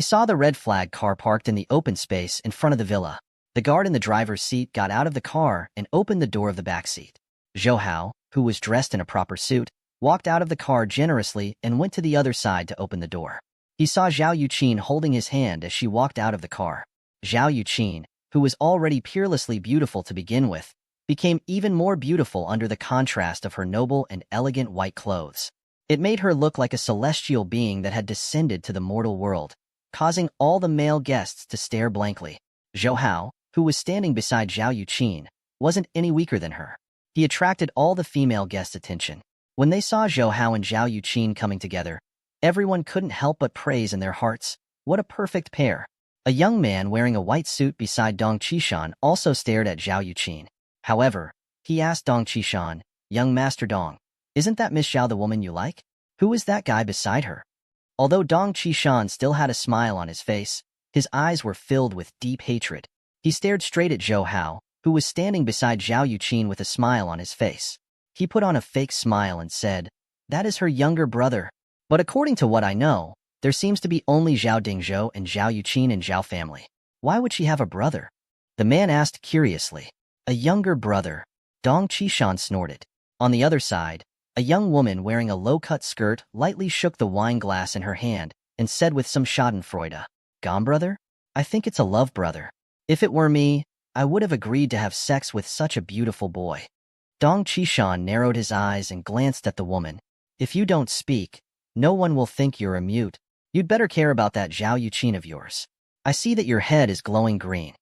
They saw the red flag car parked in the open space in front of the villa. The guard in the driver's seat got out of the car and opened the door of the back seat. Zhou Hao, who was dressed in a proper suit, walked out of the car generously and went to the other side to open the door. He saw Zhao Yuqin holding his hand as she walked out of the car. Zhao Yuqin, who was already peerlessly beautiful to begin with, became even more beautiful under the contrast of her noble and elegant white clothes. It made her look like a celestial being that had descended to the mortal world, causing all the male guests to stare blankly. Zhou Hao, who was standing beside Zhao Yuqin, wasn't any weaker than her. He attracted all the female guests' attention. When they saw Zhou Hao and Zhao Yuqin coming together, everyone couldn't help but praise in their hearts. What a perfect pair. A young man wearing a white suit beside Dong Qishan also stared at Zhao Yuqin. However, he asked Dong Qishan, "Young Master Dong, isn't that Miss Zhao the woman you like? Who is that guy beside her?" Although Dong Qishan still had a smile on his face, his eyes were filled with deep hatred. He stared straight at Zhou Hao, who was standing beside Zhao Yuqin with a smile on his face. He put on a fake smile and said, "That is her younger brother. But according to what I know, there seems to be only Zhao Dingzhou and Zhao Yuqin in Zhao family. Why would she have a brother?" The man asked curiously. "A younger brother," Dong Qishan snorted. On the other side, a young woman wearing a low-cut skirt lightly shook the wine glass in her hand and said with some schadenfreude, "Gone brother? I think it's a love brother. If it were me, I would have agreed to have sex with such a beautiful boy." Dong Qishan narrowed his eyes and glanced at the woman. "If you don't speak, no one will think you're a mute. You'd better care about that Zhao Yuqin of yours. I see that your head is glowing green."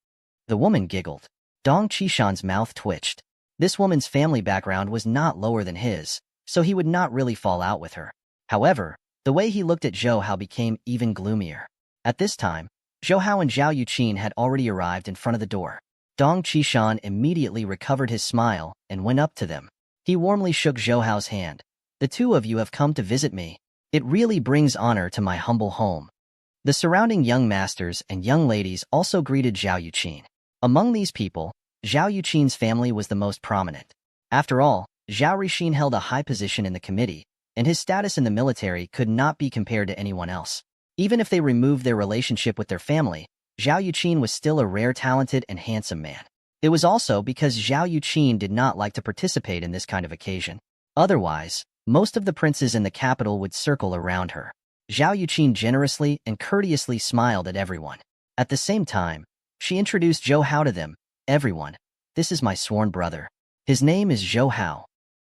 The woman giggled. Dong Qishan's mouth twitched. This woman's family background was not lower than his, so he would not really fall out with her. However, the way he looked at Zhou Hao became even gloomier. At this time, Zhou Hao and Zhao Yuqin had already arrived in front of the door. Dong Qishan immediately recovered his smile and went up to them. He warmly shook Zhou Hao's hand. "The two of you have come to visit me. It really brings honor to my humble home." The surrounding young masters and young ladies also greeted Zhao Yuqin. Among these people, Zhao Yuqin's family was the most prominent. After all, Zhao Rixin held a high position in the committee, and his status in the military could not be compared to anyone else. Even if they removed their relationship with their family, Zhao Yuqin was still a rare, talented, and handsome man. It was also because Zhao Yuqin did not like to participate in this kind of occasion. Otherwise, most of the princes in the capital would circle around her. Zhao Yuqin generously and courteously smiled at everyone. At the same time, she introduced Zhou Hao to them. "Everyone, this is my sworn brother. His name is Zhou Hao.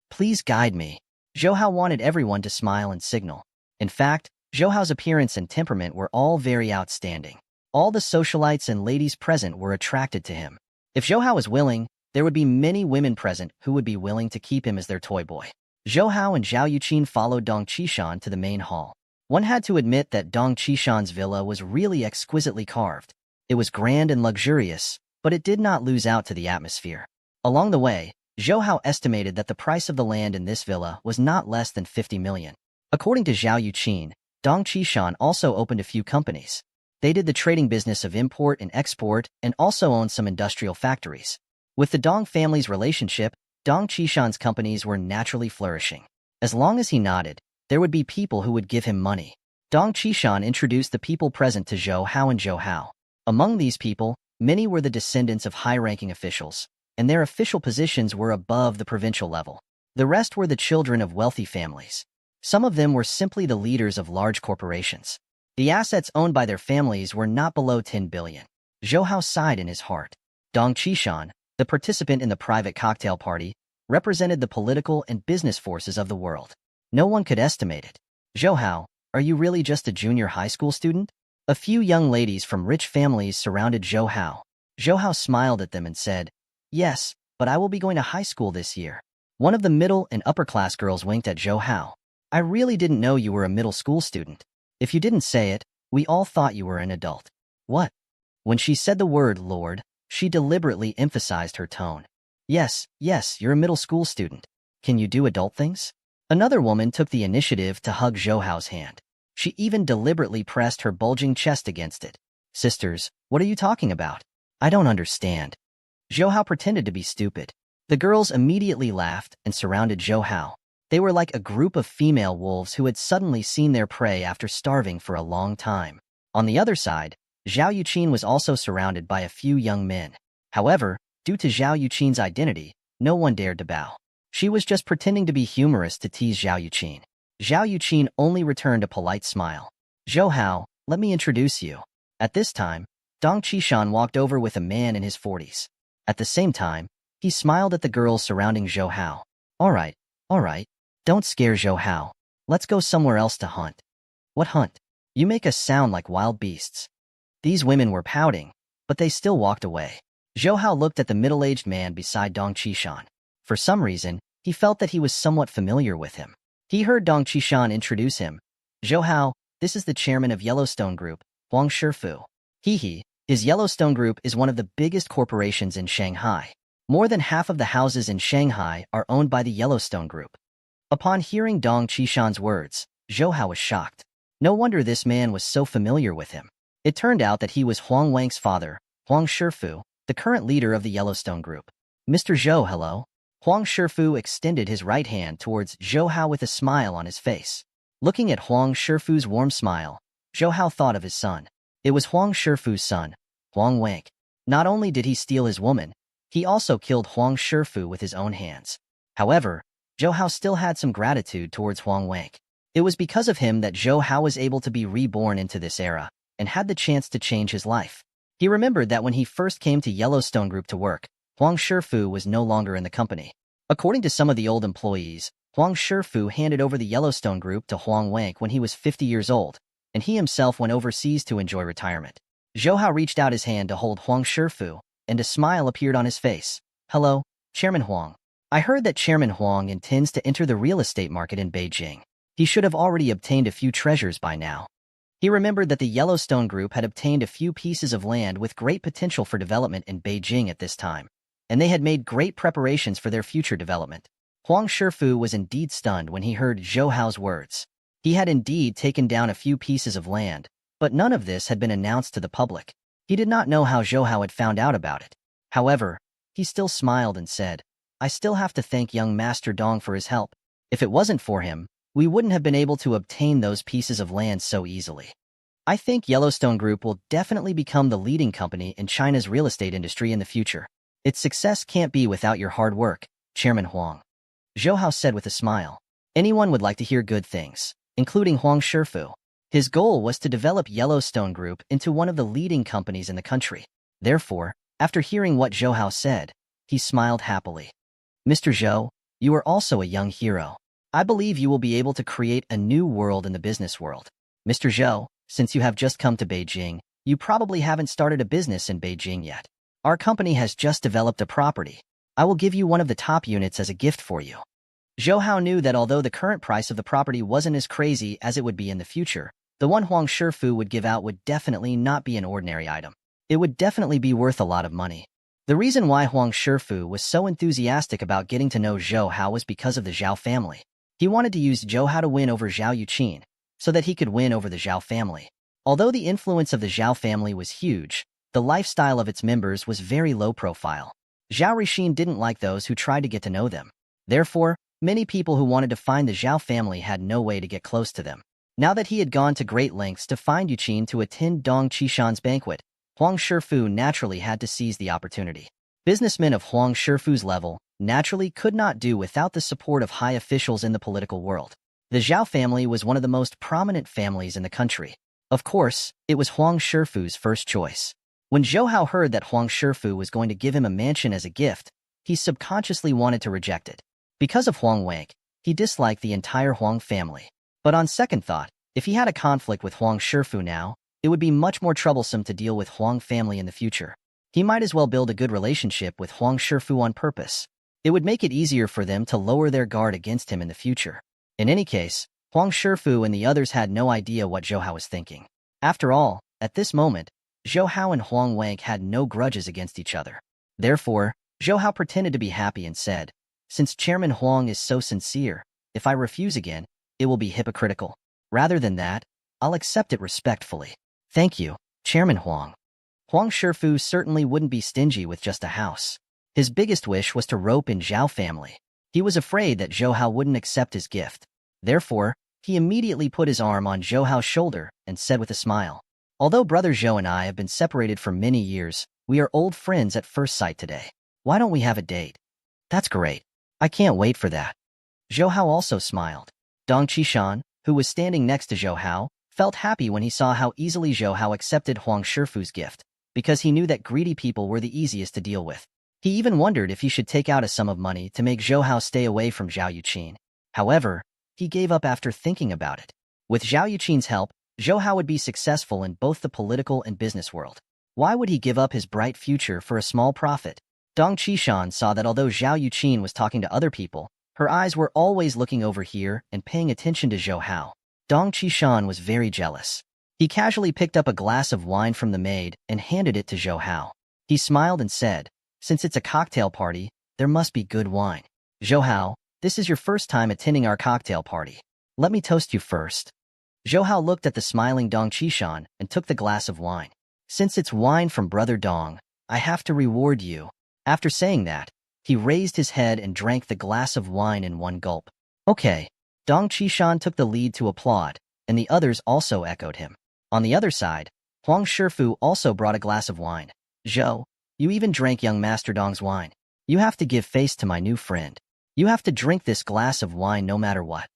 Please guide me." Zhou Hao wanted everyone to smile and signal. In fact, Zhou Hao's appearance and temperament were all very outstanding. All the socialites and ladies present were attracted to him. If Zhou Hao was willing, there would be many women present who would be willing to keep him as their toy boy. Zhou Hao and Zhao Yuqin followed Dong Qishan to the main hall. One had to admit that Dong Qishan's villa was really exquisitely carved. It was grand and luxurious, but it did not lose out to the atmosphere. Along the way, Zhou Hao estimated that the price of the land in this villa was not less than 50 million. According to Zhao Yuqin, Dong Qishan also opened a few companies. They did the trading business of import and export and also owned some industrial factories. With the Dong family's relationship, Dong Qishan's companies were naturally flourishing. As long as he nodded, there would be people who would give him money. Dong Qishan introduced the people present to Zhou Hao and Zhou Hao. Among these people, many were the descendants of high-ranking officials, and their official positions were above the provincial level. The rest were the children of wealthy families. Some of them were simply the leaders of large corporations. The assets owned by their families were not below 10 billion. Zhou Hao sighed in his heart. Dong Qishan, the participant in the private cocktail party, represented the political and business forces of the world. No one could estimate it. "Zhou Hao, are you really just a junior high school student?" A few young ladies from rich families surrounded Zhou Hao. Zhou Hao smiled at them and said, "Yes, but I will be going to high school this year." One of the middle and upper-class girls winked at Zhou Hao. "I really didn't know you were a middle school student. If you didn't say it, we all thought you were an adult." "What?" When she said the word Lord, she deliberately emphasized her tone. Yes, you're a middle school student. Can you do adult things?" Another woman took the initiative to hug Zhou Hao's hand. She even deliberately pressed her bulging chest against it. "Sisters, what are you talking about? I don't understand." Zhou Hao pretended to be stupid. The girls immediately laughed and surrounded Zhou Hao. They were like a group of female wolves who had suddenly seen their prey after starving for a long time. On the other side, Zhao Yuqin was also surrounded by a few young men. However, due to Zhao Yuqin's identity, no one dared to bow. She was just pretending to be humorous to tease Zhao Yuqin. Zhao Yuqin only returned a polite smile. "Zhou Hao, let me introduce you." At this time, Dong Qishan walked over with a man in his 40s. At the same time, he smiled at the girls surrounding Zhou Hao. All right. Don't scare Zhou Hao. Let's go somewhere else to hunt." "What hunt? You make us sound like wild beasts." These women were pouting, but they still walked away. Zhou Hao looked at the middle-aged man beside Dong Qishan. For some reason, he felt that he was somewhat familiar with him. He heard Dong Qishan introduce him. "Zhou Hao, this is the chairman of Yellowstone Group, Huang Shifu." His Yellowstone Group is one of the biggest corporations in Shanghai. More than half of the houses in Shanghai are owned by the Yellowstone Group. Upon hearing Dong Qishan's words, Zhou Hao was shocked. No wonder this man was so familiar with him. It turned out that he was Huang Wang's father, Huang Shifu, the current leader of the Yellowstone Group. "Mr. Zhou, hello." Huang Shifu extended his right hand towards Zhou Hao with a smile on his face. Looking at Huang Shifu's warm smile, Zhou Hao thought of his son. It was Huang Shifu's son, Huang Wang. Not only did he steal his woman, he also killed Huang Shifu with his own hands. However, Zhou Hao still had some gratitude towards Huang Wang. It was because of him that Zhou Hao was able to be reborn into this era and had the chance to change his life. He remembered that when he first came to Yellowstone Group to work, Huang Shifu was no longer in the company. According to some of the old employees, Huang Shifu handed over the Yellowstone Group to Huang Wang when he was 50 years old, and he himself went overseas to enjoy retirement. Zhou Hao reached out his hand to hold Huang Shifu, and a smile appeared on his face. "Hello, Chairman Huang. I heard that Chairman Huang intends to enter the real estate market in Beijing. He should have already obtained a few treasures by now." He remembered that the Yellowstone Group had obtained a few pieces of land with great potential for development in Beijing at this time, and they had made great preparations for their future development. Huang Shifu was indeed stunned when he heard Zhou Hao's words. He had indeed taken down a few pieces of land, but none of this had been announced to the public. He did not know how Zhou Hao had found out about it. However, he still smiled and said, "I still have to thank young Master Dong for his help. If it wasn't for him, we wouldn't have been able to obtain those pieces of land so easily." I think Yellowstone Group will definitely become the leading company in China's real estate industry in the future. Its success can't be without your hard work, Chairman Huang. Zhou Hao said with a smile. Anyone would like to hear good things, including Huang Shifu. His goal was to develop Yellowstone Group into one of the leading companies in the country. Therefore, after hearing what Zhou Hao said, he smiled happily. "Mr. Zhou, you are also a young hero. I believe you will be able to create a new world in the business world. Mr. Zhou, since you have just come to Beijing, you probably haven't started a business in Beijing yet. Our company has just developed a property. I will give you one of the top units as a gift for you." Zhou Hao knew that although the current price of the property wasn't as crazy as it would be in the future, the one Huang Shifu would give out would definitely not be an ordinary item. It would definitely be worth a lot of money. The reason why Huang Shifu was so enthusiastic about getting to know Zhou Hao was because of the Zhao family. He wanted to use Zhou Hao to win over Zhao Yuqin, so that he could win over the Zhao family. Although the influence of the Zhao family was huge, the lifestyle of its members was very low profile. Zhao Rixin didn't like those who tried to get to know them. Therefore, many people who wanted to find the Zhao family had no way to get close to them. Now that he had gone to great lengths to find Yuqin to attend Dong Qishan's banquet, Huang Shifu naturally had to seize the opportunity. Businessmen of Huang Shifu's level naturally could not do without the support of high officials in the political world. The Zhao family was one of the most prominent families in the country. Of course, it was Huang Shifu's first choice. When Zhou Hao heard that Huang Shifu was going to give him a mansion as a gift, he subconsciously wanted to reject it. Because of Huang Wang, he disliked the entire Huang family. But on second thought, if he had a conflict with Huang Shifu now, it would be much more troublesome to deal with Huang family in the future. He might as well build a good relationship with Huang Shifu on purpose. It would make it easier for them to lower their guard against him in the future. In any case, Huang Shifu and the others had no idea what Zhou Hao was thinking. After all, at this moment, Zhou Hao and Huang Wang had no grudges against each other. Therefore, Zhou Hao pretended to be happy and said, "Since Chairman Huang is so sincere, if I refuse again, it will be hypocritical. Rather than that, I'll accept it respectfully. Thank you, Chairman Huang." Huang Shifu certainly wouldn't be stingy with just a house. His biggest wish was to rope in Zhao family. He was afraid that Zhou Hao wouldn't accept his gift. Therefore, he immediately put his arm on Zhou Hao's shoulder and said with a smile, Although brother Zhou and I have been separated for many years, we are old friends at first sight today. Why don't we have a date? That's great. I can't wait for that. Zhou Hao also smiled. Dong Qishan, who was standing next to Zhou Hao, felt happy when he saw how easily Zhou Hao accepted Huang Shifu's gift, because he knew that greedy people were the easiest to deal with. He even wondered if he should take out a sum of money to make Zhou Hao stay away from Zhao Yuqin. However, he gave up after thinking about it. With Zhao Yuqin's help, Zhou Hao would be successful in both the political and business world. Why would he give up his bright future for a small profit? Dong Qishan saw that although Zhao Yuqin was talking to other people, her eyes were always looking over here and paying attention to Zhou Hao. Dong Qishan was very jealous. He casually picked up a glass of wine from the maid and handed it to Zhou Hao. He smiled and said, "Since it's a cocktail party, there must be good wine. Zhou Hao, this is your first time attending our cocktail party. Let me toast you first." Zhou Hao looked at the smiling Dong Qishan and took the glass of wine. "Since it's wine from Brother Dong, I have to reward you." After saying that, he raised his head and drank the glass of wine in one gulp. Okay. Dong Qishan took the lead to applaud, and the others also echoed him. On the other side, Huang Shifu also brought a glass of wine. "Zhou, you even drank young Master Dong's wine. You have to give face to my new friend. You have to drink this glass of wine no matter what."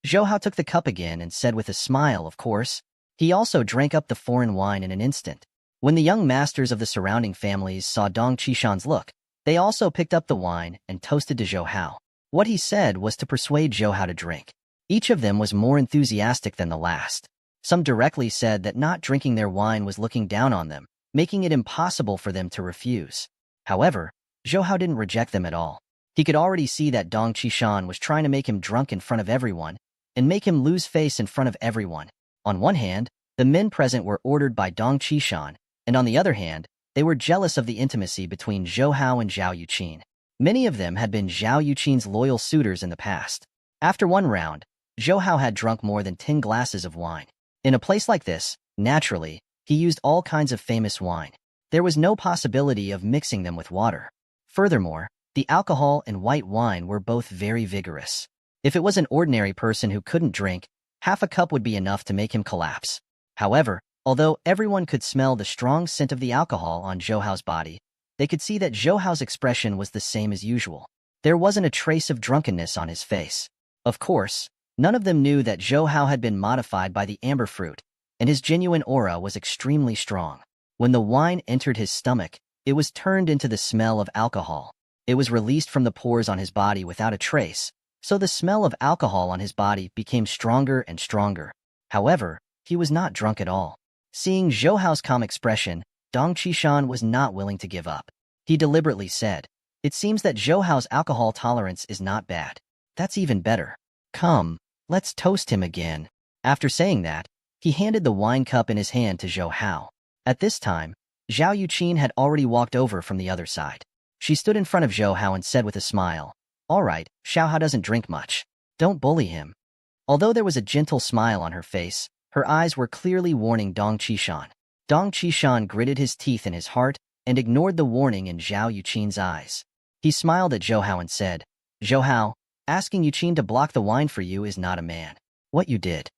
Zhou Hao took the cup again and said with a smile, of course. He also drank up the foreign wine in an instant. When the young masters of the surrounding families saw Dong Qishan's look, they also picked up the wine and toasted to Zhou Hao. What he said was to persuade Zhou Hao to drink. Each of them was more enthusiastic than the last. Some directly said that not drinking their wine was looking down on them, making it impossible for them to refuse. However, Zhou Hao didn't reject them at all. He could already see that Dong Qishan was trying to make him drunk in front of everyone and make him lose face in front of everyone. On one hand, the men present were ordered by Dong Qishan, and on the other hand, they were jealous of the intimacy between Zhou Hao and Zhao Yuqin. Many of them had been Zhao Yuqin's loyal suitors in the past. After one round, Zhou Hao had drunk more than 10 glasses of wine. In a place like this, naturally, he used all kinds of famous wine. There was no possibility of mixing them with water. Furthermore, the alcohol and white wine were both very vigorous. If it was an ordinary person who couldn't drink, half a cup would be enough to make him collapse. However, although everyone could smell the strong scent of the alcohol on Zhou Hao's body, they could see that Zhou Hao's expression was the same as usual. There wasn't a trace of drunkenness on his face. Of course, none of them knew that Zhou Hao had been modified by the amber fruit, and his genuine aura was extremely strong. When the wine entered his stomach, it was turned into the smell of alcohol. It was released from the pores on his body without a trace, so the smell of alcohol on his body became stronger and stronger. However, he was not drunk at all. Seeing Zhou Hao's calm expression, Dong Qishan was not willing to give up. He deliberately said, "It seems that Zhou Hao's alcohol tolerance is not bad. That's even better. Come, let's toast him again." After saying that, he handed the wine cup in his hand to Zhou Hao. At this time, Zhao Yuqin had already walked over from the other side. She stood in front of Zhou Hao and said with a smile, "All right, Zhou Hao doesn't drink much. Don't bully him." Although there was a gentle smile on her face, her eyes were clearly warning Dong Qishan. Dong Qishan gritted his teeth in his heart and ignored the warning in Zhao Yuqin's eyes. He smiled at Zhou Hao and said, "Zhou Hao, asking Yuqin to block the wine for you is not a man. What you did."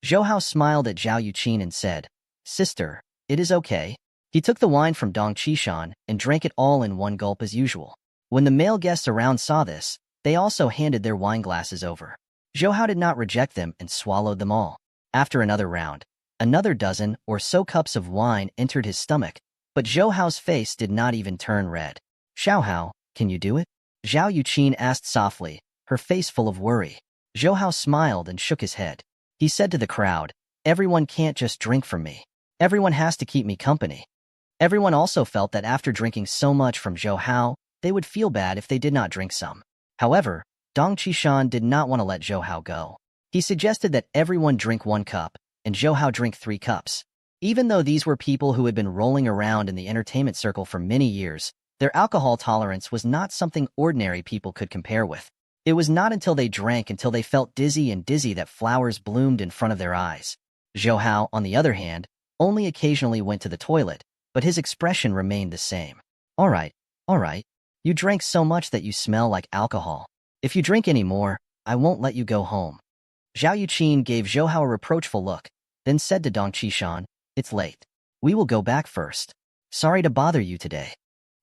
Zhou Hao smiled at Zhao Yuqin and said, "Sister, it is okay." He took the wine from Dong Qishan and drank it all in one gulp as usual. When the male guests around saw this, they also handed their wine glasses over. Zhou Hao did not reject them and swallowed them all. After another round, another dozen or so cups of wine entered his stomach, but Zhou Hao's face did not even turn red. "Zhou Hao, can you do it?" Zhao Yuqin asked softly, her face full of worry. Zhou Hao smiled and shook his head. He said to the crowd, "Everyone can't just drink from me. Everyone has to keep me company." Everyone also felt that after drinking so much from Zhou Hao, they would feel bad if they did not drink some. However, Dong Qishan did not want to let Zhou Hao go. He suggested that everyone drink 1 cup, and Zhou Hao drink 3 cups. Even though these were people who had been rolling around in the entertainment circle for many years, their alcohol tolerance was not something ordinary people could compare with. It was not until they drank until they felt dizzy that flowers bloomed in front of their eyes. Zhou Hao, on the other hand, only occasionally went to the toilet, but his expression remained the same. All right. You drank so much that you smell like alcohol. If you drink any more, I won't let you go home." Zhao Yuqin gave Zhou Hao a reproachful look, then said to Dong Qishan, It's late. We will go back first. Sorry to bother you today.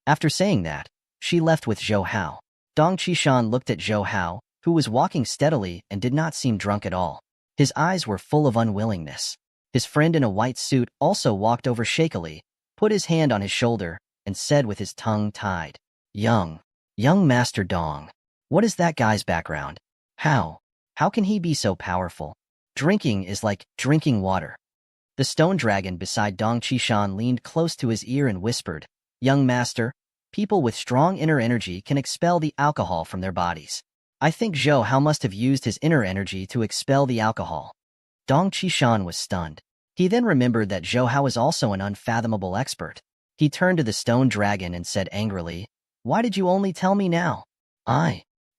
After saying that, she left with Zhou Hao. Dong Qishan looked at Zhou Hao, who was walking steadily and did not seem drunk at all. His eyes were full of unwillingness. His friend in a white suit also walked over shakily, put his hand on his shoulder, and said with his tongue tied, Young Master Dong. What is that guy's background? How can he be so powerful? Drinking is like drinking water. The stone dragon beside Dong Qishan leaned close to his ear and whispered, Young Master, people with strong inner energy can expel the alcohol from their bodies. I think Zhou Hao must have used his inner energy to expel the alcohol. Dong Qishan was stunned. He then remembered that Zhou Hao is also an unfathomable expert. He turned to the stone dragon and said angrily, Why did you only tell me now?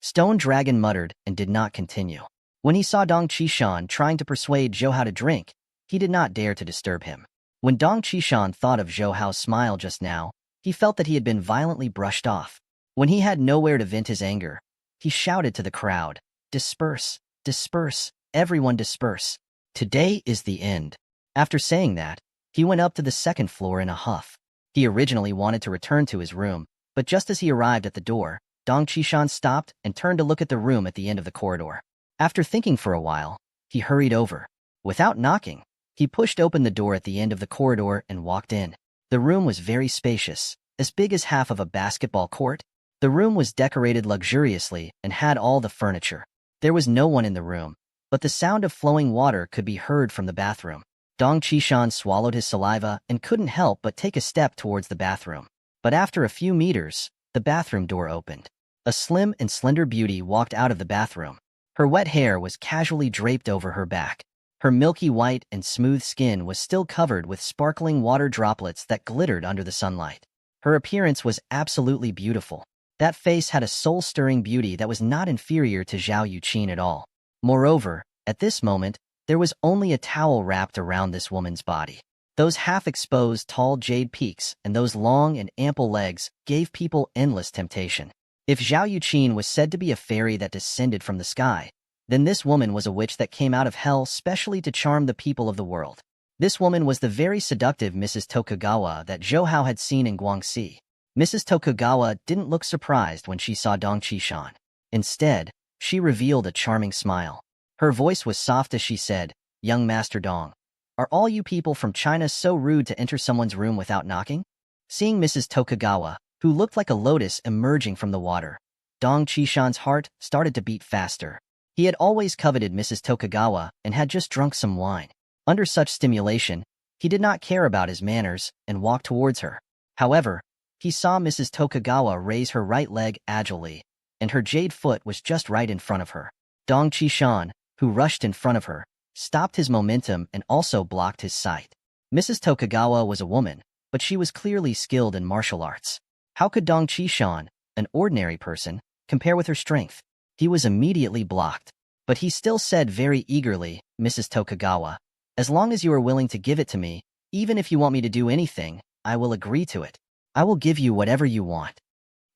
Stone dragon muttered and did not continue. When he saw Dong Qishan trying to persuade Zhou Hao to drink, he did not dare to disturb him. When Dong Qishan thought of Zhou Hao's smile just now, he felt that he had been violently brushed off. When he had nowhere to vent his anger, he shouted to the crowd, Disperse, disperse, everyone disperse. Today is the end. After saying that, he went up to the second floor in a huff. He originally wanted to return to his room, but just as he arrived at the door, Dong Qishan stopped and turned to look at the room at the end of the corridor. After thinking for a while, he hurried over. Without knocking, he pushed open the door at the end of the corridor and walked in. The room was very spacious, as big as half of a basketball court. The room was decorated luxuriously and had all the furniture. There was no one in the room, but the sound of flowing water could be heard from the bathroom. Dong Qishan swallowed his saliva and couldn't help but take a step towards the bathroom. But after a few meters, the bathroom door opened. A slim and slender beauty walked out of the bathroom. Her wet hair was casually draped over her back. Her milky white and smooth skin was still covered with sparkling water droplets that glittered under the sunlight. Her appearance was absolutely beautiful. That face had a soul-stirring beauty that was not inferior to Zhao Yuqin at all. Moreover, at this moment, there was only a towel wrapped around this woman's body. Those half-exposed tall jade peaks and those long and ample legs gave people endless temptation. If Zhao Yuqin was said to be a fairy that descended from the sky, then this woman was a witch that came out of hell specially to charm the people of the world. This woman was the very seductive Mrs. Tokugawa that Zhou Hao had seen in Guangxi. Mrs. Tokugawa didn't look surprised when she saw Dong Qishan. Instead, she revealed a charming smile. Her voice was soft as she said, Young Master Dong, are all you people from China so rude to enter someone's room without knocking? Seeing Mrs. Tokugawa, who looked like a lotus emerging from the water, Dong Qishan's heart started to beat faster. He had always coveted Mrs. Tokugawa and had just drunk some wine. Under such stimulation, he did not care about his manners and walked towards her. However, he saw Mrs. Tokugawa raise her right leg agilely, and her jade foot was just right in front of her. Dong Qishan, who rushed in front of her, stopped his momentum and also blocked his sight. Mrs. Tokugawa was a woman, but she was clearly skilled in martial arts. How could Dong Qishan, an ordinary person, compare with her strength? He was immediately blocked. But he still said very eagerly, Mrs. Tokugawa, as long as you are willing to give it to me, even if you want me to do anything, I will agree to it. I will give you whatever you want.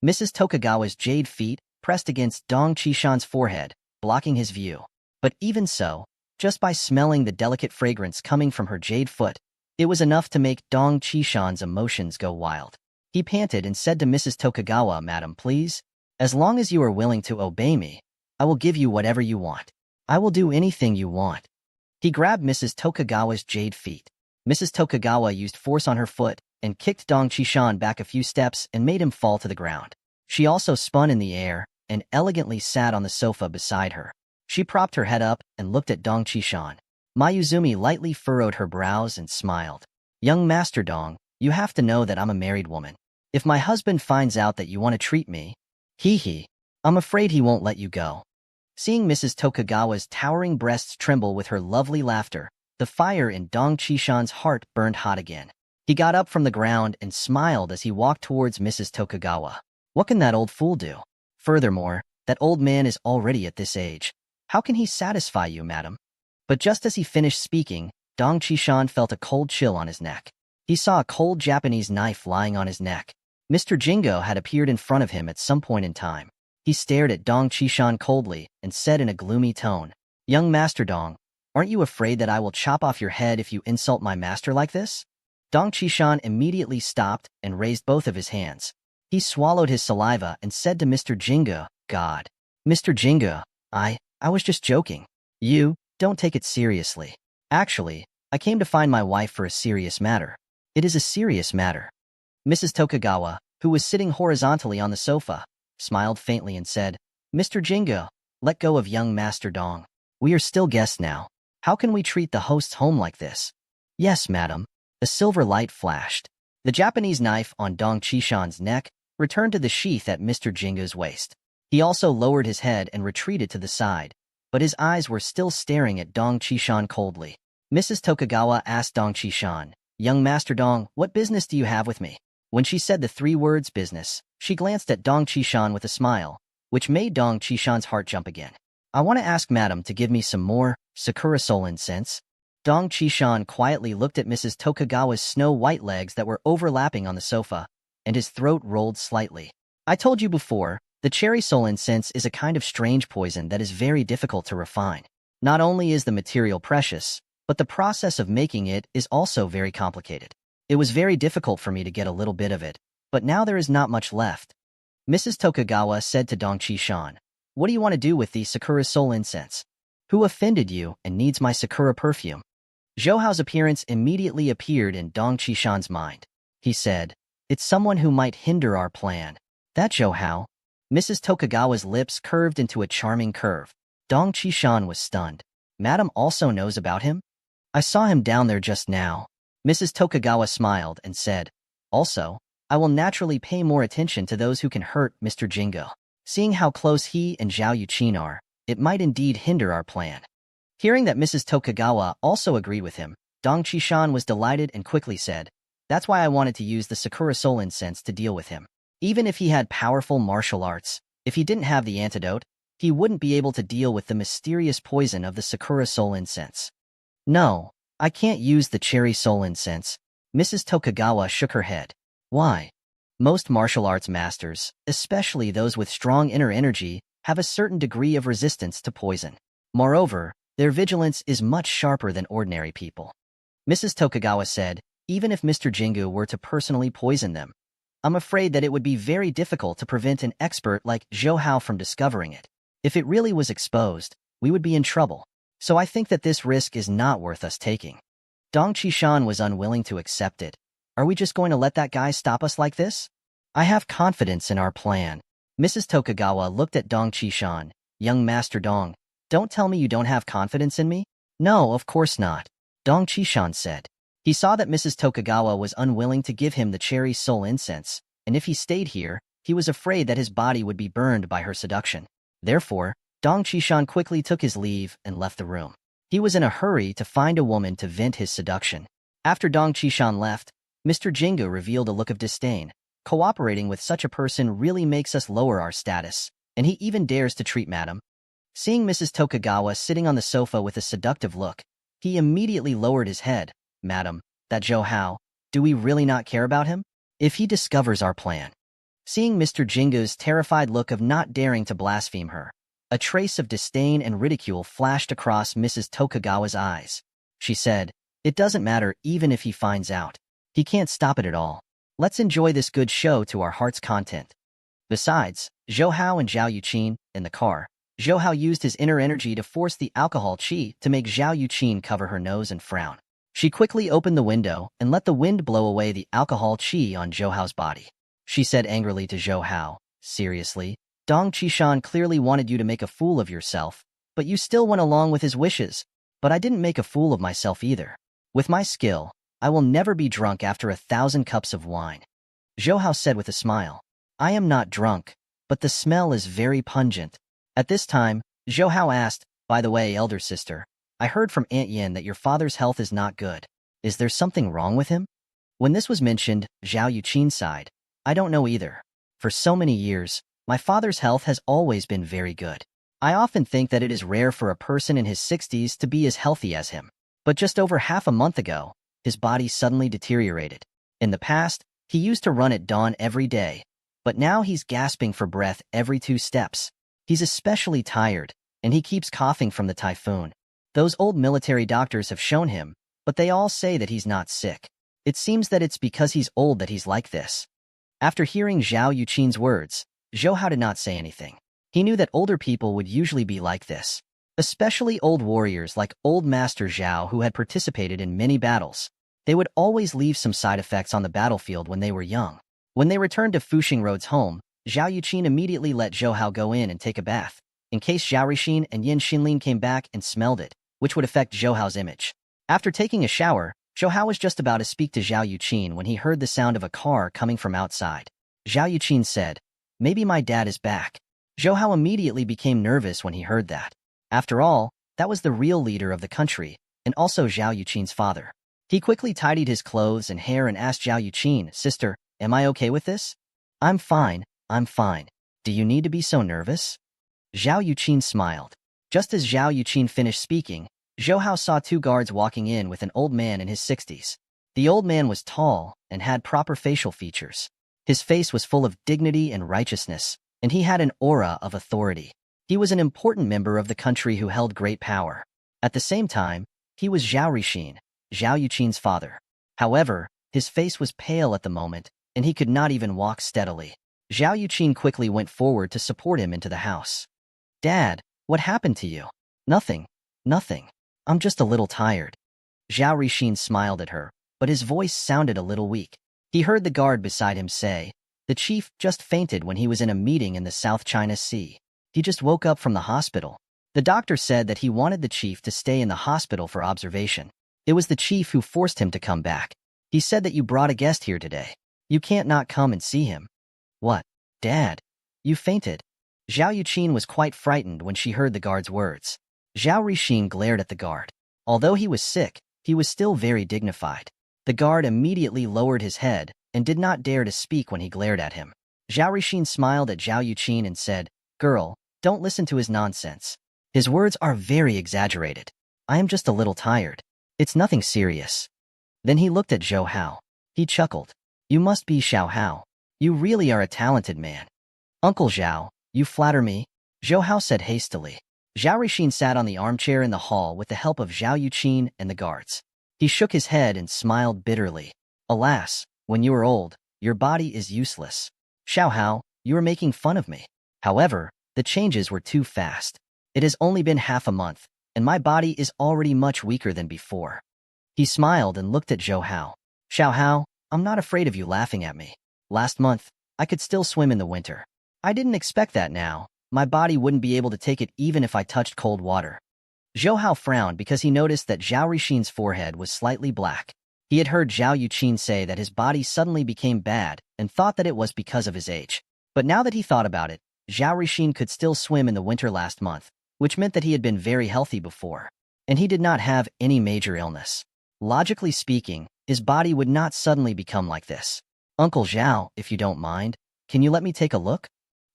Mrs. Tokugawa's jade feet pressed against Dong Qishan's forehead, blocking his view. But even so, just by smelling the delicate fragrance coming from her jade foot, it was enough to make Dong Qishan's emotions go wild. He panted and said to Mrs. Tokugawa, Madam, please, as long as you are willing to obey me, I will give you whatever you want. I will do anything you want. He grabbed Mrs. Tokugawa's jade feet. Mrs. Tokugawa used force on her foot and kicked Dong Qishan back a few steps and made him fall to the ground. She also spun in the air and elegantly sat on the sofa beside her. She propped her head up and looked at Dong Qishan. Mayuzumi lightly furrowed her brows and smiled. Young Master Dong, you have to know that I'm a married woman. If my husband finds out that you want to treat me, I'm afraid he won't let you go. Seeing Mrs. Tokugawa's towering breasts tremble with her lovely laughter, the fire in Dong Qishan's heart burned hot again. He got up from the ground and smiled as he walked towards Mrs. Tokugawa. What can that old fool do? Furthermore, that old man is already at this age. How can he satisfy you, madam? But just as he finished speaking, Dong Qishan felt a cold chill on his neck. He saw a cold Japanese knife lying on his neck. Mr. Jingo had appeared in front of him at some point in time. He stared at Dong Qishan coldly and said in a gloomy tone, Young Master Dong, Aren't you afraid that I will chop off your head if you insult my master like this? Dong Qishan immediately stopped and raised both of his hands. He swallowed his saliva and said to Mr. Jinga, God. Mr. Jinga, I was just joking. You, don't take it seriously. Actually, I came to find my wife for a serious matter. It is a serious matter. Mrs. Tokugawa, who was sitting horizontally on the sofa, smiled faintly and said, Mr. Jinga, let go of young Master Dong. We are still guests now. How can we treat the host's home like this? Yes, madam. A silver light flashed. The Japanese knife on Dong Qishan's neck returned to the sheath at Mr. Jinga's waist. He also lowered his head and retreated to the side, but his eyes were still staring at Dong Qishan coldly. Mrs. Tokugawa asked Dong Qishan, Young Master Dong, what business do you have with me? When she said the 3 words business, she glanced at Dong Qishan with a smile, which made Dong Qishan's heart jump again. I want to ask madam to give me some more Sakura soul incense. Dong Qishan quietly looked at Mrs. Tokugawa's snow-white legs that were overlapping on the sofa, and his throat rolled slightly. I told you before, the cherry soul incense is a kind of strange poison that is very difficult to refine. Not only is the material precious, but the process of making it is also very complicated. It was very difficult for me to get a little bit of it, but now there is not much left. Mrs. Tokugawa said to Dong Qishan, What do you want to do with the Sakura soul incense? Who offended you and needs my Sakura perfume? Zhou Hao's appearance immediately appeared in Dong Qishan's mind. He said, It's someone who might hinder our plan. That Zhou Hao? Mrs. Tokugawa's lips curved into a charming curve. Dong Qishan was stunned. Madam also knows about him? I saw him down there just now. Mrs. Tokugawa smiled and said, Also, I will naturally pay more attention to those who can hurt Mr. Jingo. Seeing how close he and Zhao Yuqin are, it might indeed hinder our plan. Hearing that Mrs. Tokugawa also agreed with him, Dong Qishan was delighted and quickly said, That's why I wanted to use the Sakura soul incense to deal with him. Even if he had powerful martial arts, if he didn't have the antidote, he wouldn't be able to deal with the mysterious poison of the Sakura soul incense. No, I can't use the cherry soul incense. Mrs. Tokugawa shook her head. Why? Most martial arts masters, especially those with strong inner energy, have a certain degree of resistance to poison. Moreover, their vigilance is much sharper than ordinary people. Mrs. Tokugawa said, Even if Mr. Jingu were to personally poison them, I'm afraid that it would be very difficult to prevent an expert like Zhou Hao from discovering it. If it really was exposed, we would be in trouble. So I think that this risk is not worth us taking. Dong Qishan was unwilling to accept it. Are we just going to let that guy stop us like this? I have confidence in our plan. Mrs. Tokugawa looked at Dong Qishan. Young Master Dong, don't tell me you don't have confidence in me? No, of course not. Dong Qishan said. He saw that Mrs. Tokugawa was unwilling to give him the cherry soul incense, and if he stayed here, he was afraid that his body would be burned by her seduction. Therefore, Dong Qishan quickly took his leave and left the room. He was in a hurry to find a woman to vent his seduction. After Dong Qishan left, Mr. Jingu revealed a look of disdain. Cooperating with such a person really makes us lower our status, and he even dares to treat madam. Seeing Mrs. Tokugawa sitting on the sofa with a seductive look, he immediately lowered his head. Madam, that Zhou Hao, do we really not care about him? If he discovers our plan. Seeing Mr. Jingu's terrified look of not daring to blaspheme her, a trace of disdain and ridicule flashed across Mrs. Tokugawa's eyes. She said, It doesn't matter even if he finds out. He can't stop it at all. Let's enjoy this good show to our heart's content. Besides, Zhou Hao and Zhao Yuqin, in the car, Zhou Hao used his inner energy to force the alcohol qi to make Zhao Yuqin cover her nose and frown. She quickly opened the window and let the wind blow away the alcohol qi on Zhou Hao's body. She said angrily to Zhou Hao, Seriously, Dong Qishan clearly wanted you to make a fool of yourself, but you still went along with his wishes. But I didn't make a fool of myself either. With my skill, I will never be drunk after 1,000 cups of wine. Zhou Hao said with a smile. I am not drunk, but the smell is very pungent. At this time, Zhou Hao asked, By the way, elder sister, I heard from Aunt Yin that your father's health is not good. Is there something wrong with him? When this was mentioned, Zhao Yuqin sighed. I don't know either. For so many years, my father's health has always been very good. I often think that it is rare for a person in his 60s to be as healthy as him. But just over half a month ago, his body suddenly deteriorated. In the past, he used to run at dawn every day, but now he's gasping for breath every 2 steps. He's especially tired, and he keeps coughing from the typhoon. Those old military doctors have shown him, but they all say that he's not sick. It seems that it's because he's old that he's like this. After hearing Zhao Yuqin's words, Zhou Hao did not say anything. He knew that older people would usually be like this, especially old warriors like Old Master Zhao who had participated in many battles. They would always leave some side effects on the battlefield when they were young. When they returned to Fuxing Road's home, Zhao Yuqin immediately let Zhou Hao go in and take a bath, in case Zhao Rixin and Yin Xinlin came back and smelled it, which would affect Zhou Hao's image. After taking a shower, Zhou Hao was just about to speak to Zhao Yuqin when he heard the sound of a car coming from outside. Zhao Yuqin said, "Maybe my dad is back." Zhou Hao immediately became nervous when he heard that. After all, that was the real leader of the country, and also Zhao Yuqin's father. He quickly tidied his clothes and hair and asked Zhao Yuqin, "Sister, am I okay with this?" I'm fine. Do you need to be so nervous?" Zhao Yuqin smiled. Just as Zhao Yuqin finished speaking, Zhou Hao saw two guards walking in with an old man in his 60s. The old man was tall and had proper facial features. His face was full of dignity and righteousness, and he had an aura of authority. He was an important member of the country who held great power. At the same time, he was Zhao Rixin, Zhao Yuqin's father. However, his face was pale at the moment, and he could not even walk steadily. Zhao Yuqin quickly went forward to support him into the house. "Dad, what happened to you?" Nothing. I'm just a little tired." Zhao Rixin smiled at her, but his voice sounded a little weak. He heard the guard beside him say, "The chief just fainted when he was in a meeting in the South China Sea. He just woke up from the hospital." The doctor said that he wanted the chief to stay in the hospital for observation. It was the chief who forced him to come back. "He said that you brought a guest here today. You can't not come and see him." "What? Dad? You fainted?" Zhao Yuqin was quite frightened when she heard the guard's words. Zhao Rixin glared at the guard. Although he was sick, he was still very dignified. The guard immediately lowered his head and did not dare to speak when he glared at him. Zhao Rixin smiled at Zhao Yuqin and said, "Girl, don't listen to his nonsense. His words are very exaggerated. I am just a little tired. It's nothing serious." Then he looked at Zhou Hao. He chuckled. "You must be Xiao Hao. You really are a talented man." "Uncle Zhao, you flatter me," Zhou Hao said hastily. Zhao Rixin sat on the armchair in the hall with the help of Zhao Yuqin and the guards. He shook his head and smiled bitterly. "Alas, when you are old, your body is useless. Xiao Hao, you are making fun of me." However, the changes were too fast. It has only been half a month, and my body is already much weaker than before. He smiled and looked at Zhou Hao. "Xiao Hao, I'm not afraid of you laughing at me. Last month, I could still swim in the winter. I didn't expect that now. My body wouldn't be able to take it even if I touched cold water." Zhou Hao frowned because he noticed that Zhao Rixin's forehead was slightly black. He had heard Zhao Yuqin say that his body suddenly became bad and thought that it was because of his age. But now that he thought about it, Zhao Rixin could still swim in the winter last month, which meant that he had been very healthy before. And he did not have any major illness. Logically speaking, his body would not suddenly become like this. "Uncle Zhao, if you don't mind, can you let me take a look?"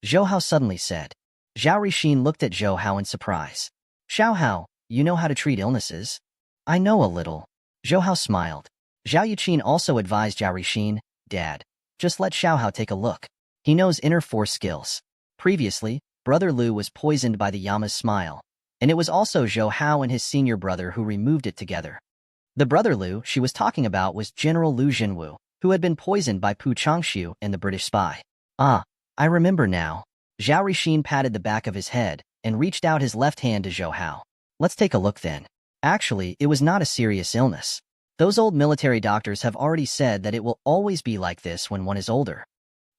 Zhou Hao suddenly said. Zhao Rixin looked at Zhou Hao in surprise. "Xiao Hao, you know how to treat illnesses?" "I know a little." Zhou Hao smiled. Zhao Yuqin also advised Zhao Rixin, "Dad, just let Xiao Hao take a look. He knows inner force skills." Previously, Brother Lu was poisoned by the Yama's smile, and it was also Zhou Hao and his senior brother who removed it together. The Brother Lu she was talking about was General Lu Jinwu, who had been poisoned by Pu Changshu and the British spy. "Ah, I remember now." Zhao Rixin patted the back of his head and reached out his left hand to Zhou Hao. "Let's take a look then." Actually, it was not a serious illness. Those old military doctors have already said that it will always be like this when one is older.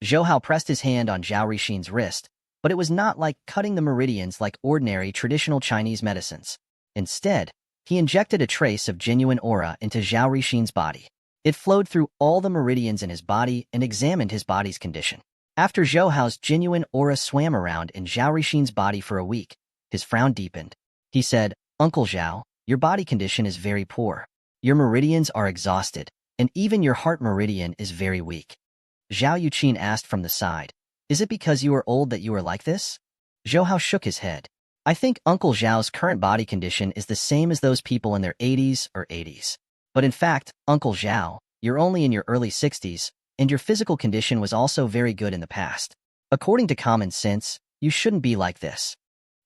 Zhou Hao pressed his hand on Zhao Rixin's wrist, but it was not like cutting the meridians like ordinary traditional Chinese medicines. Instead, he injected a trace of genuine aura into Zhao Rixin's body. It flowed through all the meridians in his body and examined his body's condition. After Zhou Hao's genuine aura swam around in Zhao Rixin's body for a week, his frown deepened. He said, "Uncle Zhao, your body condition is very poor. Your meridians are exhausted, and even your heart meridian is very weak." Zhao Yuqin asked from the side, "Is it because you are old that you are like this?" Zhou Hao shook his head. "I think Uncle Zhao's current body condition is the same as those people in their 80s or 80s. But in fact, Uncle Zhao, you're only in your early 60s, and your physical condition was also very good in the past. According to common sense, you shouldn't be like this."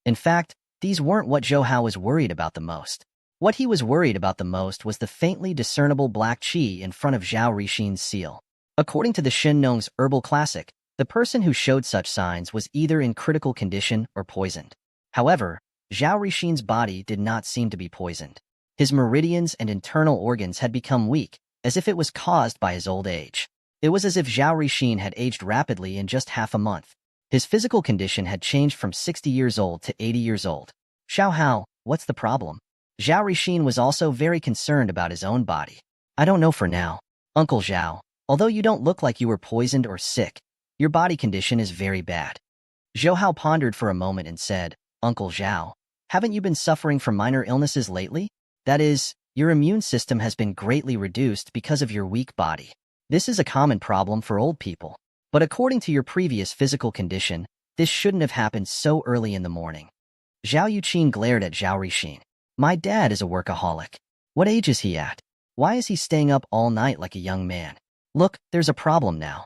In fact, these weren't what Zhou Hao was worried about the most. What he was worried about the most was the faintly discernible black qi in front of Zhao Rixin's seal. According to the Shin-Nong's herbal classic, the person who showed such signs was either in critical condition or poisoned. However, Zhao Rixin's body did not seem to be poisoned. His meridians and internal organs had become weak, as if it was caused by his old age. It was as if Zhao Rixin had aged rapidly in just half a month. His physical condition had changed from 60 years old to 80 years old. Xiao Hao, what's the problem? Zhao Rixin was also very concerned about his own body. I don't know for now. Uncle Zhao, although you don't look like you were poisoned or sick, your body condition is very bad. Zhou Hao pondered for a moment and said, Uncle Zhao, haven't you been suffering from minor illnesses lately? That is, your immune system has been greatly reduced because of your weak body. This is a common problem for old people. But according to your previous physical condition, this shouldn't have happened so early in the morning. Zhao Yuqin glared at Zhao Rixin. My dad is a workaholic. What age is he at? Why is he staying up all night like a young man? Look, there's a problem now.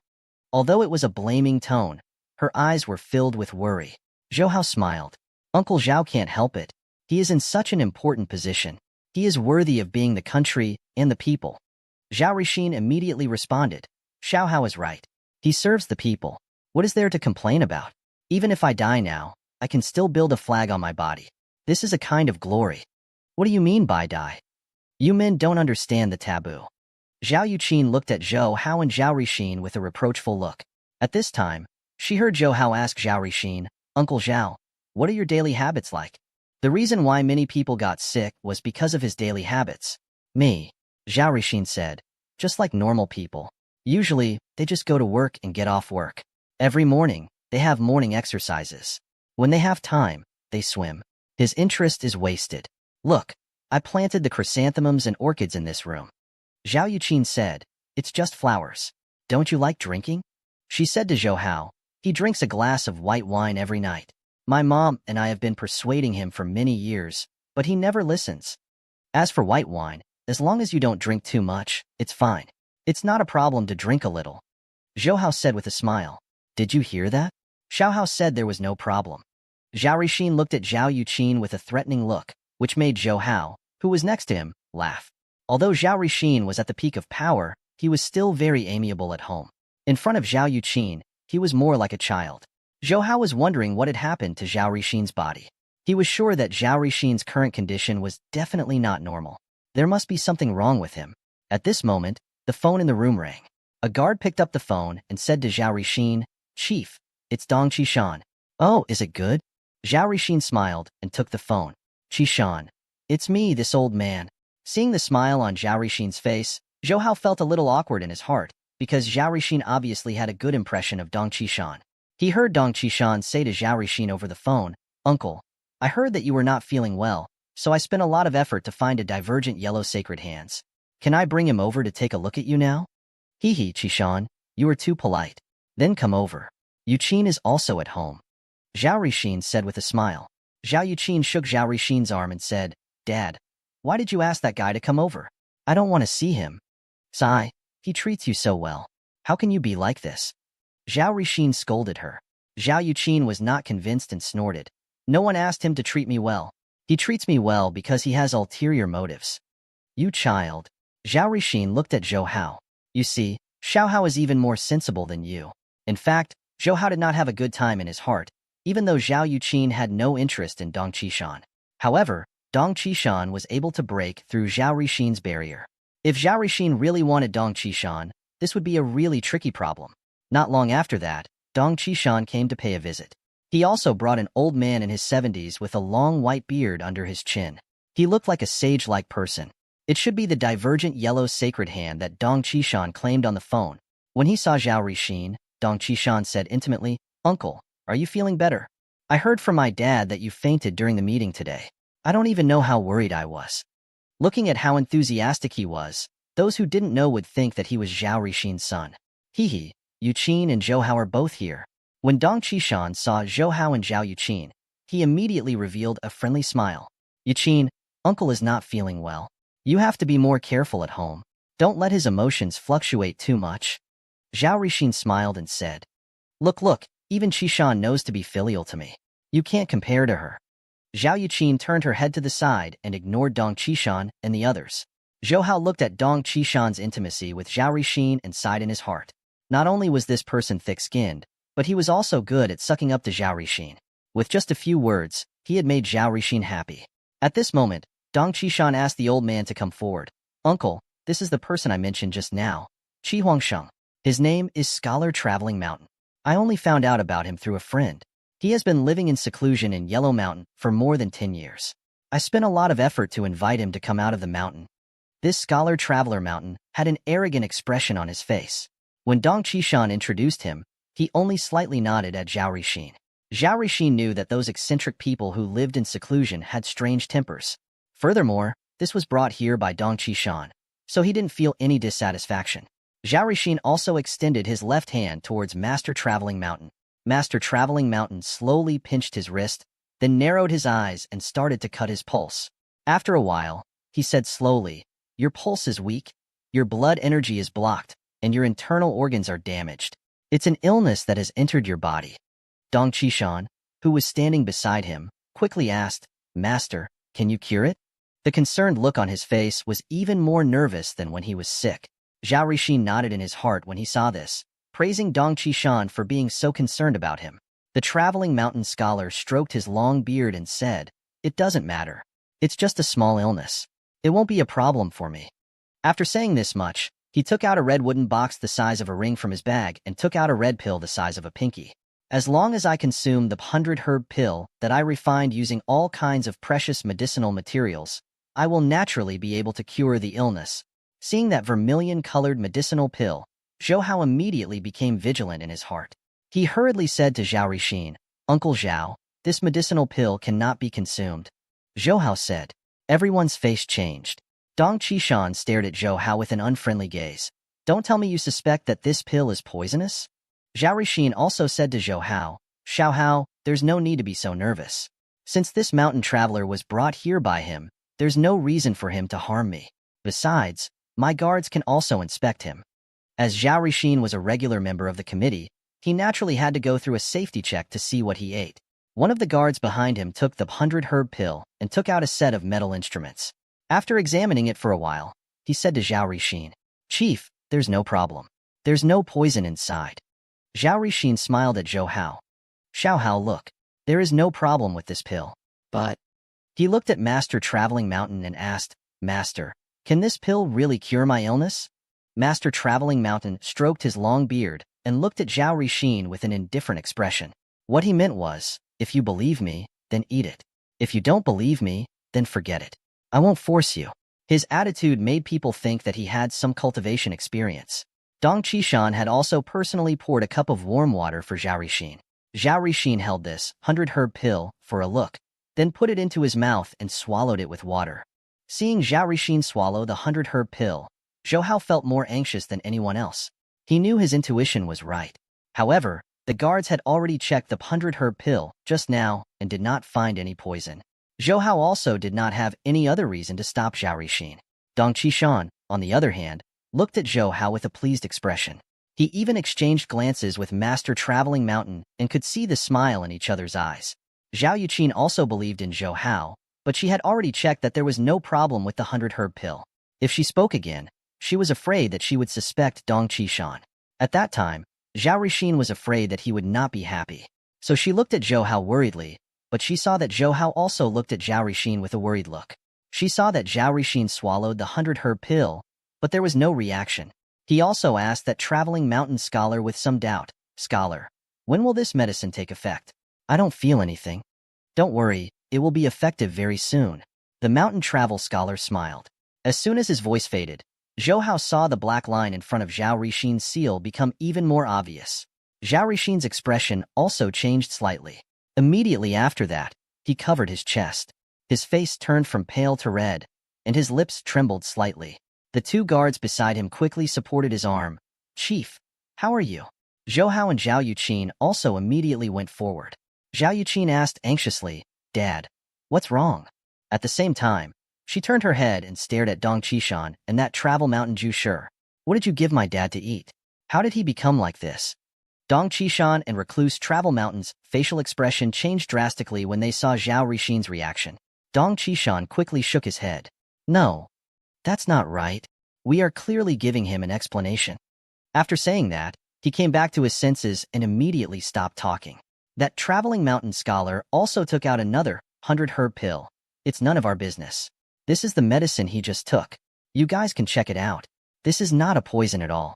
Although it was a blaming tone, her eyes were filled with worry. Zhou Hao smiled. Uncle Zhao can't help it. He is in such an important position. He is worthy of being the country and the people. Zhao Rixin immediately responded. Xiao Hao is right. He serves the people. What is there to complain about? Even if I die now, I can still build a flag on my body. This is a kind of glory. What do you mean by die? You men don't understand the taboo. Zhao Yuqin looked at Zhou Hao and Zhao Rixin with a reproachful look. At this time, she heard Zhou Hao ask Zhao Rixin, Uncle Zhao, what are your daily habits like? The reason why many people got sick was because of his daily habits. Me, Zhao Rixin said, just like normal people. Usually, they just go to work and get off work. Every morning, they have morning exercises. When they have time, they swim. His interest is wasted. Look, I planted the chrysanthemums and orchids in this room. Zhao Yuqin said, it's just flowers. Don't you like drinking? She said to Zhou Hao, he drinks a glass of white wine every night. My mom and I have been persuading him for many years, but he never listens. As for white wine, as long as you don't drink too much, it's fine. It's not a problem to drink a little. Zhou Hao said with a smile. Did you hear that? Xiao Hao said there was no problem. Zhao Rixin looked at Zhao Yuqin with a threatening look, which made Zhou Hao, who was next to him, laugh. Although Zhao Rixin was at the peak of power, he was still very amiable at home. In front of Zhao Yuqin, he was more like a child. Zhou Hao was wondering what had happened to Zhao Rixin's body. He was sure that Zhao Rixin's current condition was definitely not normal. There must be something wrong with him. At this moment, the phone in the room rang. A guard picked up the phone and said to Zhao Rixin, Chief, it's Dong Qishan. Oh, is it good? Zhao Rixin smiled and took the phone. Qishan, it's me, this old man. Seeing the smile on Zhao Rixin's face, Zhou Hao felt a little awkward in his heart, because Zhao Rixin obviously had a good impression of Dong Qishan. He heard Dong Qishan say to Zhao Rixin over the phone, Uncle, I heard that you were not feeling well, so I spent a lot of effort to find a divergent yellow sacred hands. Can I bring him over to take a look at you now? Hee hee, Qishan, you are too polite. Then come over. Yuqin is also at home. Zhao Rixin said with a smile. Zhao Yuqin shook Zhao Rixin's arm and said, Dad, why did you ask that guy to come over? I don't want to see him. Sigh, he treats you so well. How can you be like this? Zhao Rixin scolded her. Zhao Yuqin was not convinced and snorted. No one asked him to treat me well. He treats me well because he has ulterior motives. You child. Zhao Rixin looked at Zhou Hao. You see, Xiao Hao is even more sensible than you. In fact, Zhou Hao did not have a good time in his heart, even though Zhao Yuqin had no interest in Dong Qishan. However, Dong Qishan was able to break through Zhao Rixin's barrier. If Zhao Rixin really wanted Dong Qishan, this would be a really tricky problem. Not long after that, Dong Qishan came to pay a visit. He also brought an old man in his 70s with a long white beard under his chin. He looked like a sage-like person. It should be the divergent yellow sacred hand that Dong Qishan claimed on the phone. When he saw Zhao Rixin, Dong Qishan said intimately, Uncle, are you feeling better? I heard from my dad that you fainted during the meeting today. I don't even know how worried I was. Looking at how enthusiastic he was, those who didn't know would think that he was Zhao Rixin's son. Hee hee, Yuqin and Zhou Hao are both here. When Dong Qishan saw Zhou Hao and Zhao Yuqin, he immediately revealed a friendly smile. Yuqin, Uncle is not feeling well. You have to be more careful at home. Don't let his emotions fluctuate too much. Zhao Rixin smiled and said, Look, even Qishan knows to be filial to me. You can't compare to her. Zhao Yuqin turned her head to the side and ignored Dong Qishan and the others. Zhou Hao looked at Dong Qishan's intimacy with Zhao Rixin and sighed in his heart. Not only was this person thick-skinned, but he was also good at sucking up to Zhao Rixin. With just a few words, he had made Zhao Rixin happy. At this moment, Dong Qishan asked the old man to come forward. Uncle, this is the person I mentioned just now, Qi Huangsheng. His name is Scholar Traveling Mountain. I only found out about him through a friend. He has been living in seclusion in Yellow Mountain for more than 10 years. I spent a lot of effort to invite him to come out of the mountain. This Scholar Traveler Mountain had an arrogant expression on his face. When Dong Qishan introduced him, he only slightly nodded at Zhao Rixin. Zhao Rixin knew that those eccentric people who lived in seclusion had strange tempers. Furthermore, this was brought here by Dong Qishan, so he didn't feel any dissatisfaction. Zhao Rixin also extended his left hand towards Master Traveling Mountain. Master Traveling Mountain slowly pinched his wrist, then narrowed his eyes and started to cut his pulse. After a while, he said slowly, "Your pulse is weak, your blood energy is blocked, and your internal organs are damaged. It's an illness that has entered your body." Dong Qishan, who was standing beside him, quickly asked, "Master, can you cure it?" The concerned look on his face was even more nervous than when he was sick. Zhao Rixin nodded in his heart when he saw this, praising Dong Qishan for being so concerned about him. The traveling mountain scholar stroked his long beard and said, "It doesn't matter. It's just a small illness. It won't be a problem for me." After saying this much, he took out a red wooden box the size of a ring from his bag and took out a red pill the size of a pinky. "As long as I consume the 100-herb pill that I refined using all kinds of precious medicinal materials, I will naturally be able to cure the illness." Seeing that vermilion-colored medicinal pill, Zhou Hao immediately became vigilant in his heart. He hurriedly said to Zhao Rixin, "Uncle Zhao, this medicinal pill cannot be consumed." Zhou Hao said. Everyone's face changed. Dong Qishan stared at Zhou Hao with an unfriendly gaze. "Don't tell me you suspect that this pill is poisonous?" Zhao Rixin also said to Zhou Hao, "Xiao Hao, there's no need to be so nervous. Since this mountain traveler was brought here by him, there's no reason for him to harm me. Besides, my guards can also inspect him." As Zhao Rixin was a regular member of the committee, he naturally had to go through a safety check to see what he ate. One of the guards behind him took the 100-herb pill and took out a set of metal instruments. After examining it for a while, he said to Zhao Rixin, "Chief, there's no problem. There's no poison inside." Zhao Rixin smiled at Zhou Hao. "Xiao Hao, look. There is no problem with this pill. But..." He looked at Master Traveling Mountain and asked, "Master, can this pill really cure my illness?" Master Traveling Mountain stroked his long beard and looked at Zhao Rixin with an indifferent expression. What he meant was, "If you believe me, then eat it. If you don't believe me, then forget it. I won't force you." His attitude made people think that he had some cultivation experience. Dong Qishan had also personally poured a cup of warm water for Zhao Rixin. Zhao Rixin held this 100-herb pill for a look, then put it into his mouth and swallowed it with water. Seeing Zhao Rixin swallow the 100-herb pill, Zhou Hao felt more anxious than anyone else. He knew his intuition was right. However, the guards had already checked the 100-herb pill just now and did not find any poison. Zhou Hao also did not have any other reason to stop Zhao Rixin. Dong Qishan, on the other hand, looked at Zhou Hao with a pleased expression. He even exchanged glances with Master Traveling Mountain and could see the smile in each other's eyes. Zhao Yuqin also believed in Zhou Hao, but she had already checked that there was no problem with the 100-herb pill. If she spoke again, she was afraid that she would suspect Dong Qishan. At that time, Zhao Rixin was afraid that he would not be happy. So she looked at Zhou Hao worriedly, but she saw that Zhou Hao also looked at Zhao Rixin with a worried look. She saw that Zhao Rixin swallowed the 100-herb pill, but there was no reaction. He also asked that Traveling Mountain Scholar with some doubt, "Scholar, when will this medicine take effect?" "I don't feel anything." "Don't worry, it will be effective very soon." The mountain travel scholar smiled. As soon as his voice faded, Zhou Hao saw the black line in front of Zhao Rixin's seal become even more obvious. Zhao Rixin's expression also changed slightly. Immediately after that, he covered his chest. His face turned from pale to red, and his lips trembled slightly. The two guards beside him quickly supported his arm. "Chief, how are you?" Zhou Hao and Zhao Yuqin also immediately went forward. Zhao Yuqin asked anxiously, "Dad, what's wrong?" At the same time, she turned her head and stared at Dong Qishan and that travel mountain Ju Shi. "What did you give my dad to eat? How did he become like this?" Dong Qishan and Recluse Travel Mountain's facial expression changed drastically when they saw Zhao Rixin's reaction. Dong Qishan quickly shook his head. No, that's not right. We are clearly giving him an explanation. After saying that, he came back to his senses and immediately stopped talking. That traveling mountain scholar also took out another 100-herb pill. It's none of our business. This is the medicine he just took. You guys can check it out. This is not a poison at all.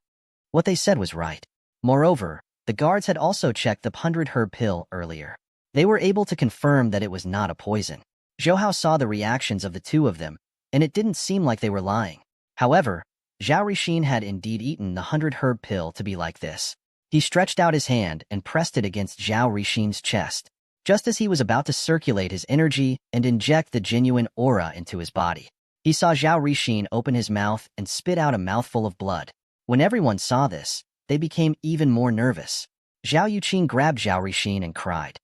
What they said was right. Moreover, the guards had also checked the 100-herb pill earlier. They were able to confirm that it was not a poison. Zhou Hao saw the reactions of the two of them, and it didn't seem like they were lying. However, Zhao Rixin had indeed eaten the 100-herb pill to be like this. He stretched out his hand and pressed it against Zhao Rixin's chest, just as he was about to circulate his energy and inject the genuine aura into his body. He saw Zhao Rixin open his mouth and spit out a mouthful of blood. When everyone saw this, they became even more nervous. Zhao Yuqin grabbed Zhao Rixin and cried,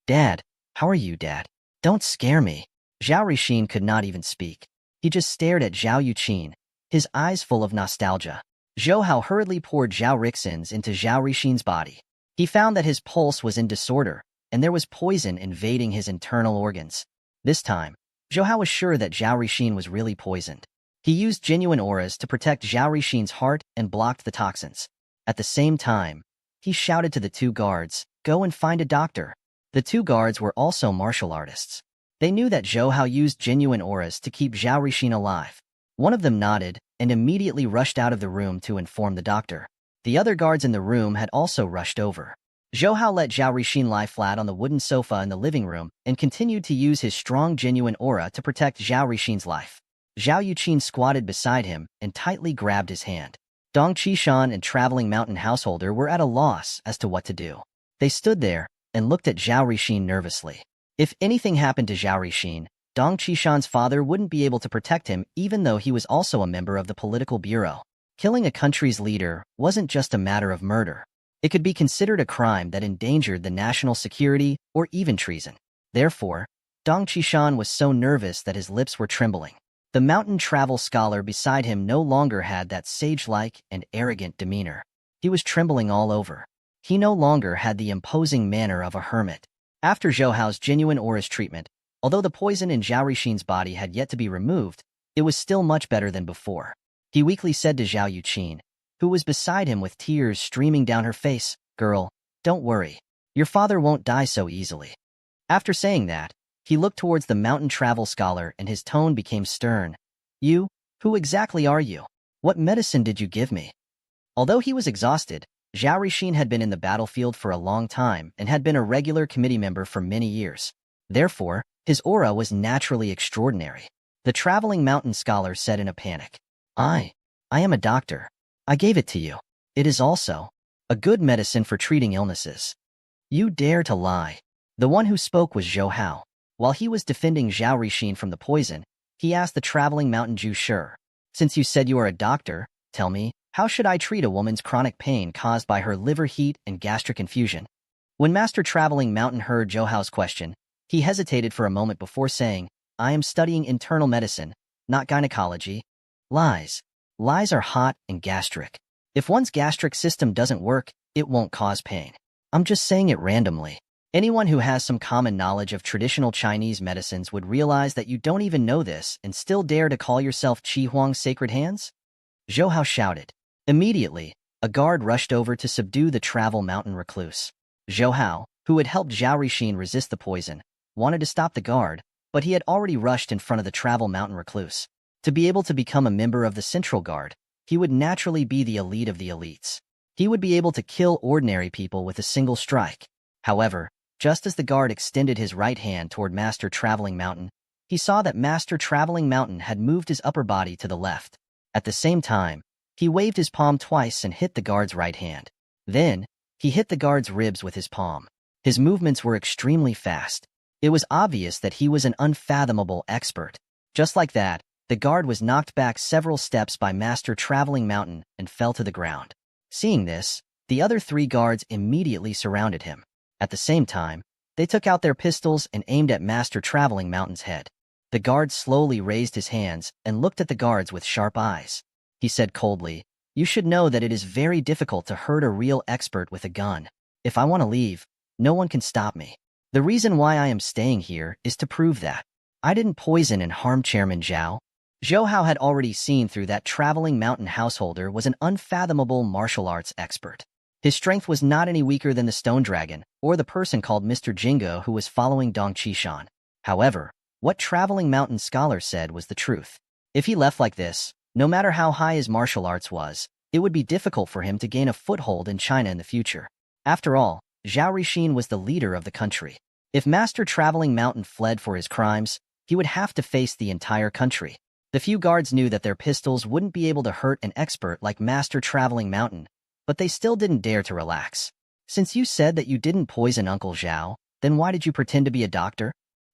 "Dad, how are you, Dad? Don't scare me." Zhao Rixin could not even speak. He just stared at Zhao Yuqin, his eyes full of nostalgia. Zhou Hao hurriedly poured Zhao Rixin's into Zhao Rixin's body. He found that his pulse was in disorder, and there was poison invading his internal organs. This time, Zhou Hao was sure that Zhao Rixin was really poisoned. He used genuine auras to protect Zhao Rixin's heart and blocked the toxins. At the same time, he shouted to the two guards, "Go and find a doctor." The two guards were also martial artists. They knew that Zhou Hao used genuine auras to keep Zhao Rixin alive. One of them nodded and immediately rushed out of the room to inform the doctor. The other guards in the room had also rushed over. Zhou Hao let Zhao Rixin lie flat on the wooden sofa in the living room and continued to use his strong genuine aura to protect Zhao Rixin's life. Zhao Yuqin squatted beside him and tightly grabbed his hand. Dong Qishan and Traveling Mountain Householder were at a loss as to what to do. They stood there and looked at Zhao Rixin nervously. If anything happened to Zhao Rixin, Dong Qishan's father wouldn't be able to protect him even though he was also a member of the political bureau. Killing a country's leader wasn't just a matter of murder. It could be considered a crime that endangered the national security or even treason. Therefore, Dong Qishan was so nervous that his lips were trembling. The mountain travel scholar beside him no longer had that sage-like and arrogant demeanor. He was trembling all over. He no longer had the imposing manner of a hermit. After Zhou Hao's genuine auras treatment, although the poison in Zhao Rixin's body had yet to be removed, it was still much better than before. He weakly said to Zhao Yuqin, who was beside him with tears streaming down her face, "Girl, don't worry. Your father won't die so easily." After saying that, he looked towards the mountain travel scholar and his tone became stern. "You? Who exactly are you? What medicine did you give me?" Although he was exhausted, Zhao Rixin had been in the battlefield for a long time and had been a regular committee member for many years. Therefore, his aura was naturally extraordinary. The traveling mountain scholar said in a panic, I am a doctor. I gave it to you. It is also a good medicine for treating illnesses." "You dare to lie." The one who spoke was Zhou Hao. While he was defending Zhao Rixin from the poison, he asked the traveling mountain Jew, "Since you said you are a doctor, tell me, how should I treat a woman's chronic pain caused by her liver heat and gastric infusion?" When Master Traveling Mountain heard Zhou Hao's question, he hesitated for a moment before saying, "I am studying internal medicine, not gynecology." Lies. Lies are hot and gastric. If one's gastric system doesn't work, it won't cause pain. I'm just saying it randomly. Anyone who has some common knowledge of traditional Chinese medicines would realize that you don't even know this and still dare to call yourself Qi Huang's sacred hands? Zhou Hao shouted. Immediately, a guard rushed over to subdue the travel mountain recluse. Zhou Hao, who had helped Zhao Rixin resist the poison, wanted to stop the guard, but he had already rushed in front of the travel mountain recluse. To be able to become a member of the Central Guard, he would naturally be the elite of the elites. He would be able to kill ordinary people with a single strike. However, just as the guard extended his right hand toward Master Traveling Mountain, he saw that Master Traveling Mountain had moved his upper body to the left. At the same time, he waved his palm twice and hit the guard's right hand. Then, he hit the guard's ribs with his palm. His movements were extremely fast. It was obvious that he was an unfathomable expert. Just like that, the guard was knocked back several steps by Master Traveling Mountain and fell to the ground. Seeing this, the other three guards immediately surrounded him. At the same time, they took out their pistols and aimed at Master Traveling Mountain's head. The guard slowly raised his hands and looked at the guards with sharp eyes. He said coldly, You should know that it is very difficult to hurt a real expert with a gun. If I want to leave, no one can stop me. The reason why I am staying here is to prove that I didn't poison and harm Chairman Zhao. Zhou Hao had already seen through that traveling mountain householder was an unfathomable martial arts expert. His strength was not any weaker than the stone dragon or the person called Mr. Jingo who was following Dong Qishan. However, what traveling mountain scholar said was the truth. If he left like this, no matter how high his martial arts was, it would be difficult for him to gain a foothold in China in the future. After all, Zhao Rixin was the leader of the country. If Master Traveling Mountain fled for his crimes, he would have to face the entire country. The few guards knew that their pistols wouldn't be able to hurt an expert like Master Traveling Mountain, but they still didn't dare to relax. Since you said that you didn't poison Uncle Zhao, then why did you pretend to be a doctor?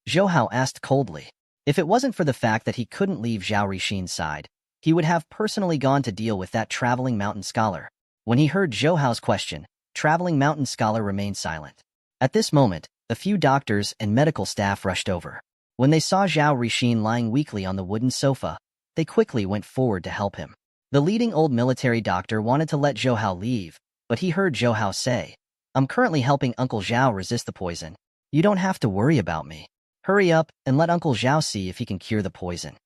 Zhou Hao asked coldly. If it wasn't for the fact that he couldn't leave Zhao Rixin's side, he would have personally gone to deal with that Traveling Mountain Scholar. When he heard Zhou Hao's question, Traveling Mountain Scholar remained silent. At this moment, a few doctors and medical staff rushed over. When they saw Zhao Rixin lying weakly on the wooden sofa, they quickly went forward to help him. The leading old military doctor wanted to let Zhou Hao leave, but he heard Zhou Hao say, "I'm currently helping Uncle Zhao resist the poison. You don't have to worry about me. Hurry up and let Uncle Zhao see if he can cure the poison."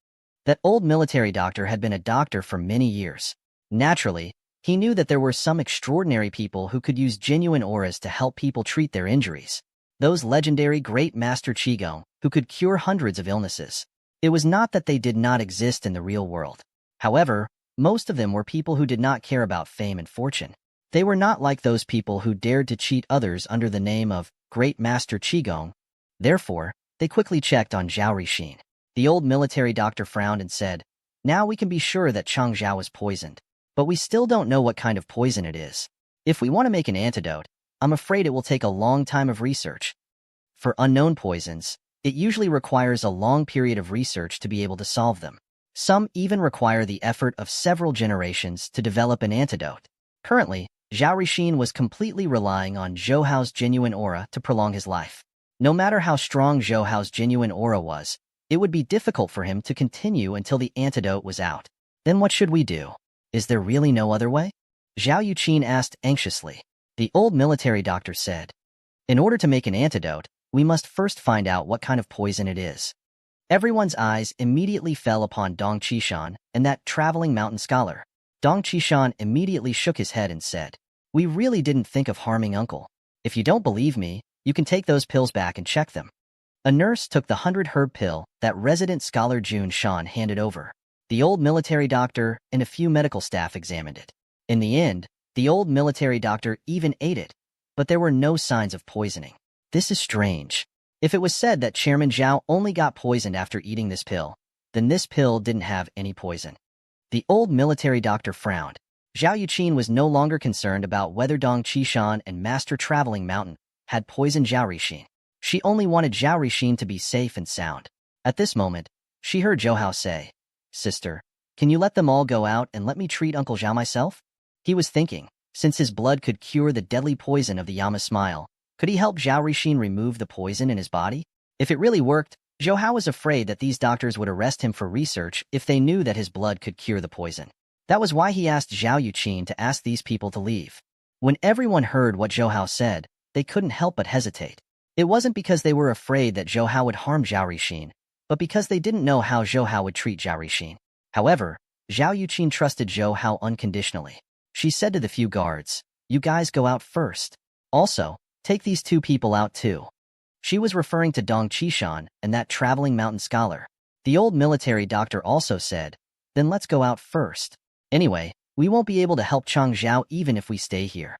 That old military doctor had been a doctor for many years. Naturally, he knew that there were some extraordinary people who could use genuine auras to help people treat their injuries. Those legendary great master Qigong who could cure hundreds of illnesses. It was not that they did not exist in the real world. However, most of them were people who did not care about fame and fortune. They were not like those people who dared to cheat others under the name of Great Master Qigong. Therefore, they quickly checked on Zhao Rixin. The old military doctor frowned and said, "Now we can be sure that Chang Zhao was poisoned, but we still don't know what kind of poison it is. If we want to make an antidote, I'm afraid it will take a long time of research. For unknown poisons, it usually requires a long period of research to be able to solve them. Some even require the effort of several generations to develop an antidote." Currently, Zhao Rixin was completely relying on Zhou Hao's genuine aura to prolong his life. No matter how strong Zhou Hao's genuine aura was, it would be difficult for him to continue until the antidote was out. Then what should we do? Is there really no other way? Zhao Yuqin asked anxiously. The old military doctor said, "In order to make an antidote, we must first find out what kind of poison it is." Everyone's eyes immediately fell upon Dong Qishan and that traveling mountain scholar. Dong Qishan immediately shook his head and said, "We really didn't think of harming Uncle. If you don't believe me, you can take those pills back and check them." A nurse took the 100-herb pill that resident scholar Jun Shan handed over. The old military doctor and a few medical staff examined it. In the end, the old military doctor even ate it, but there were no signs of poisoning. This is strange. If it was said that Chairman Zhao only got poisoned after eating this pill, then this pill didn't have any poison. The old military doctor frowned. Zhao Yuqin was no longer concerned about whether Dong Qishan and Master Traveling Mountain had poisoned Zhao Rixin. She only wanted Zhao Rixin to be safe and sound. At this moment, she heard Zhou Hao say, "Sister, can you let them all go out and let me treat Uncle Zhao myself?" He was thinking, since his blood could cure the deadly poison of the Yama smile, could he help Zhao Rixin remove the poison in his body? If it really worked, Zhou Hao was afraid that these doctors would arrest him for research if they knew that his blood could cure the poison. That was why he asked Zhao Yuqin to ask these people to leave. When everyone heard what Zhou Hao said, they couldn't help but hesitate. It wasn't because they were afraid that Zhou Hao would harm Zhao Rixin, but because they didn't know how Zhou Hao would treat Zhao Rixin. However, Zhao Yuqin trusted Zhou Hao unconditionally. She said to the few guards, "You guys go out first. Also, take these two people out too." She was referring to Dong Qishan and that traveling mountain scholar. The old military doctor also said, "Then let's go out first. Anyway, we won't be able to help Chang Zhao even if we stay here."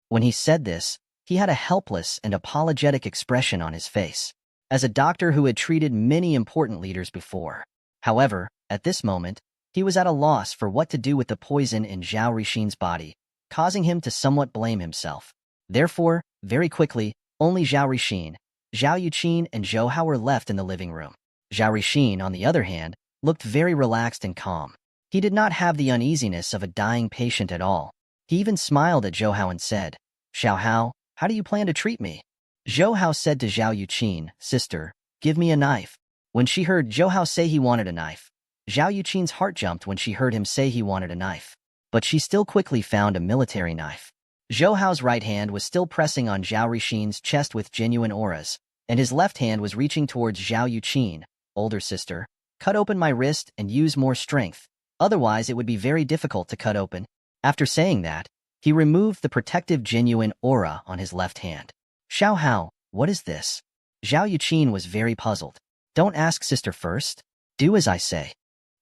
When he said this, he had a helpless and apologetic expression on his face, as a doctor who had treated many important leaders before. However, at this moment, he was at a loss for what to do with the poison in Zhao Rixin's body, causing him to somewhat blame himself. Therefore, very quickly, only Zhao Rixin, Zhao Yuqin, and Zhou Hao were left in the living room. Zhao Rixin, on the other hand, looked very relaxed and calm. He did not have the uneasiness of a dying patient at all. He even smiled at Zhou Hao and said, "Xiao Hao, how do you plan to treat me?" Zhou Hao said to Zhao Yuqin, "Sister, give me a knife." When she heard Zhou Hao say he wanted a knife, Zhao Yuqin's heart jumped when she heard him say he wanted a knife. but she still quickly found a military knife. Zhou Hao's right hand was still pressing on Zhao Rixin's chest with genuine auras, and his left hand was reaching towards Zhao Yuqin. Older sister, cut open my wrist and use more strength. Otherwise, it would be very difficult to cut open. After saying that, he removed the protective genuine aura on his left hand. Xiao Hao, what is this? Zhao Yuqin was very puzzled. Don't ask sister first. Do as I say.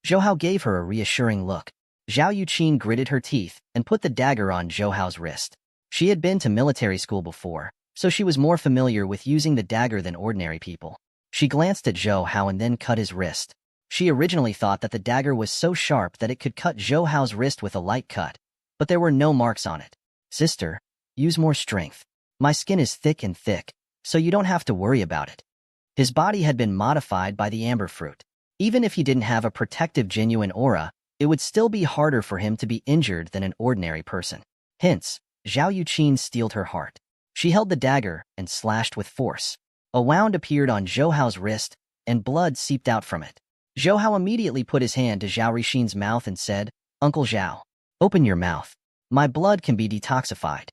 Zhou Hao gave her a reassuring look. Zhao Yuqin gritted her teeth and put the dagger on Zhou Hao's wrist. She had been to military school before, so she was more familiar with using the dagger than ordinary people. She glanced at Zhou Hao and then cut his wrist. She originally thought that the dagger was so sharp that it could cut Zhou Hao's wrist with a light cut, but there were no marks on it. Sister, use more strength. My skin is thick and thick, so you don't have to worry about it. His body had been modified by the amber fruit. Even if he didn't have a protective genuine aura, it would still be harder for him to be injured than an ordinary person. Hence, Zhao Yuqin steeled her heart. She held the dagger and slashed with force. A wound appeared on Zhou Hao's wrist, and blood seeped out from it. Zhou Hao immediately put his hand to Zhao Rixin's mouth and said, Uncle Zhao, open your mouth. My blood can be detoxified.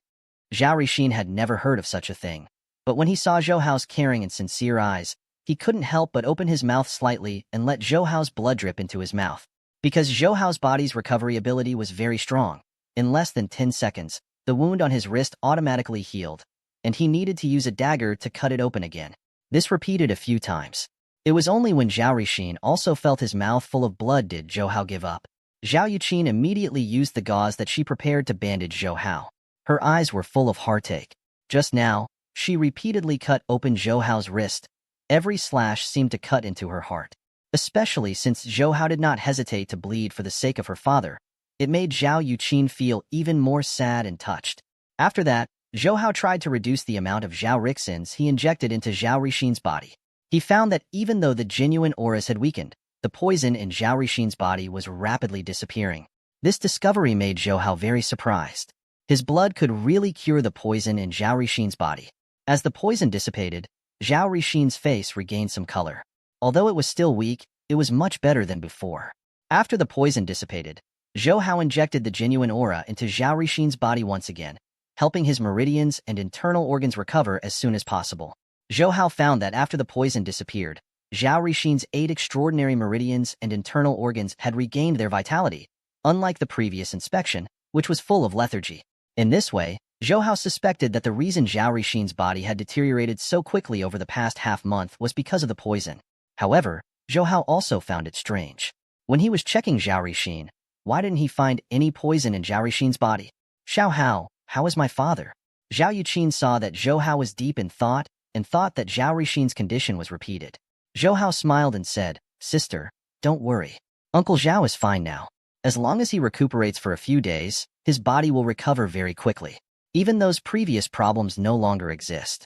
Zhao Rixin had never heard of such a thing, but when he saw Zhou Hao's caring and sincere eyes, he couldn't help but open his mouth slightly and let Zhou Hao's blood drip into his mouth. Because Zhou Hao's body's recovery ability was very strong, in less than 10 seconds, the wound on his wrist automatically healed, and he needed to use a dagger to cut it open again. This repeated a few times. It was only when Zhao Rixin also felt his mouth full of blood did Zhou Hao give up. Zhao Yuqin immediately used the gauze that she prepared to bandage Zhou Hao. Her eyes were full of heartache. Just now, she repeatedly cut open Zhou Hao's wrist. Every slash seemed to cut into her heart. Especially since Zhou Hao did not hesitate to bleed for the sake of her father. It made Zhao Yuqin feel even more sad and touched. After that, Zhou Hao tried to reduce the amount of Zhao Rixins he injected into Zhao Rixin's body. He found that even though the genuine auras had weakened, the poison in Zhao Rixin's body was rapidly disappearing. This discovery made Zhou Hao very surprised. His blood could really cure the poison in Zhao Rixin's body. As the poison dissipated, Zhao Rixin's face regained some color. Although it was still weak, it was much better than before. After the poison dissipated, Zhou Hao injected the genuine aura into Zhao Rixin's body once again, helping his meridians and internal organs recover as soon as possible. Zhou Hao found that after the poison disappeared, Zhao Rixin's 8 extraordinary meridians and internal organs had regained their vitality, unlike the previous inspection, which was full of lethargy. In this way, Zhou Hao suspected that the reason Zhao Rixin's body had deteriorated so quickly over the past half-month was because of the poison. However, Zhou Hao also found it strange. When he was checking Zhao Rixin, why didn't he find any poison in Zhao Rixin's body? Xiao Hao, how is my father? Zhao Yuqin saw that Zhou Hao was deep in thought and thought that Zhao Rixin's condition was repeated. Zhou Hao smiled and said, Sister, don't worry. Uncle Zhao is fine now. As long as he recuperates for a few days, his body will recover very quickly. Even those previous problems no longer exist.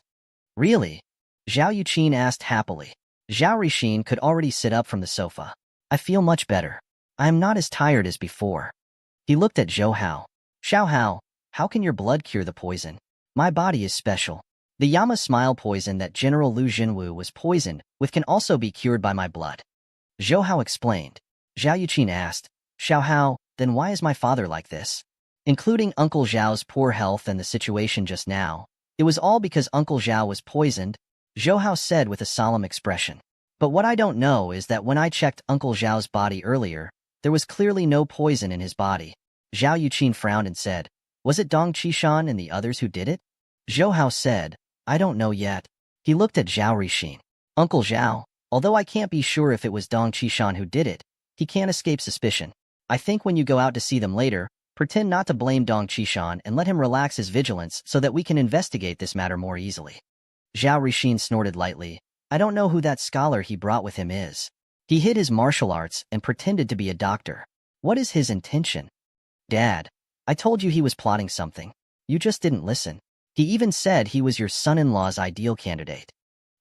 Really? Zhao Yuqin asked happily. Zhao Rixin could already sit up from the sofa. I feel much better. I am not as tired as before. He looked at Zhou Hao. Xiao Hao, how can your blood cure the poison? My body is special. The Yama Smile poison that General Lu Jinwu was poisoned with can also be cured by my blood. Zhou Hao explained. Zhao Yuqin asked, Xiao Hao, then why is my father like this? Including Uncle Zhao's poor health and the situation just now, it was all because Uncle Zhao was poisoned, Zhou Hao said with a solemn expression. But what I don't know is that when I checked Uncle Zhao's body earlier, there was clearly no poison in his body. Zhao Yuqin frowned and said, Was it Dong Qishan and the others who did it? Zhou Hao said, I don't know yet. He looked at Zhao Rixin. Uncle Zhao, although I can't be sure if it was Dong Qishan who did it, he can't escape suspicion. I think when you go out to see them later, pretend not to blame Dong Qishan and let him relax his vigilance so that we can investigate this matter more easily. Zhao Rixin snorted lightly. I don't know who that scholar he brought with him is. He hid his martial arts and pretended to be a doctor. What is his intention? Dad, I told you he was plotting something. You just didn't listen. He even said he was your son-in-law's ideal candidate.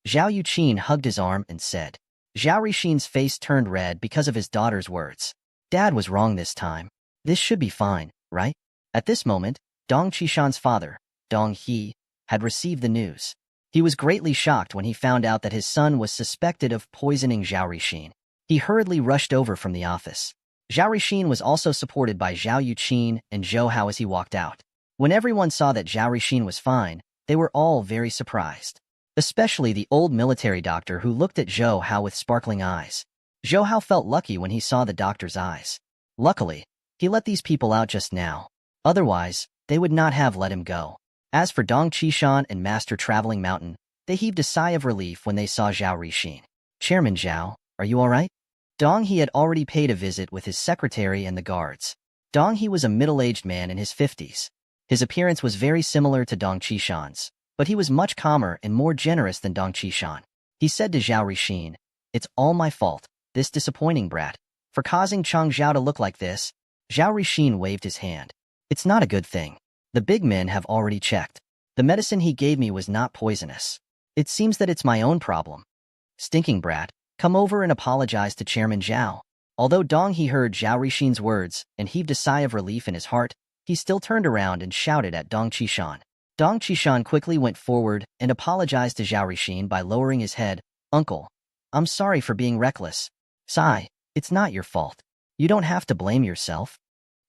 Zhao Yuqin hugged his arm and said. Zhao Rixin's face turned red because of his daughter's words. Dad was wrong this time. This should be fine, right? At this moment, Dong Qishan's father, Dong He, had received the news. He was greatly shocked when he found out that his son was suspected of poisoning Zhao Rixin. He hurriedly rushed over from the office. Zhao Rixin was also supported by Zhao Yuqin and Zhou Hao as he walked out. When everyone saw that Zhao Rixin was fine, they were all very surprised. Especially the old military doctor who looked at Zhou Hao with sparkling eyes. Zhou Hao felt lucky when he saw the doctor's eyes. Luckily, he let these people out just now. Otherwise, they would not have let him go. As for Dong Qishan and Master Traveling Mountain, they heaved a sigh of relief when they saw Zhao Rixin. Chairman Zhao, are you all right? Dong He had already paid a visit with his secretary and the guards. Dong He was a middle-aged man in his 50s. His appearance was very similar to Dong Qishan's, but he was much calmer and more generous than Dong Qishan. He said to Zhao Rixin, "It's all my fault, this disappointing brat, for causing Chang Zhao to look like this." Zhao Rixin waved his hand. "It's not a good thing. The big men have already checked. The medicine he gave me was not poisonous. It seems that it's my own problem. Stinking brat, come over and apologize to Chairman Zhao." Although Dong He heard Zhao Rixin's words and heaved a sigh of relief in his heart, he still turned around and shouted at Dong Qishan. Dong Qishan quickly went forward and apologized to Zhao Rixin by lowering his head. "Uncle, I'm sorry for being reckless. Sigh, it's not your fault. You don't have to blame yourself."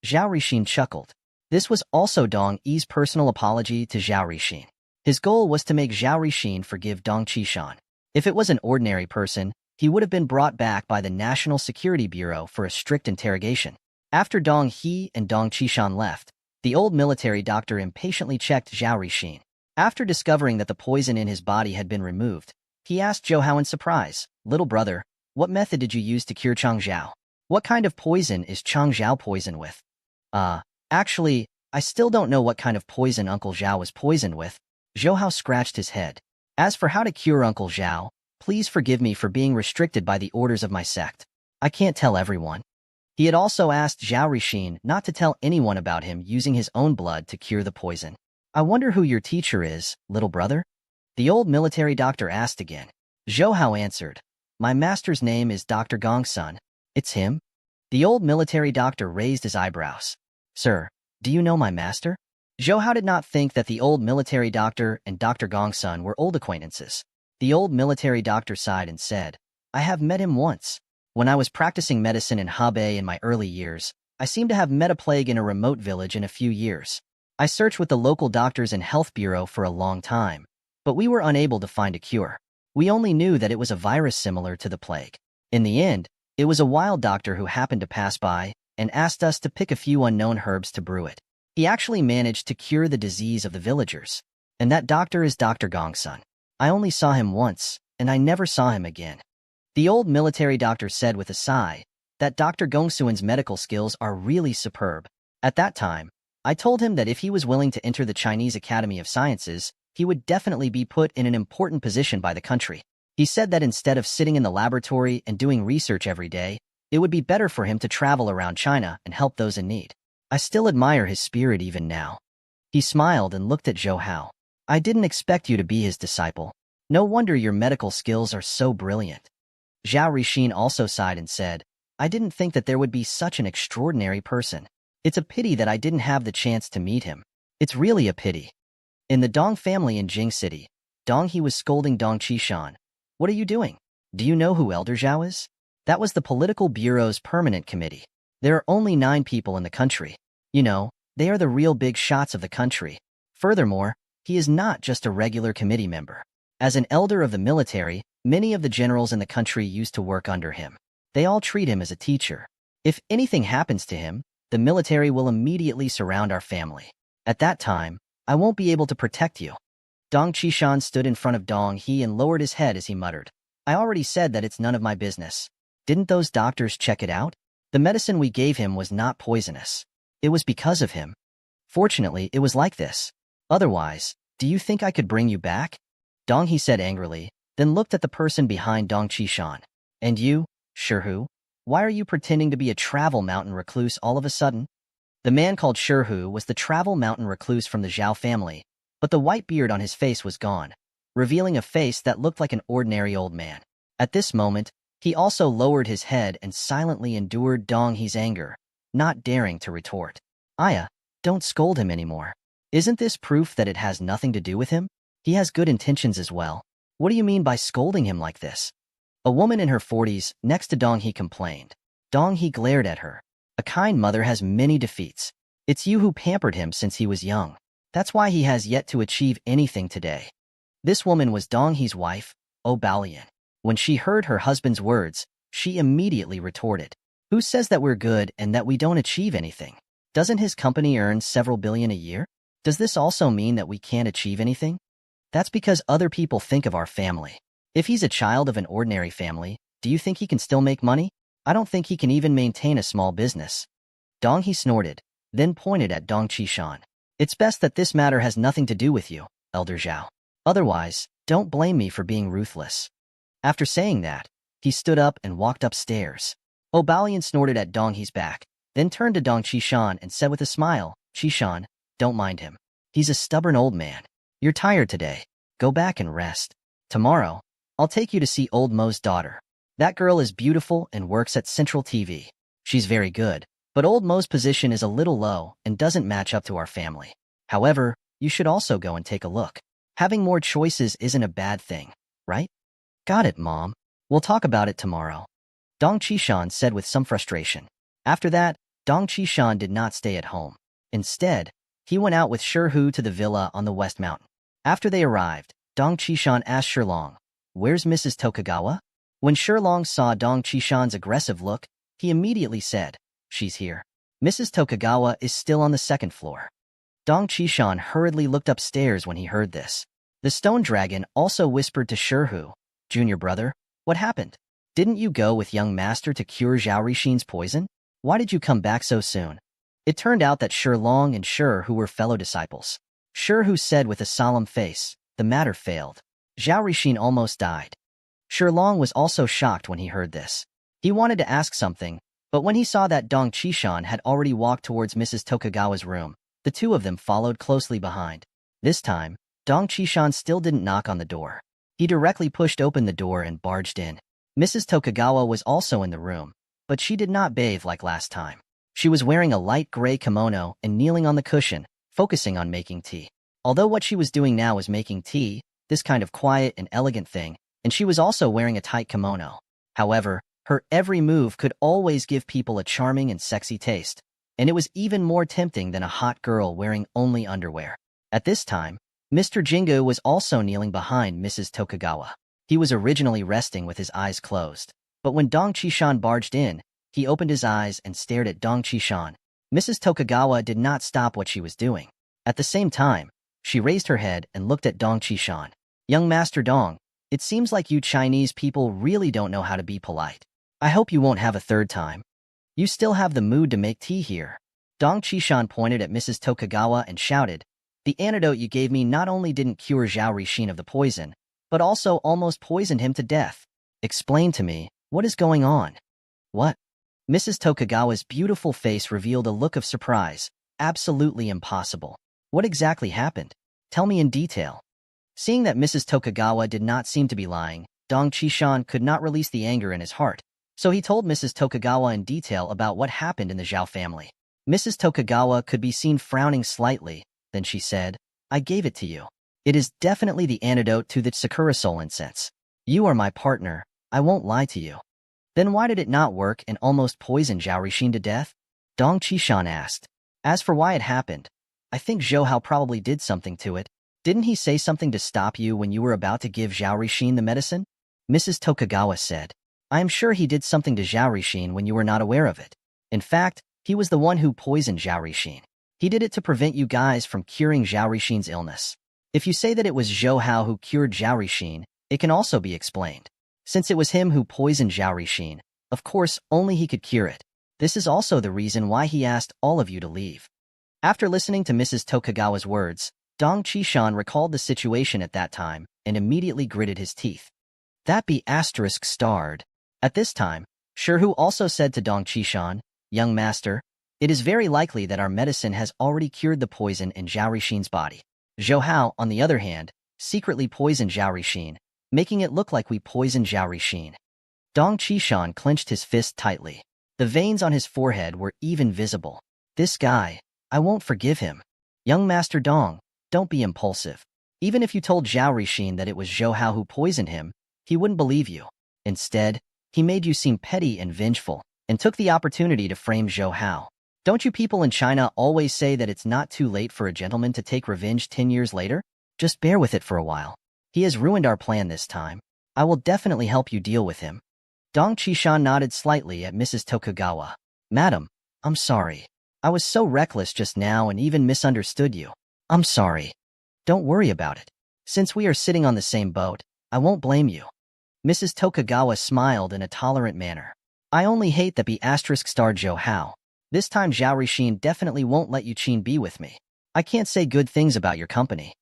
Zhao Rixin chuckled. This was also Dong Yi's personal apology to Zhao Rixin. His goal was to make Zhao Rixin forgive Dong Qishan. If it was an ordinary person, he would have been brought back by the National Security Bureau for a strict interrogation. After Dong He and Dong Qishan left, the old military doctor impatiently checked Zhao Rixin. After discovering that the poison in his body had been removed, he asked Zhou Hao in surprise, "Little brother, what method did you use to cure Chang Zhao? What kind of poison is Chang Zhao poisoned with?" Actually, I still don't know what kind of poison Uncle Zhao was poisoned with." Zhou Hao scratched his head. "As for how to cure Uncle Zhao, please forgive me for being restricted by the orders of my sect. I can't tell everyone." He had also asked Zhao Rixin not to tell anyone about him using his own blood to cure the poison. "I wonder who your teacher is, little brother?" the old military doctor asked again. Zhou Hao answered, "My master's name is Dr. Gongsun." "It's him?" The old military doctor raised his eyebrows. "Sir, do you know my master?" Zhou Hao did not think that the old military doctor and Dr. Gongsun were old acquaintances. The old military doctor sighed and said, "I have met him once. When I was practicing medicine in Hebei in my early years, I seem to have met a plague in a remote village in a few years. I searched with the local doctors and health bureau for a long time, but we were unable to find a cure. We only knew that it was a virus similar to the plague. In the end, it was a wild doctor who happened to pass by and asked us to pick a few unknown herbs to brew it. He actually managed to cure the disease of the villagers. And that doctor is Dr. Gongsun. I only saw him once, and I never saw him again." The old military doctor said with a sigh that Dr. Gongsun's medical skills are really superb. "At that time, I told him that if he was willing to enter the Chinese Academy of Sciences, he would definitely be put in an important position by the country. He said that instead of sitting in the laboratory and doing research every day, it would be better for him to travel around China and help those in need. I still admire his spirit even now." He smiled and looked at Zhou Hao. "I didn't expect you to be his disciple. No wonder your medical skills are so brilliant." Zhao Rixin also sighed and said, "I didn't think that there would be such an extraordinary person. It's a pity that I didn't have the chance to meet him. It's really a pity." In the Dong family in Jing City, Dong He was scolding Dong Qishan. "What are you doing? Do you know who Elder Zhao is?" That was the Political Bureau's permanent committee. There are only 9 people in the country. You know, they are the real big shots of the country. Furthermore, he is not just a regular committee member. As an elder of the military, many of the generals in the country used to work under him. They all treat him as a teacher. If anything happens to him, the military will immediately surround our family. At that time, I won't be able to protect you." Dong Qishan stood in front of Dong He and lowered his head as he muttered, "I already said that it's none of my business. Didn't those doctors check it out? The medicine we gave him was not poisonous. It was because of him. Fortunately, it was like this. Otherwise, do you think I could bring you back?" Dong He said angrily, then looked at the person behind Dong Qishan. "And you, Shihu? Why are you pretending to be a travel mountain recluse all of a sudden?" The man called Shihu was the travel mountain recluse from the Zhao family, but the white beard on his face was gone, revealing a face that looked like an ordinary old man. At this moment, he also lowered his head and silently endured Dong He's anger, not daring to retort. "Aya, don't scold him anymore. Isn't this proof that it has nothing to do with him? He has good intentions as well. What do you mean by scolding him like this?" A woman in her 40s next to Dong He complained. Dong He glared at her. A kind mother has many defeats. It's you who pampered him since he was young. That's why he has yet to achieve anything today. This woman was Dong He's wife, Oh Balian. When she heard her husband's words, she immediately retorted, "Who says that we're good and that we don't achieve anything? Doesn't his company earn several billion a year? Does this also mean that we can't achieve anything? That's because other people think of our family. If he's a child of an ordinary family, do you think he can still make money? I don't think he can even maintain a small business." Dong He snorted, then pointed at Dong Qishan. "It's best that this matter has nothing to do with you, Elder Zhao. Otherwise, don't blame me for being ruthless." After saying that, he stood up and walked upstairs. Oh Balian snorted at Dong He's back, then turned to Dong Qishan and said with a smile, "Qishan, don't mind him. He's a stubborn old man. You're tired today. Go back and rest. Tomorrow, I'll take you to see old Mo's daughter. That girl is beautiful and works at Central TV. She's very good, but old Mo's position is a little low and doesn't match up to our family. However, you should also go and take a look. Having more choices isn't a bad thing, right?" "Got it, Mom. We'll talk about it tomorrow," Dong Qishan said with some frustration. After that, Dong Qishan did not stay at home. Instead, he went out with Shi to the villa on the West Mountain. After they arrived, Dong Qishan asked Shilong, "Where's Mrs. Tokugawa?" When Shilong saw Dong Qishan's aggressive look, he immediately said, "She's here. Mrs. Tokugawa is still on the second floor." Dong Qishan hurriedly looked upstairs when he heard this. The stone dragon also whispered to Shi, "Junior brother, what happened? Didn't you go with young master to cure Zhao Rixin's poison? Why did you come back so soon?" It turned out that Shilong and Shi were fellow disciples. Shi said with a solemn face, "The matter failed. Zhao Rixin almost died." Shilong was also shocked when he heard this. He wanted to ask something, but when he saw that Dong Qishan had already walked towards Mrs. Tokugawa's room, the two of them followed closely behind. This time, Dong Qishan still didn't knock on the door. He directly pushed open the door and barged in. Mrs. Tokugawa was also in the room, but she did not bathe like last time. She was wearing a light gray kimono and kneeling on the cushion, focusing on making tea. Although what she was doing now was making tea, this kind of quiet and elegant thing, and she was also wearing a tight kimono. However, her every move could always give people a charming and sexy taste, and it was even more tempting than a hot girl wearing only underwear. At this time, Mr. Jingu was also kneeling behind Mrs. Tokugawa. He was originally resting with his eyes closed, but when Dong Qishan barged in, he opened his eyes and stared at Dong Qishan. Mrs. Tokugawa did not stop what she was doing. At the same time, she raised her head and looked at Dong Qishan. "Young Master Dong, it seems like you Chinese people really don't know how to be polite. I hope you won't have a third time. You still have the mood to make tea here." Dong Qishan pointed at Mrs. Tokugawa and shouted, "The antidote you gave me not only didn't cure Zhao Rixin of the poison, but also almost poisoned him to death. Explain to me, what is going on?" "What?" Mrs. Tokugawa's beautiful face revealed a look of surprise. "Absolutely impossible. What exactly happened? Tell me in detail." Seeing that Mrs. Tokugawa did not seem to be lying, Dong Qishan could not release the anger in his heart, so he told Mrs. Tokugawa in detail about what happened in the Zhao family. Mrs. Tokugawa could be seen frowning slightly, then she said, "I gave it to you. It is definitely the antidote to the Sakura soul incense. You are my partner, I won't lie to you." "Then why did it not work and almost poison Zhao Rixin to death?" Dong Qishan asked. "As for why it happened, I think Zhou Hao probably did something to it. Didn't he say something to stop you when you were about to give Zhao Rixin the medicine?" Mrs. Tokugawa said. "I am sure he did something to Zhao Rixin when you were not aware of it. In fact, he was the one who poisoned Zhao Rixin. He did it to prevent you guys from curing Zhao Rixin's illness. If you say that it was Zhou Hao who cured Zhao Rixin, it can also be explained. Since it was him who poisoned Zhao Rixin, of course, only he could cure it. This is also the reason why he asked all of you to leave." After listening to Mrs. Tokugawa's words, Dong Qishan recalled the situation at that time and immediately gritted his teeth. "That be asterisk starred." At this time, Shi also said to Dong Qishan, "Young master, it is very likely that our medicine has already cured the poison in Zhao Rixin's body. Zhou Hao, on the other hand, secretly poisoned Zhao Rixin, making it look like we poisoned Zhao Rixin." Dong Qishan clenched his fist tightly. The veins on his forehead were even visible. "This guy, I won't forgive him. Young Master Dong, don't be impulsive. Even if you told Zhao Rixin that it was Zhou Hao who poisoned him, he wouldn't believe you. Instead, he made you seem petty and vengeful. and took the opportunity to frame Zhou Hao. Don't you people in China always say that it's not too late for a gentleman to take revenge 10 years later? Just bear with it for a while. He has ruined our plan this time. I will definitely help you deal with him. Dong Qishan nodded slightly at Mrs. Tokugawa. Madam, I'm sorry. I was so reckless just now and even misunderstood you. I'm sorry. Don't worry about it. Since we are sitting on the same boat, I won't blame you. Mrs. Tokugawa smiled in a tolerant manner. I only hate that B***** Zhou Hao. This time Zhao Rixin definitely won't let you Qin be with me. I can't say good things about your company.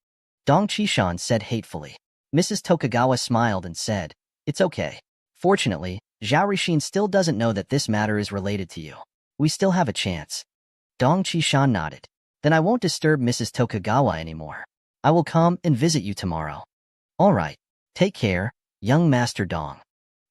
Dong Qishan said hatefully. Mrs. Tokugawa smiled and said, It's okay. Fortunately, Zhao Rixin still doesn't know that this matter is related to you. We still have a chance. Dong Qishan nodded. Then I won't disturb Mrs. Tokugawa anymore. I will come and visit you tomorrow. All right. Take care, young Master Dong.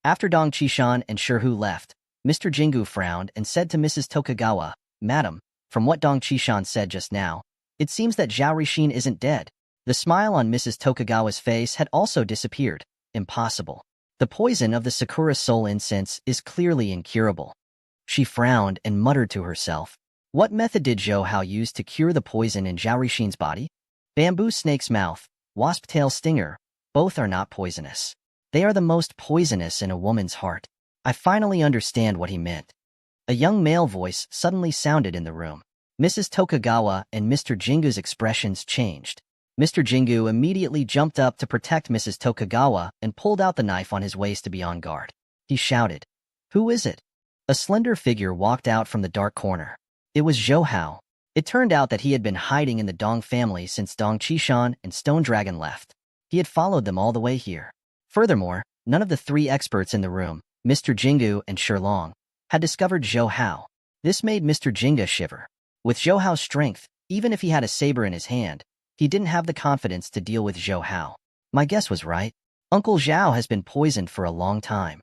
After Dong Qishan and Shihu left, Mr. Jingu frowned and said to Mrs. Tokugawa, Madam, from what Dong Qishan said just now, it seems that Zhao Rixin isn't dead. The smile on Mrs. Tokugawa's face had also disappeared. Impossible. The poison of the Sakura soul incense is clearly incurable. She frowned and muttered to herself. What method did Zhou Hao use to cure the poison in Zhao Rixin's body? Bamboo snake's mouth, wasp tail stinger, both are not poisonous. They are the most poisonous in a woman's heart. I finally understand what he meant. A young male voice suddenly sounded in the room. Mrs. Tokugawa and Mr. Jingu's expressions changed. Mr. Jingu immediately jumped up to protect Mrs. Tokugawa and pulled out the knife on his waist to be on guard. He shouted, Who is it? A slender figure walked out from the dark corner. It was Zhou Hao. It turned out that he had been hiding in the Dong family since Dong Qishan and Stone Dragon left. He had followed them all the way here. Furthermore, none of the three experts in the room, Mr. Jingu and Shilong, had discovered Zhou Hao. This made Mr. Jingu shiver. With Zhou Hao's strength, even if he had a saber in his hand, he didn't have the confidence to deal with Zhou Hao. My guess was right. Uncle Zhao has been poisoned for a long time.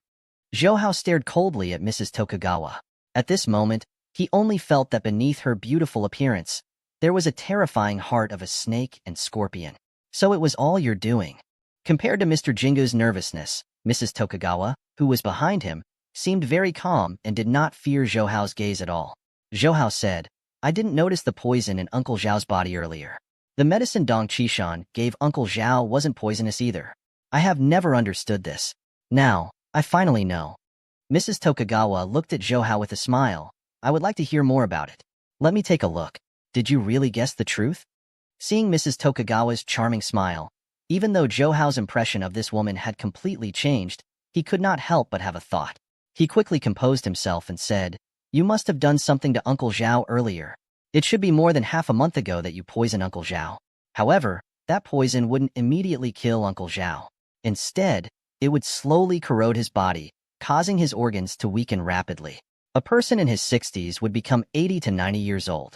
Zhou Hao stared coldly at Mrs. Tokugawa. At this moment, he only felt that beneath her beautiful appearance, there was a terrifying heart of a snake and scorpion. So it was all your doing. Compared to Mr. Jingu's nervousness, Mrs. Tokugawa, who was behind him, seemed very calm and did not fear Zhou Hao's gaze at all. Zhou Hao said, I didn't notice the poison in Uncle Zhao's body earlier. The medicine Dong Qishan gave Uncle Zhao wasn't poisonous either. I have never understood this. Now, I finally know. Mrs. Tokugawa looked at Zhou Hao with a smile. I would like to hear more about it. Let me take a look. Did you really guess the truth? Seeing Mrs. Tokugawa's charming smile, even though Zhou Hao's impression of this woman had completely changed, he could not help but have a thought. He quickly composed himself and said, You must have done something to Uncle Zhao earlier. It should be more than half a month ago that you poisoned Uncle Zhao. However, that poison wouldn't immediately kill Uncle Zhao. Instead, it would slowly corrode his body, causing his organs to weaken rapidly. A person in his 60s would become 80 to 90 years old.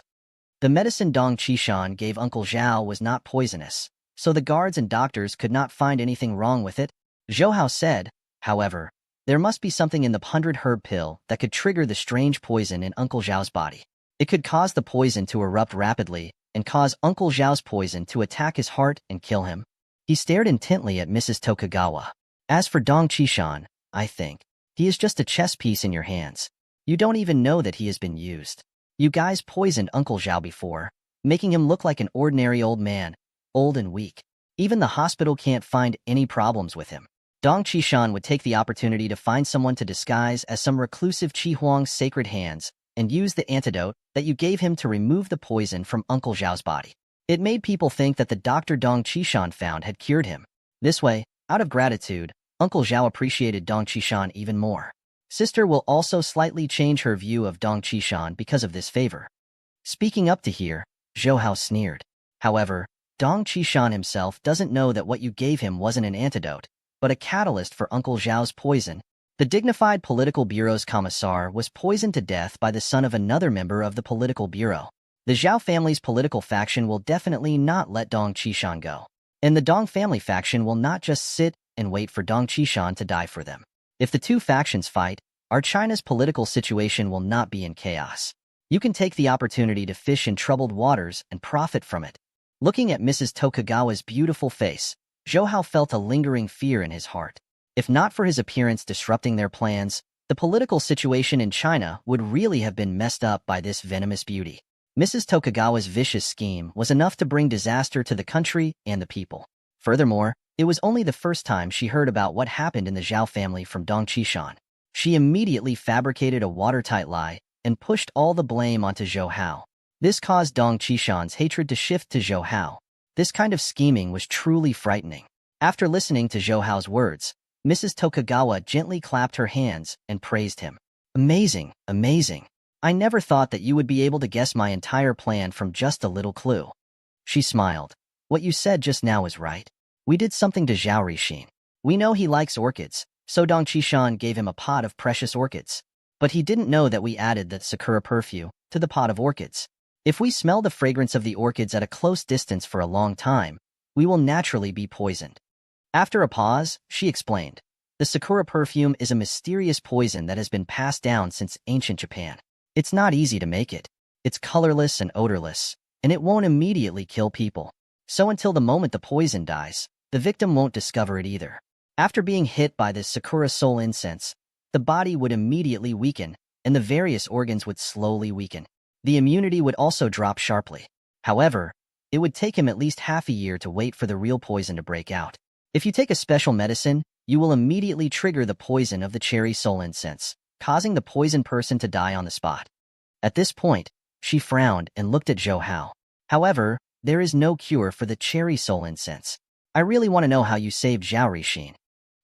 The medicine Dong Qishan gave Uncle Zhao was not poisonous, so the guards and doctors could not find anything wrong with it. Zhou Hao said, however, there must be something in the 100-herb pill that could trigger the strange poison in Uncle Zhao's body. It could cause the poison to erupt rapidly and cause Uncle Zhao's poison to attack his heart and kill him. He stared intently at Mrs. Tokugawa. As for Dong Qishan, I think he is just a chess piece in your hands. You don't even know that he has been used. You guys poisoned Uncle Zhao before, making him look like an ordinary old man, old and weak. Even the hospital can't find any problems with him. Dong Qishan would take the opportunity to find someone to disguise as some reclusive Qi Huang's sacred hands and use the antidote that you gave him to remove the poison from Uncle Zhao's body. It made people think that the doctor Dong Qishan found had cured him. This way, out of gratitude, Uncle Zhao appreciated Dong Qishan even more. Sister will also slightly change her view of Dong Qishan because of this favor. Speaking up to here, Zhou Hao sneered. However, Dong Qishan himself doesn't know that what you gave him wasn't an antidote, but a catalyst for Uncle Zhao's poison. The dignified political bureau's commissar was poisoned to death by the son of another member of the political bureau. The Zhao family's political faction will definitely not let Dong Qishan go. And the Dong family faction will not just sit and wait for Dong Qishan to die for them. If the two factions fight, our China's political situation will not be in chaos. You can take the opportunity to fish in troubled waters and profit from it. Looking at Mrs. Tokugawa's beautiful face, Zhou Hao felt a lingering fear in his heart. If not for his appearance disrupting their plans, The political situation in China would really have been messed up by this venomous beauty. Mrs. Tokugawa's vicious scheme was enough to bring disaster to the country and the people. Furthermore, it was only the first time she heard about what happened in the Zhao family from Dong Qishan. She immediately fabricated a watertight lie and pushed all the blame onto Zhou Hao. This caused Dong Qishan's hatred to shift to Zhou Hao. This kind of scheming was truly frightening. After listening to Zhou Hao's words, Mrs. Tokugawa gently clapped her hands and praised him. Amazing, amazing. I never thought that you would be able to guess my entire plan from just a little clue. She smiled. What you said just now is right. We did something to Zhao Rixin. We know he likes orchids, so Dong Qishan gave him a pot of precious orchids. But he didn't know that we added the sakura perfume to the pot of orchids. If we smell the fragrance of the orchids at a close distance for a long time, we will naturally be poisoned. After a pause, she explained, the sakura perfume is a mysterious poison that has been passed down since ancient Japan. It's not easy to make it. It's colorless and odorless, and it won't immediately kill people. So until the moment the poison dies, the victim won't discover it either. After being hit by this sakura soul incense, the body would immediately weaken, and the various organs would slowly weaken. The immunity would also drop sharply. However, it would take him at least half a year to wait for the real poison to break out. If you take a special medicine, you will immediately trigger the poison of the cherry soul incense, causing the poisoned person to die on the spot. At this point, she frowned and looked at Zhou Hao. However, there is no cure for the cherry soul incense. I really want to know how you saved Zhao Rixin.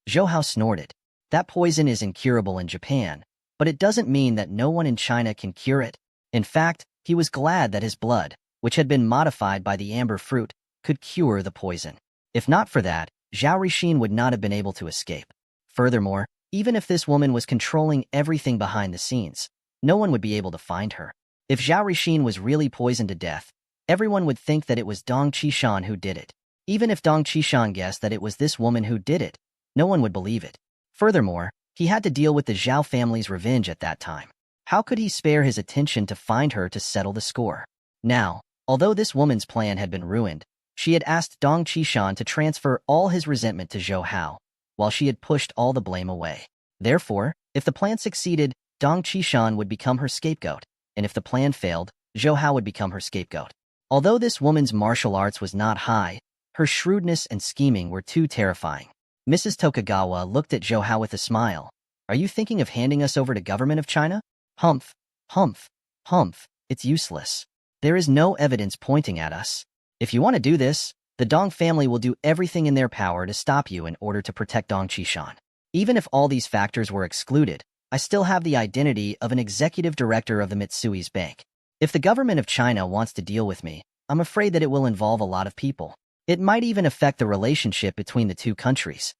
Zhou Hao snorted. That poison is incurable in Japan, but it doesn't mean that no one in China can cure it. In fact, he was glad that his blood, which had been modified by the amber fruit, could cure the poison. If not for that, Zhao Rixin would not have been able to escape. Furthermore, even if this woman was controlling everything behind the scenes, no one would be able to find her. If Zhao Rixin was really poisoned to death, everyone would think that it was Dong Qishan who did it. Even if Dong Qishan guessed that it was this woman who did it, no one would believe it. Furthermore, he had to deal with the Zhao family's revenge at that time. How could he spare his attention to find her to settle the score? Now, although this woman's plan had been ruined, she had asked Dong Qishan to transfer all his resentment to Zhou Hao, while she had pushed all the blame away. Therefore, if the plan succeeded, Dong Qishan would become her scapegoat, and if the plan failed, Zhou Hao would become her scapegoat. Although this woman's martial arts was not high, her shrewdness and scheming were too terrifying. Mrs. Tokugawa looked at Zhou Hao with a smile. Are you thinking of handing us over to government of China? Humph, humph, humph, it's useless. There is no evidence pointing at us. If you want to do this, the Dong family will do everything in their power to stop you in order to protect Dong Qishan. Even if all these factors were excluded, I still have the identity of an executive director of the Mitsui's bank. If the government of China wants to deal with me, I'm afraid that it will involve a lot of people. It might even affect the relationship between the two countries.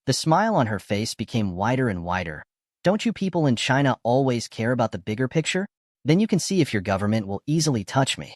The smile on her face became wider and wider. Don't you people in China always care about the bigger picture? Then you can see if your government will easily touch me.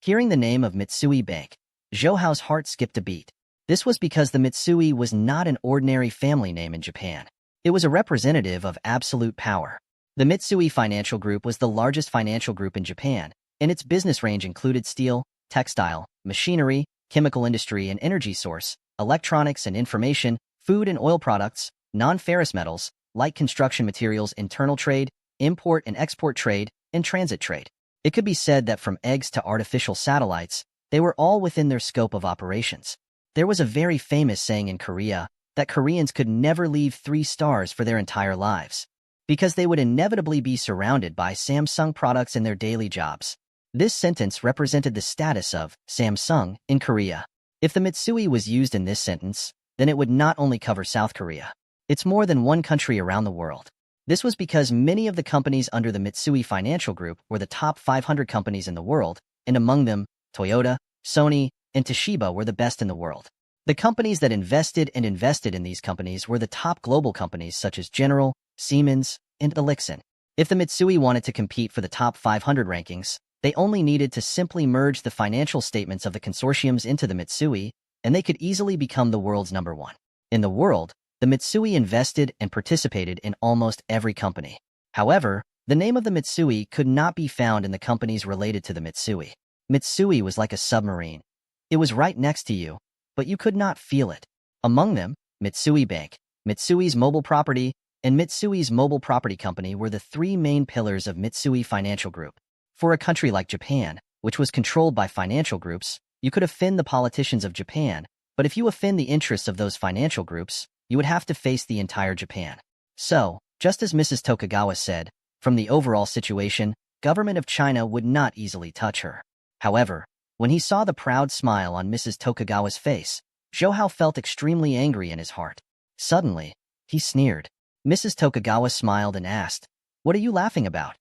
Hearing the name of Mitsui Bank, Zhou Hao's heart skipped a beat. This was because the Mitsui was not an ordinary family name in Japan. It was a representative of absolute power. The Mitsui Financial Group was the largest financial group in Japan, and its business range included steel, textile, machinery, chemical industry and energy source, electronics and information, food and oil products, non-ferrous metals, light construction materials, internal trade, import and export trade, and transit trade. It could be said that from eggs to artificial satellites, they were all within their scope of operations. There was a very famous saying in Korea that Koreans could never leave 3 stars for their entire lives, because they would inevitably be surrounded by Samsung products in their daily jobs. This sentence represented the status of Samsung in Korea. If the Mitsui was used in this sentence, then it would not only cover South Korea. It's more than one country around the world. This was because many of the companies under the Mitsui Financial Group were the top 500 companies in the world, and among them, Toyota, Sony, and Toshiba were the best in the world. The companies that invested in these companies were the top global companies such as General, Siemens, and Elixon. If the Mitsui wanted to compete for the top 500 rankings, they only needed to simply merge the financial statements of the consortiums into the Mitsui, and they could easily become the world's number 1. In the world, the Mitsui invested and participated in almost every company. However, the name of the Mitsui could not be found in the companies related to the Mitsui. Mitsui was like a submarine. It was right next to you, but you could not feel it. Among them, Mitsui Bank, Mitsui's mobile property, and Mitsui's mobile property company were the three main pillars of Mitsui Financial Group. For a country like Japan, which was controlled by financial groups, you could offend the politicians of Japan, but if you offend the interests of those financial groups, you would have to face the entire Japan. So, just as Mrs. Tokugawa said, from the overall situation, government of China would not easily touch her. However, when he saw the proud smile on Mrs. Tokugawa's face, Zhou Hao felt extremely angry in his heart. Suddenly, he sneered. Mrs. Tokugawa smiled and asked, "What are you laughing about?"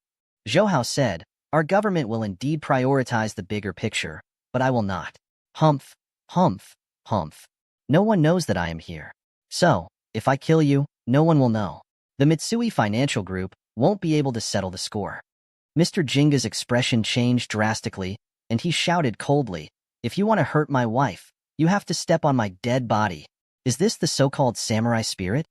Zhou Hao said, "Our government will indeed prioritize the bigger picture, but I will not." Humph, humph, humph. No one knows that I am here. So, if I kill you, no one will know. The Mitsui Financial Group won't be able to settle the score. Mr. Jinga's expression changed drastically, and he shouted coldly, "If you want to hurt my wife, you have to step on my dead body. Is this the so-called samurai spirit?"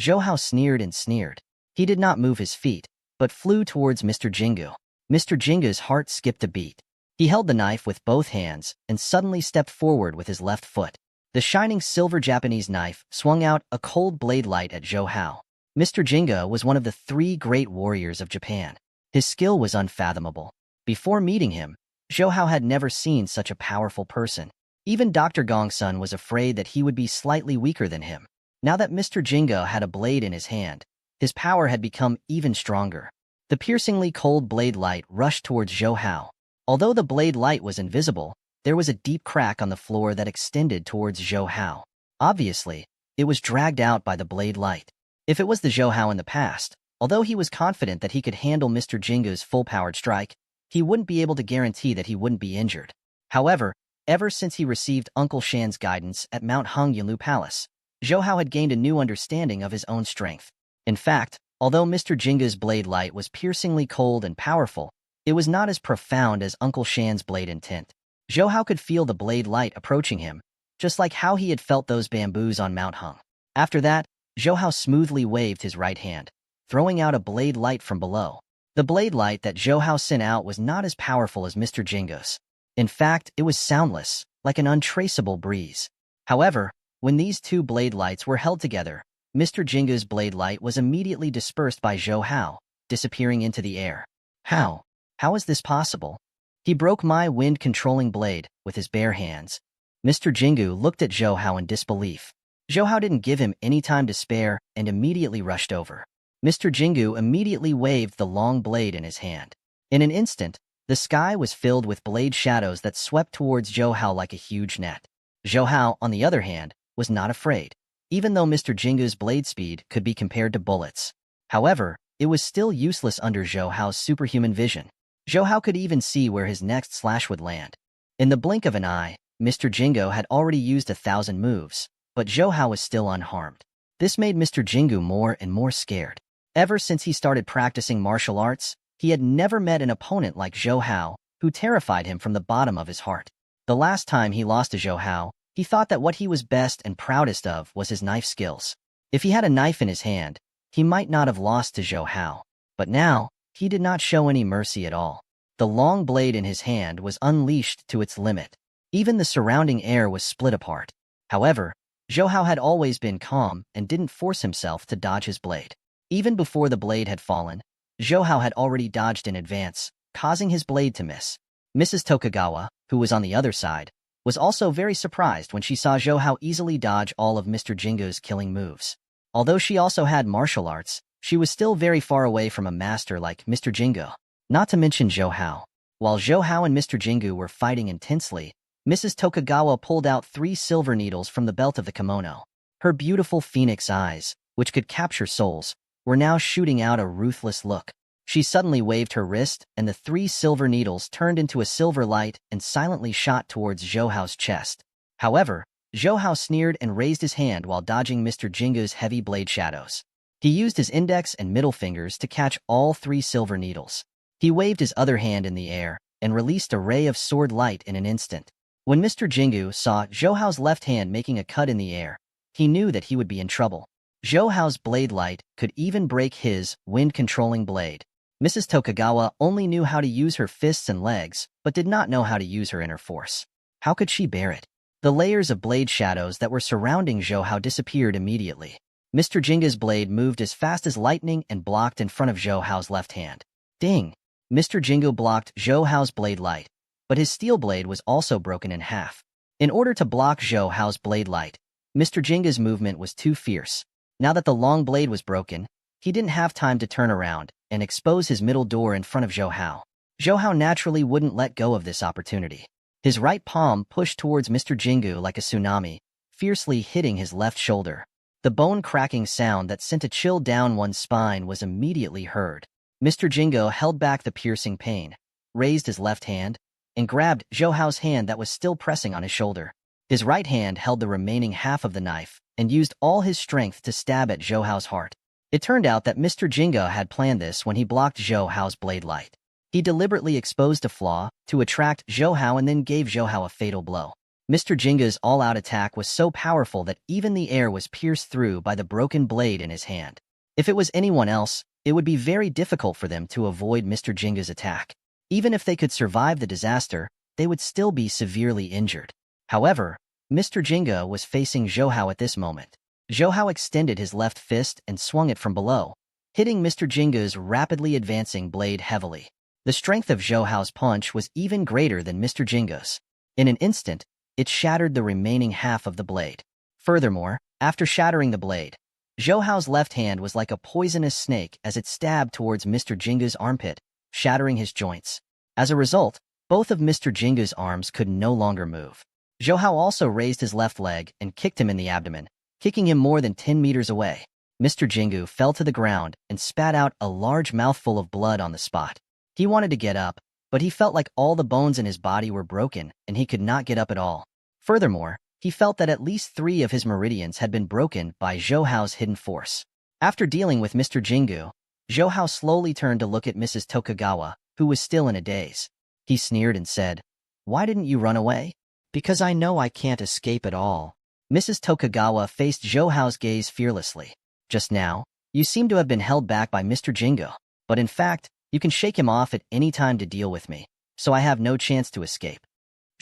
Zhou Hao sneered and sneered. He did not move his feet, but flew towards Mr. Jingu. Mr. Jingu's heart skipped a beat. He held the knife with both hands and suddenly stepped forward with his left foot. The shining silver Japanese knife swung out a cold blade light at Zhou Hao. Mr. Jinga was one of the three great warriors of Japan. His skill was unfathomable. Before meeting him, Zhou Hao had never seen such a powerful person. Even Dr. Gongsun was afraid that he would be slightly weaker than him. Now that Mr. Jinga had a blade in his hand, his power had become even stronger. The piercingly cold blade light rushed towards Zhou Hao. Although the blade light was invisible, there was a deep crack on the floor that extended towards Zhou Hao. Obviously, it was dragged out by the blade light. If it was the Zhou Hao in the past, although he was confident that he could handle Mr. Jinga's full-powered strike, he wouldn't be able to guarantee that he wouldn't be injured. However, ever since he received Uncle Shan's guidance at Mount Hung Yunlu Palace, Zhou Hao had gained a new understanding of his own strength. In fact, although Mr. Jinga's blade light was piercingly cold and powerful, it was not as profound as Uncle Shan's blade intent. Zhou Hao could feel the blade light approaching him, just like how he had felt those bamboos on Mount Hung. After that, Zhou Hao smoothly waved his right hand, throwing out a blade light from below. The blade light that Zhou Hao sent out was not as powerful as Mr. Jinga's. In fact, it was soundless, like an untraceable breeze. However, when these two blade lights were held together, Mr. Jinga's blade light was immediately dispersed by Zhou Hao, disappearing into the air. How? How is this possible? He broke my wind-controlling blade with his bare hands. Mr. Jingu looked at Zhou Hao in disbelief. Zhou Hao didn't give him any time to spare and immediately rushed over. Mr. Jingu immediately waved the long blade in his hand. In an instant, the sky was filled with blade shadows that swept towards Zhou Hao like a huge net. Zhou Hao, on the other hand, was not afraid, even though Mr. Jingu's blade speed could be compared to bullets. However, it was still useless under Zhou Hao's superhuman vision. Zhou Hao could even see where his next slash would land. In the blink of an eye, Mr. Jingu had already used 1,000 moves, but Zhou Hao was still unharmed. This made Mr. Jingu more and more scared. Ever since he started practicing martial arts, he had never met an opponent like Zhou Hao, who terrified him from the bottom of his heart. The last time he lost to Zhou Hao, he thought that what he was best and proudest of was his knife skills. If he had a knife in his hand, he might not have lost to Zhou Hao. But now, he did not show any mercy at all. The long blade in his hand was unleashed to its limit. Even the surrounding air was split apart. However, Zhou Hao had always been calm and didn't force himself to dodge his blade. Even before the blade had fallen, Zhou Hao had already dodged in advance, causing his blade to miss. Mrs. Tokugawa, who was on the other side, was also very surprised when she saw Zhou Hao easily dodge all of Mr. Jingu's killing moves. Although she also had martial arts, she was still very far away from a master like Mr. Jingu, not to mention Zhou Hao. While Zhou Hao and Mr. Jingu were fighting intensely, Mrs. Tokugawa pulled out 3 silver needles from the belt of the kimono. Her beautiful phoenix eyes, which could capture souls, were now shooting out a ruthless look. She suddenly waved her wrist, and the 3 silver needles turned into a silver light and silently shot towards Zhou Hao's chest. However, Zhou Hao sneered and raised his hand while dodging Mr. Jingu's heavy blade shadows. He used his index and middle fingers to catch all 3 silver needles. He waved his other hand in the air and released a ray of sword light in an instant. When Mr. Jingu saw Zhou Hao's left hand making a cut in the air, he knew that he would be in trouble. Zhou Hao's blade light could even break his wind-controlling blade. Mrs. Tokugawa only knew how to use her fists and legs, but did not know how to use her inner force. How could she bear it? The layers of blade shadows that were surrounding Zhou Hao disappeared immediately. Mr. Jinga's blade moved as fast as lightning and blocked in front of Zhou Hao's left hand. Ding! Mr. Jingo blocked Zhou Hao's blade light, but his steel blade was also broken in half. In order to block Zhou Hao's blade light, Mr. Jinga's movement was too fierce. Now that the long blade was broken, he didn't have time to turn around and expose his middle door in front of Zhou Hao. Zhou Hao naturally wouldn't let go of this opportunity. His right palm pushed towards Mr. Jingu like a tsunami, fiercely hitting his left shoulder. The bone-cracking sound that sent a chill down one's spine was immediately heard. Mr. Jingo held back the piercing pain, raised his left hand, and grabbed Zhou Hao's hand that was still pressing on his shoulder. His right hand held the remaining half of the knife and used all his strength to stab at Zhou Hao's heart. It turned out that Mr. Jingo had planned this when he blocked Zhou Hao's blade light. He deliberately exposed a flaw to attract Zhou Hao and then gave Zhou Hao a fatal blow. Mr. Jingo's all-out attack was so powerful that even the air was pierced through by the broken blade in his hand. If it was anyone else, it would be very difficult for them to avoid Mr. Jingo's attack. Even if they could survive the disaster, they would still be severely injured. However, Mr. Jingo was facing Zhou Hao at this moment. Zhou Hao extended his left fist and swung it from below, hitting Mr. Jingo's rapidly advancing blade heavily. The strength of Zhou Hao's punch was even greater than Mr. Jingo's. In an instant, it shattered the remaining half of the blade. Furthermore, after shattering the blade, Zhou Hao's left hand was like a poisonous snake as it stabbed towards Mr. Jingo's armpit, shattering his joints. As a result, both of Mr. Jingo's arms could no longer move. Zhou Hao also raised his left leg and kicked him in the abdomen, kicking him more than 10 meters away. Mr. Jingu fell to the ground and spat out a large mouthful of blood on the spot. He wanted to get up, but he felt like all the bones in his body were broken and he could not get up at all. Furthermore, he felt that at least 3 of his meridians had been broken by Zhou Hao's hidden force. After dealing with Mr. Jingu, Zhou Hao slowly turned to look at Mrs. Tokugawa, who was still in a daze. He sneered and said, "Why didn't you run away?" "Because I know I can't escape at all." Mrs. Tokugawa faced Zhou Hao's gaze fearlessly. "Just now, you seem to have been held back by Mr. Jingo, but in fact, you can shake him off at any time to deal with me, so I have no chance to escape."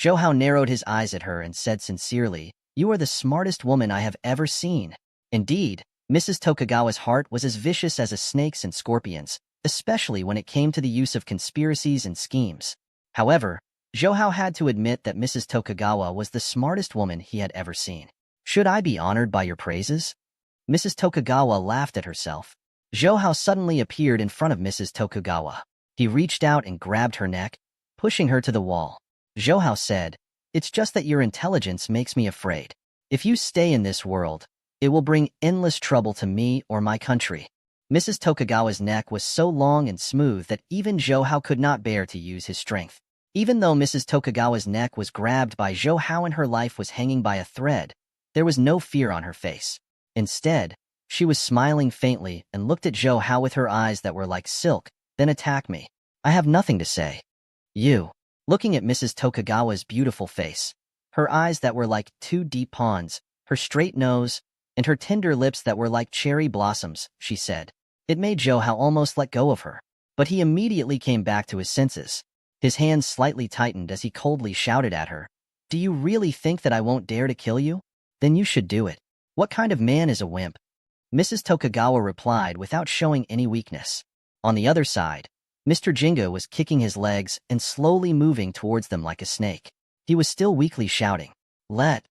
Zhou Hao narrowed his eyes at her and said sincerely, "You are the smartest woman I have ever seen." Indeed, Mrs. Tokugawa's heart was as vicious as a snake's and scorpion's, especially when it came to the use of conspiracies and schemes. However, Zhou Hao had to admit that Mrs. Tokugawa was the smartest woman he had ever seen. "Should I be honored by your praises?" Mrs. Tokugawa laughed at herself. Zhou Hao suddenly appeared in front of Mrs. Tokugawa. He reached out and grabbed her neck, pushing her to the wall. Zhou Hao said, "It's just that your intelligence makes me afraid. If you stay in this world, it will bring endless trouble to me or my country." Mrs. Tokugawa's neck was so long and smooth that even Zhou Hao could not bear to use his strength. Even though Mrs. Tokugawa's neck was grabbed by Zhou Hao and her life was hanging by a thread, there was no fear on her face. Instead, she was smiling faintly and looked at Zhou Hao with her eyes that were like silk. "Then attack me. I have nothing to say." "You." Looking at Mrs. Tokugawa's beautiful face, her eyes that were like 2 deep ponds, her straight nose, and her tender lips that were like cherry blossoms, she said. It made Zhou Hao almost let go of her, but he immediately came back to his senses. His hands slightly tightened as he coldly shouted at her, "Do you really think that I won't dare to kill you? Then you should do it. What kind of man is a wimp?" Mrs. Tokugawa replied without showing any weakness. On the other side, Mr. Jingo was kicking his legs and slowly moving towards them like a snake. He was still weakly shouting, Let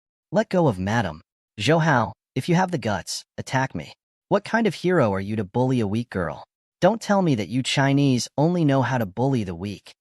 go of madam. Zhou Hao, if you have the guts, attack me. What kind of hero are you to bully a weak girl? Don't tell me that you Chinese only know how to bully the weak."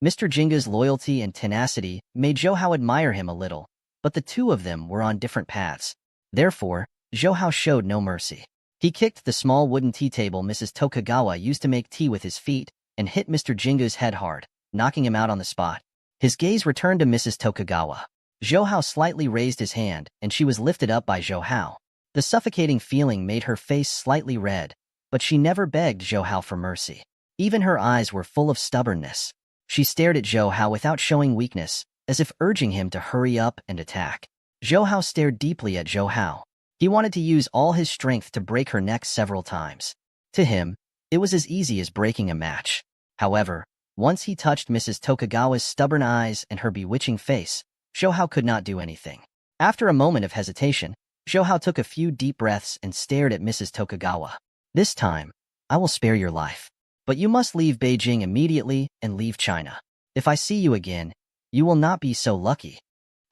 Mr. Jingo's loyalty and tenacity made Zhou Hao admire him a little, but the two of them were on different paths. Therefore, Zhou Hao showed no mercy. He kicked the small wooden tea table Mrs. Tokugawa used to make tea with his feet and hit Mr. Jingo's head hard, knocking him out on the spot. His gaze returned to Mrs. Tokugawa. Zhou Hao slightly raised his hand, and she was lifted up by Zhou Hao. The suffocating feeling made her face slightly red, but she never begged Zhou Hao for mercy. Even her eyes were full of stubbornness. She stared at Zhou Hao without showing weakness, as if urging him to hurry up and attack. Zhou Hao stared deeply at Zhou Hao. He wanted to use all his strength to break her neck several times. To him, it was as easy as breaking a match. However, once he touched Mrs. Tokugawa's stubborn eyes and her bewitching face, Zhou Hao could not do anything. After a moment of hesitation, Zhou Hao took a few deep breaths and stared at Mrs. Tokugawa. This time, I will spare your life. But you must leave Beijing immediately and leave China. If I see you again, you will not be so lucky.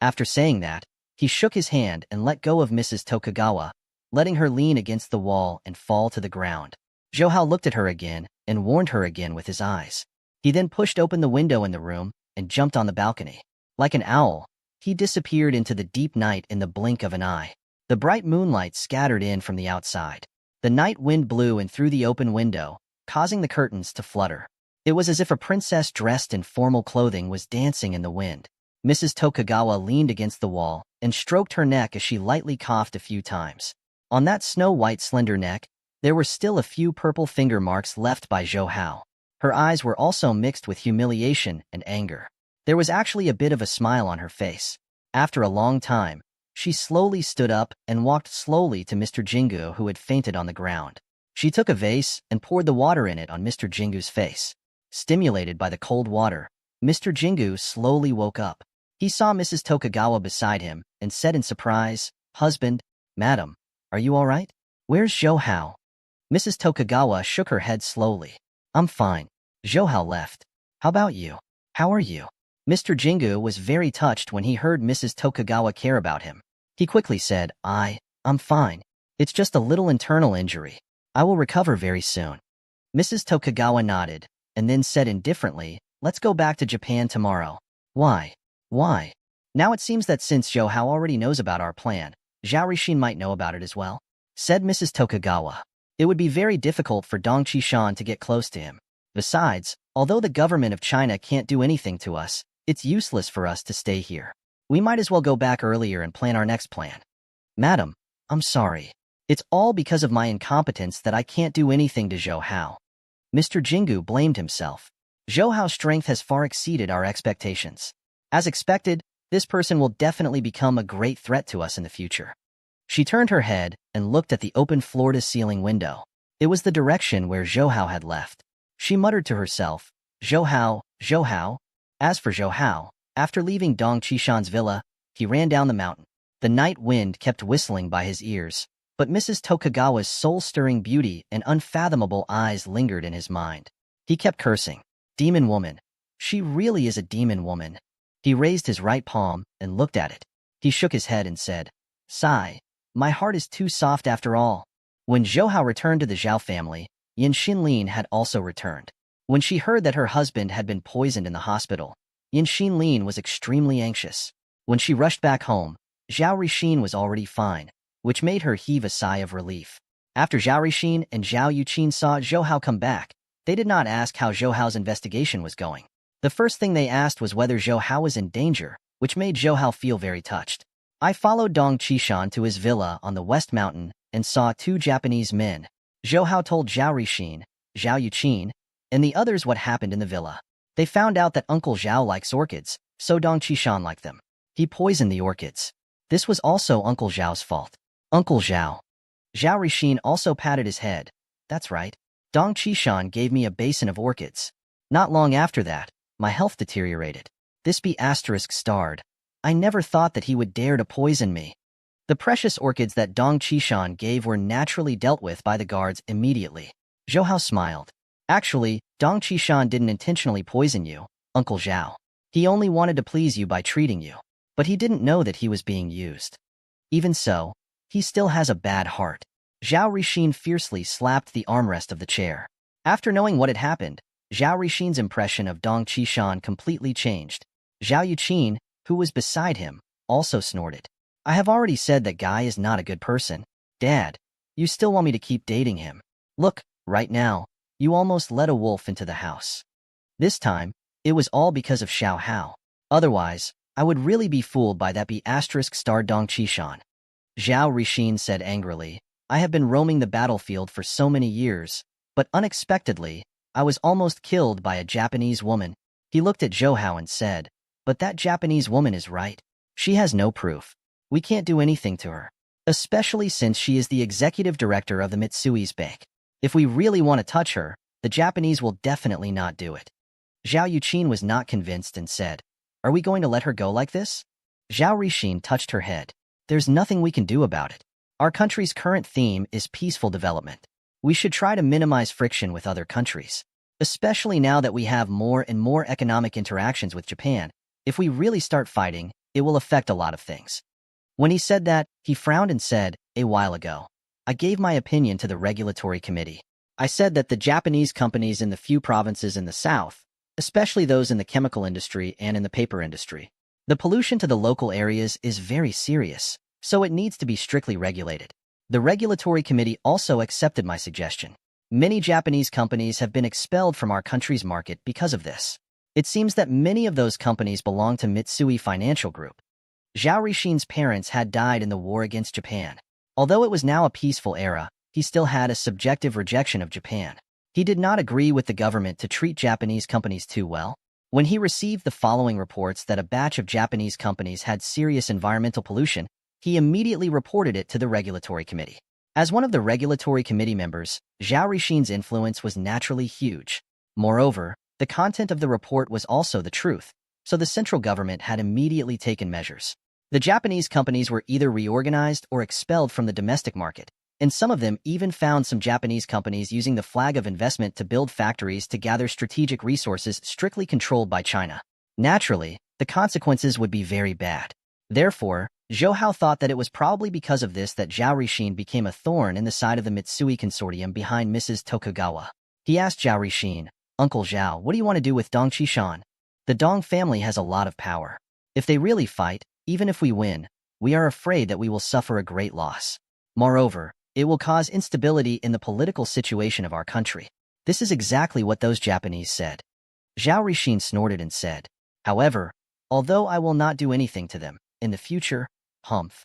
After saying that, he shook his hand and let go of Mrs. Tokugawa, letting her lean against the wall and fall to the ground. Zhou Hao looked at her again and warned her again with his eyes. He then pushed open the window in the room and jumped on the balcony. Like an owl, he disappeared into the deep night in the blink of an eye. The bright moonlight scattered in from the outside. The night wind blew in through the open window, causing the curtains to flutter. It was as if a princess dressed in formal clothing was dancing in the wind. Mrs. Tokugawa leaned against the wall and stroked her neck as she lightly coughed a few times. On that snow-white slender neck, there were still a few purple finger marks left by Zhou Hao. Her eyes were also mixed with humiliation and anger. There was actually a bit of a smile on her face. After a long time, she slowly stood up and walked slowly to Mr. Jingu, who had fainted on the ground. She took a vase and poured the water in it on Mr. Jingu's face. Stimulated by the cold water, Mr. Jingu slowly woke up. He saw Mrs. Tokugawa beside him and said in surprise, "Husband, madam, are you all right? Where's Zhou Hao?" Mrs. Tokugawa shook her head slowly. "I'm fine. Zhou Hao left. How about you? How are you?" Mr. Jingu was very touched when he heard Mrs. Tokugawa care about him. He quickly said, I'm fine. It's just a little internal injury. I will recover very soon." Mrs. Tokugawa nodded, and then said indifferently, "Let's go back to Japan tomorrow." "Why? Why?" "Now it seems that since Zhou Hao already knows about our plan, Zhao Rixin might know about it as well," said Mrs. Tokugawa. "It would be very difficult for Dong Qishan to get close to him. Besides, although the government of China can't do anything to us, it's useless for us to stay here. We might as well go back earlier and plan our next plan." "Madam, I'm sorry. It's all because of my incompetence that I can't do anything to Zhou Hao." Mr. Jingu blamed himself. "Zhou Hao's strength has far exceeded our expectations. As expected, this person will definitely become a great threat to us in the future." She turned her head and looked at the open floor-to-ceiling window. It was the direction where Zhou Hao had left. She muttered to herself, Zhou Hao, Zhou Hao." As for Zhou Hao, after leaving Dong Qishan's villa, he ran down the mountain. The night wind kept whistling by his ears, but Mrs. Tokugawa's soul-stirring beauty and unfathomable eyes lingered in his mind. He kept cursing. Demon woman. She really is a demon woman. He raised his right palm and looked at it. He shook his head and said, "Sigh, my heart is too soft after all." When Zhou Hao returned to the Zhao family, Yin Xinlin had also returned. When she heard that her husband had been poisoned in the hospital, Yin Xinlin was extremely anxious. When she rushed back home, Zhao Rixin was already fine, which made her heave a sigh of relief. After Zhao Rixin and Zhao Yuqin saw Zhou Hao come back, they did not ask how Zhou Hao's investigation was going. The first thing they asked was whether Zhou Hao was in danger, which made Zhou Hao feel very touched. "I followed Dong Qishan to his villa on the West Mountain and saw 2 Japanese men." Zhou Hao told Zhao Rixin, Zhao Yuqin, and the others what happened in the villa. "They found out that Uncle Zhao likes orchids, so Dong Qishan liked them. He poisoned the orchids. This was also Uncle Zhao's fault." "Uncle Zhao." Zhao Rixin also patted his head. "That's right. Dong Qishan gave me a basin of orchids. Not long after that, my health deteriorated. This be asterisk starred. I never thought that he would dare to poison me." The precious orchids that Dong Qishan gave were naturally dealt with by the guards immediately. Zhou Hao smiled. "Actually, Dong Qishan didn't intentionally poison you, Uncle Zhao. He only wanted to please you by treating you. But he didn't know that he was being used. Even so, he still has a bad heart." Zhao Rixin fiercely slapped the armrest of the chair. After knowing what had happened, Zhao Rixin's impression of Dong Qishan completely changed. Zhao Yuqin, who was beside him, also snorted. "I have already said that guy is not a good person. Dad, you still want me to keep dating him? Look, right now, you almost let a wolf into the house." This time, it was all because of Xiao Hao. Otherwise, I would really be fooled by that be asterisk star Dong Qishan. Zhao Rixin said angrily, "I have been roaming the battlefield for so many years, but unexpectedly, I was almost killed by a Japanese woman." He looked at Zhou Hao and said, "But that Japanese woman is right. She has no proof. We can't do anything to her, especially since she is the executive director of the Mitsui's Bank. If we really want to touch her, the Japanese will definitely not do it." Zhao Yuqin was not convinced and said, "Are we going to let her go like this?" Zhao Rixin touched her head. there's nothing we can do about it. Our country's current theme is peaceful development. We should try to minimize friction with other countries, especially now that we have more and more economic interactions with Japan. If we really start fighting, it will affect a lot of things. When he said that, he frowned and said, "A while ago, I gave my opinion to the regulatory committee. I said that the Japanese companies in the few provinces in the south, especially those in the chemical industry and in the paper industry, the pollution to the local areas is very serious, so it needs to be strictly regulated." The regulatory committee also accepted my suggestion. Many Japanese companies have been expelled from our country's market because of this. It seems that many of those companies belong to Mitsui Financial Group. Zhao Rixin's parents had died in the war against Japan. Although it was now a peaceful era, he still had a subjective rejection of Japan. He did not agree with the government to treat Japanese companies too well. When he received the following reports that a batch of Japanese companies had serious environmental pollution, he immediately reported it to the regulatory committee. As one of the regulatory committee members, Zhao Rixin's influence was naturally huge. Moreover, the content of the report was also the truth, so the central government had immediately taken measures. The Japanese companies were either reorganized or expelled from the domestic market, and some of them even found some Japanese companies using the flag of investment to build factories to gather strategic resources strictly controlled by China. Naturally, the consequences would be very bad. Therefore, Zhou Hao thought that it was probably because of this that Zhao Rixin became a thorn in the side of the Mitsui consortium behind Mrs. Tokugawa. He asked Zhao Rixin, "Uncle Zhao, what do you want to do with Dong Qishan? The Dong family has a lot of power. If they really fight, even if we win, we are afraid that we will suffer a great loss. Moreover, it will cause instability in the political situation of our country." This is exactly what those Japanese said. Zhao Rixin snorted and said, "However, although I will not do anything to them, in the future, humph."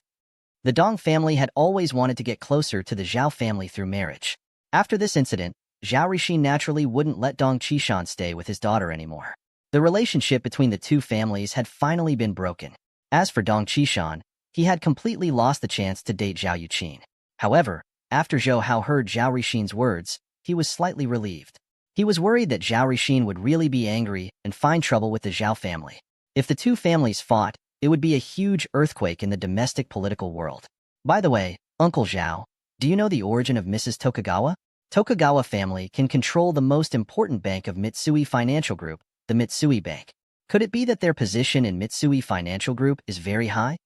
The Dong family had always wanted to get closer to the Zhao family through marriage. After this incident, Zhao Rixin naturally wouldn't let Dong Qishan stay with his daughter anymore. The relationship between the two families had finally been broken. As for Dong Qishan, he had completely lost the chance to date Zhao Yuqin. However, after Zhou Hao heard Zhao Rixin's words, he was slightly relieved. He was worried that Zhao Rixin would really be angry and find trouble with the Zhao family. If the two families fought, it would be a huge earthquake in the domestic political world. By the way, Uncle Zhao, do you know the origin of Mrs. Tokugawa? Tokugawa family can control the most important bank of Mitsui Financial Group, the Mitsui Bank. Could it be that their position in Mitsui Financial Group is very high?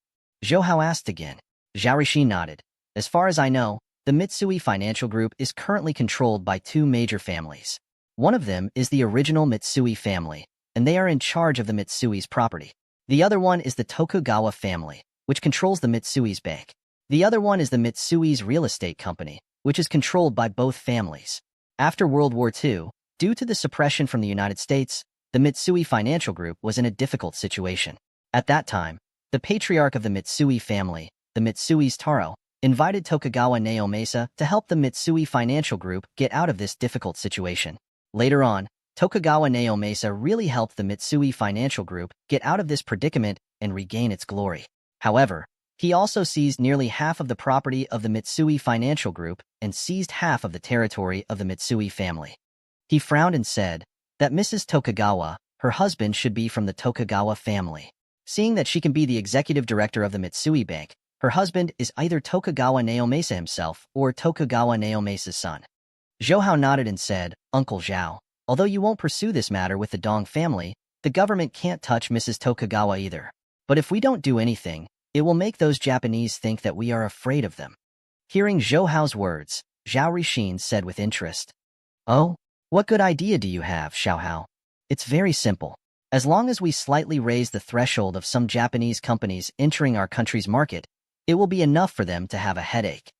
Zhou Hao asked again. Zhao Rixin nodded. As far as I know, the Mitsui Financial Group is currently controlled by two major families. One of them is the original Mitsui family, and they are in charge of the Mitsui's property. The other one is the Tokugawa family, which controls the Mitsui's bank. The other one is the Mitsui's real estate company, which is controlled by both families. After World War II, due to the suppression from the United States, the Mitsui Financial Group was in a difficult situation. At that time, the patriarch of the Mitsui family, the Mitsui's Taro, invited Tokugawa Naomasa to help the Mitsui Financial Group get out of this difficult situation. Later on, Tokugawa Naomasa really helped the Mitsui Financial Group get out of this predicament and regain its glory. However, he also seized nearly half of the property of the Mitsui Financial Group and seized half of the territory of the Mitsui family. He frowned and said that Mrs. Tokugawa, her husband, should be from the Tokugawa family. Seeing that she can be the executive director of the Mitsui Bank, her husband is either Tokugawa Naomasa himself or Tokugawa Naomasa's son. Zhou Hao nodded and said, "Uncle Zhao, although you won't pursue this matter with the Dong family, the government can't touch Mrs. Tokugawa either. But if we don't do anything, it will make those Japanese think that we are afraid of them." Hearing Zhou Hao's words, Zhao Rixin said with interest, "Oh, what good idea do you have, Zhao Hao? It's very simple. As long as we slightly raise the threshold of some Japanese companies entering our country's market, it will be enough for them to have a headache."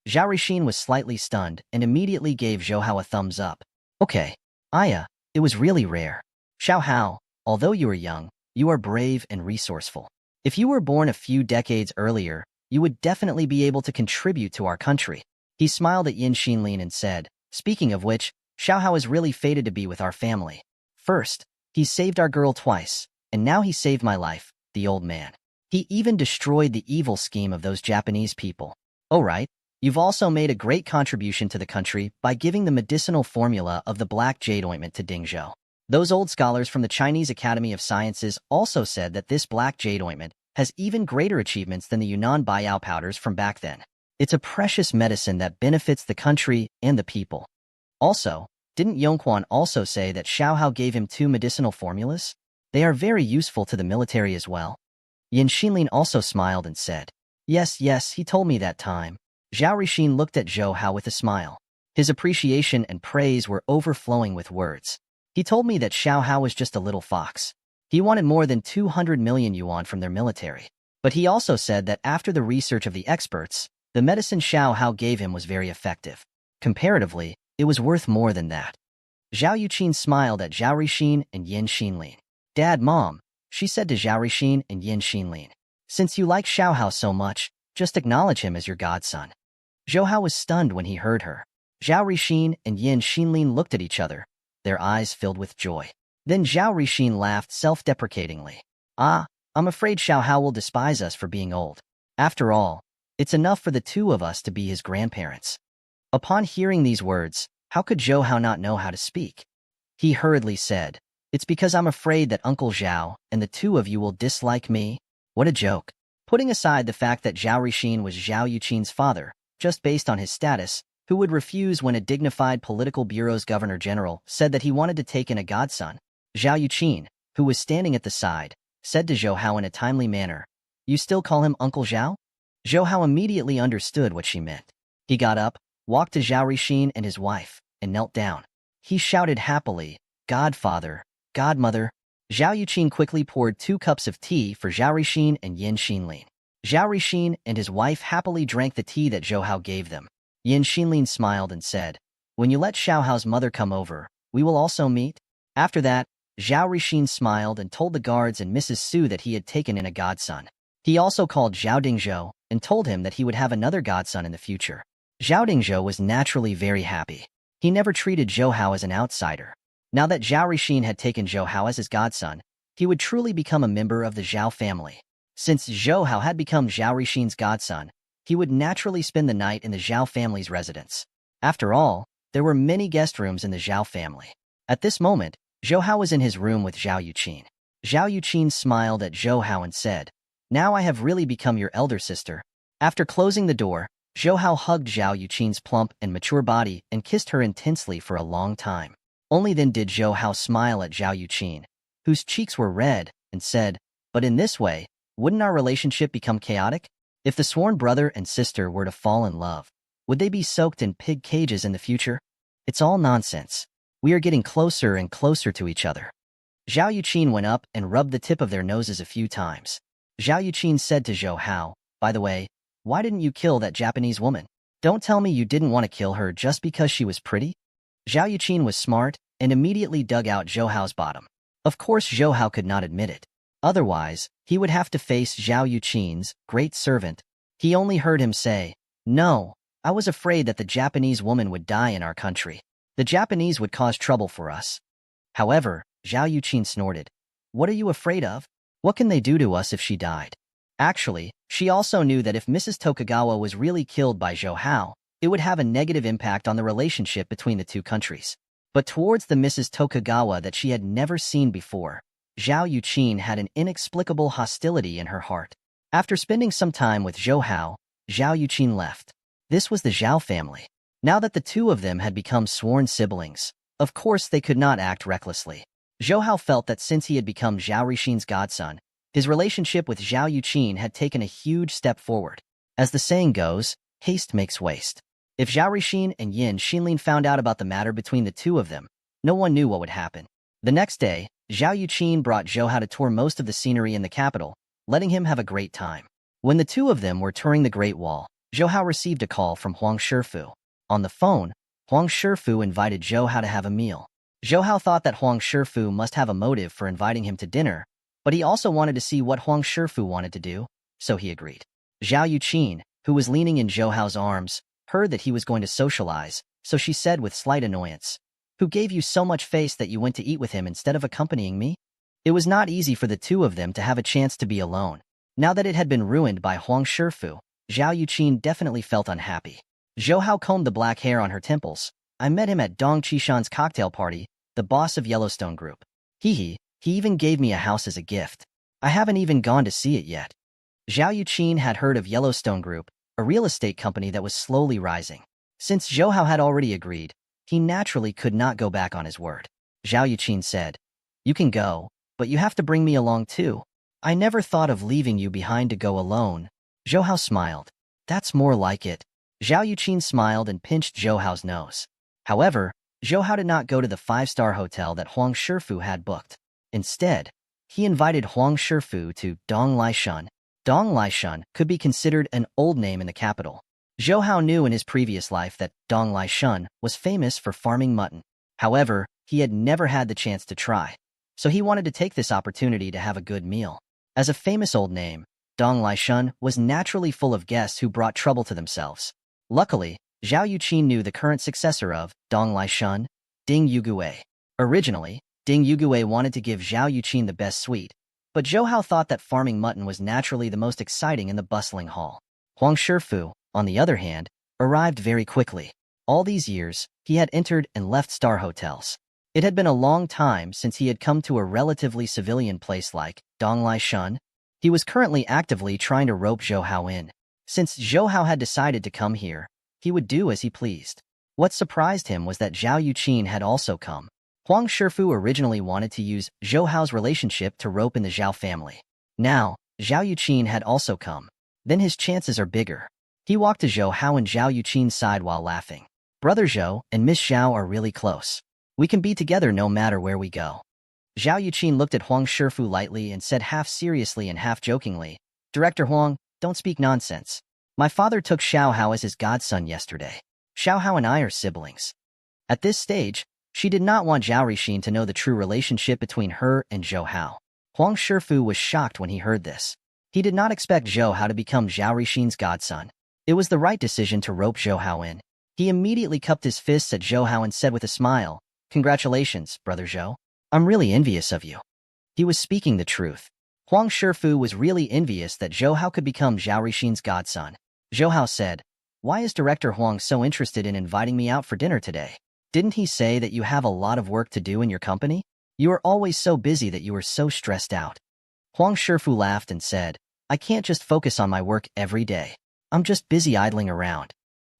Zhao Rixin was slightly stunned and immediately gave Zhou Hao a thumbs up. "Okay, Aya, it was really rare. Zhao Hao, although you are young, you are brave and resourceful. If you were born a few decades earlier, you would definitely be able to contribute to our country." He smiled at Yin Xinlin and said, "Speaking of which, Zhao Hao is really fated to be with our family. First, he saved our girl twice, and now he saved my life," the old man. "He even destroyed the evil scheme of those Japanese people. Oh right, you've also made a great contribution to the country by giving the medicinal formula of the black jade ointment to Dingzhou. Those old scholars from the Chinese Academy of Sciences also said that this black jade ointment has even greater achievements than the Yunnan Baiyao powders from back then. It's a precious medicine that benefits the country and the people. Also, didn't Yongquan also say that Xiao Hao gave him 2 medicinal formulas? They are very useful to the military as well. Yin Xinlin also smiled and said, Yes, he told me that time. Zhao Rixin looked at Zhou Hao with a smile. His appreciation and praise were overflowing with words. He told me that Xiao Hao was just a little fox. He wanted more than 200 million yuan from their military. But he also said that after the research of the experts, the medicine Xiao Hao gave him was very effective. Comparatively, it was worth more than that. Zhao Yuqin smiled at Zhao Rixin and Yin Xinlin. Dad, Mom, she said to Zhao Rixin and Yin Xinlin. Since you like Xiao Hao so much, just acknowledge him as your godson. Zhou Hao was stunned when he heard her. Zhao Rixin and Yin Xinlin looked at each other, their eyes filled with joy. Then Zhao Rixin laughed self-deprecatingly. I'm afraid Xiao Hao will despise us for being old. After all, it's enough for the 2 of us to be his grandparents. Upon hearing these words, how could Zhou Hao not know how to speak? He hurriedly said, It's because I'm afraid that Uncle Zhao and the 2 of you will dislike me. What a joke. Putting aside the fact that Zhao Rixin was Zhao Yuqin's father, just based on his status, who would refuse when a dignified political bureau's governor-general said that he wanted to take in a godson, Zhao Yuqin, who was standing at the side, said to Zhou Hao in a timely manner, You still call him Uncle Zhao? Zhou Hao immediately understood what she meant. He got up, walked to Zhao Rixin and his wife, and knelt down. He shouted happily, Godfather, Godmother. Zhao Yuqin quickly poured 2 cups of tea for Zhao Rixin and Yin Xinlin. Zhao Rixin and his wife happily drank the tea that Zhou Hao gave them. Yin Xinlin smiled and said, When you let Xiao Hao's mother come over, we will also meet. After that, Zhao Rixin smiled and told the guards and Mrs. Su that he had taken in a godson. He also called Zhao Dingzhou and told him that he would have another godson in the future. Zhao Dingzhou was naturally very happy. He never treated Zhou Hao as an outsider. Now that Zhao Rixin had taken Zhou Hao as his godson, he would truly become a member of the Zhao family. Since Zhou Hao had become Zhao Rixin's godson, he would naturally spend the night in the Zhao family's residence. After all, there were many guest rooms in the Zhao family. At this moment, Zhou Hao was in his room with Zhao Yuqin. Zhao Yuqin smiled at Zhou Hao and said, Now I have really become your elder sister. After closing the door, Zhou Hao hugged Zhao Yuqin's plump and mature body and kissed her intensely for a long time. Only then did Zhou Hao smile at Zhao Yuqin, whose cheeks were red, and said, But in this way, wouldn't our relationship become chaotic? If the sworn brother and sister were to fall in love, would they be soaked in pig cages in the future? It's all nonsense. We are getting closer and closer to each other. Zhao Yuqin went up and rubbed the tip of their noses a few times. Zhao Yuqin said to Zhou Hao, By the way, why didn't you kill that Japanese woman? Don't tell me you didn't want to kill her just because she was pretty? Zhao Yuqin was smart and immediately dug out Zhou Hao's bottom. Of course Zhou Hao could not admit it. Otherwise, he would have to face Zhao Yuqin's great servant. He only heard him say, No, I was afraid that the Japanese woman would die in our country. The Japanese would cause trouble for us. However, Zhao Yuqin snorted. What are you afraid of? What can they do to us if she died? Actually, she also knew that if Mrs. Tokugawa was really killed by Zhou Hao, it would have a negative impact on the relationship between the 2 countries. But towards the Mrs. Tokugawa that she had never seen before, Zhao Yuqin had an inexplicable hostility in her heart. After spending some time with Zhou Hao, Zhao Yuqin left. This was the Zhao family. Now that the 2 of them had become sworn siblings, of course they could not act recklessly. Zhou Hao felt that since he had become Zhao Rixin's godson, his relationship with Zhao Yuqin had taken a huge step forward. As the saying goes, haste makes waste. If Zhao Rixin and Yin Xinlin found out about the matter between the 2 of them, no one knew what would happen. The next day, Zhao Yuqin brought Zhou Hao to tour most of the scenery in the capital, letting him have a great time. When the 2 of them were touring the Great Wall, Zhou Hao received a call from Huang Shifu. On the phone, Huang Shifu invited Zhou Hao to have a meal. Zhou Hao thought that Huang Shifu must have a motive for inviting him to dinner, but he also wanted to see what Huang Shifu wanted to do, so he agreed. Zhao Yuqin, who was leaning in Zhou Hao's arms, heard that he was going to socialize, so she said with slight annoyance, Who gave you so much face that you went to eat with him instead of accompanying me? It was not easy for the 2 of them to have a chance to be alone. Now that it had been ruined by Huang Shifu, Zhao Yuqin definitely felt unhappy. Zhou Hao combed the black hair on her temples. I met him at Dong Qishan's cocktail party, the boss of Yellowstone Group. He even gave me a house as a gift. I haven't even gone to see it yet. Zhao Yuqin had heard of Yellowstone Group, a real estate company that was slowly rising. Since Zhou Hao had already agreed, he naturally could not go back on his word. Zhao Yuqin said, "You can go, but you have to bring me along too. I never thought of leaving you behind to go alone." Zhou Hao smiled. "That's more like it." Zhao Yuqin smiled and pinched Zhou Hao's nose. However, Zhou Hao did not go to the five-star hotel that Huang Shifu had booked. Instead, he invited Huang Shifu to Dong Laishun. Dong Laishun could be considered an old name in the capital. Zhou Hao knew in his previous life that Dong Laishun was famous for farming mutton. However, he had never had the chance to try, so he wanted to take this opportunity to have a good meal. As a famous old name, Dong Laishun was naturally full of guests who brought trouble to themselves. Luckily, Zhao Yuqin knew the current successor of Dong Laishun, Ding Yugue. Originally, Ding Yugue wanted to give Zhao Yuqin the best suite, but Zhou Hao thought that farming mutton was naturally the most exciting in the bustling hall. Huang Shifu, on the other hand, arrived very quickly. All these years, he had entered and left star hotels. It had been a long time since he had come to a relatively civilian place like Dong Laishun. He was currently actively trying to rope Zhou Hao in. Since Zhou Hao had decided to come here, he would do as he pleased. What surprised him was that Zhao Yuqin had also come. Huang Shifu originally wanted to use Zhou Hao's relationship to rope in the Zhao family. Now, Zhao Yuqin had also come. Then his chances are bigger. He walked to Zhou Hao and Zhao Yuqin's side while laughing. "Brother Zhou and Miss Zhao are really close. We can be together no matter where we go." Zhao Yuqin looked at Huang Shifu lightly and said half seriously and half jokingly, "Director Huang, don't speak nonsense. My father took Xiao Hao as his godson yesterday. Xiao Hao and I are siblings." At this stage, she did not want Zhao Rixin to know the true relationship between her and Zhou Hao. Huang Shifu was shocked when he heard this. He did not expect Zhou Hao to become Zhao Rixin's godson. It was the right decision to rope Zhou Hao in. He immediately cupped his fists at Zhou Hao and said with a smile, "Congratulations, Brother Zhou. I'm really envious of you." He was speaking the truth. Huang Shifu was really envious that Zhou Hao could become Zhao Rixin's godson. Zhou Hao said, "Why is Director Huang so interested in inviting me out for dinner today? Didn't he say that you have a lot of work to do in your company? You are always so busy that you are so stressed out." Huang Shifu laughed and said, "I can't just focus on my work every day. I'm just busy idling around."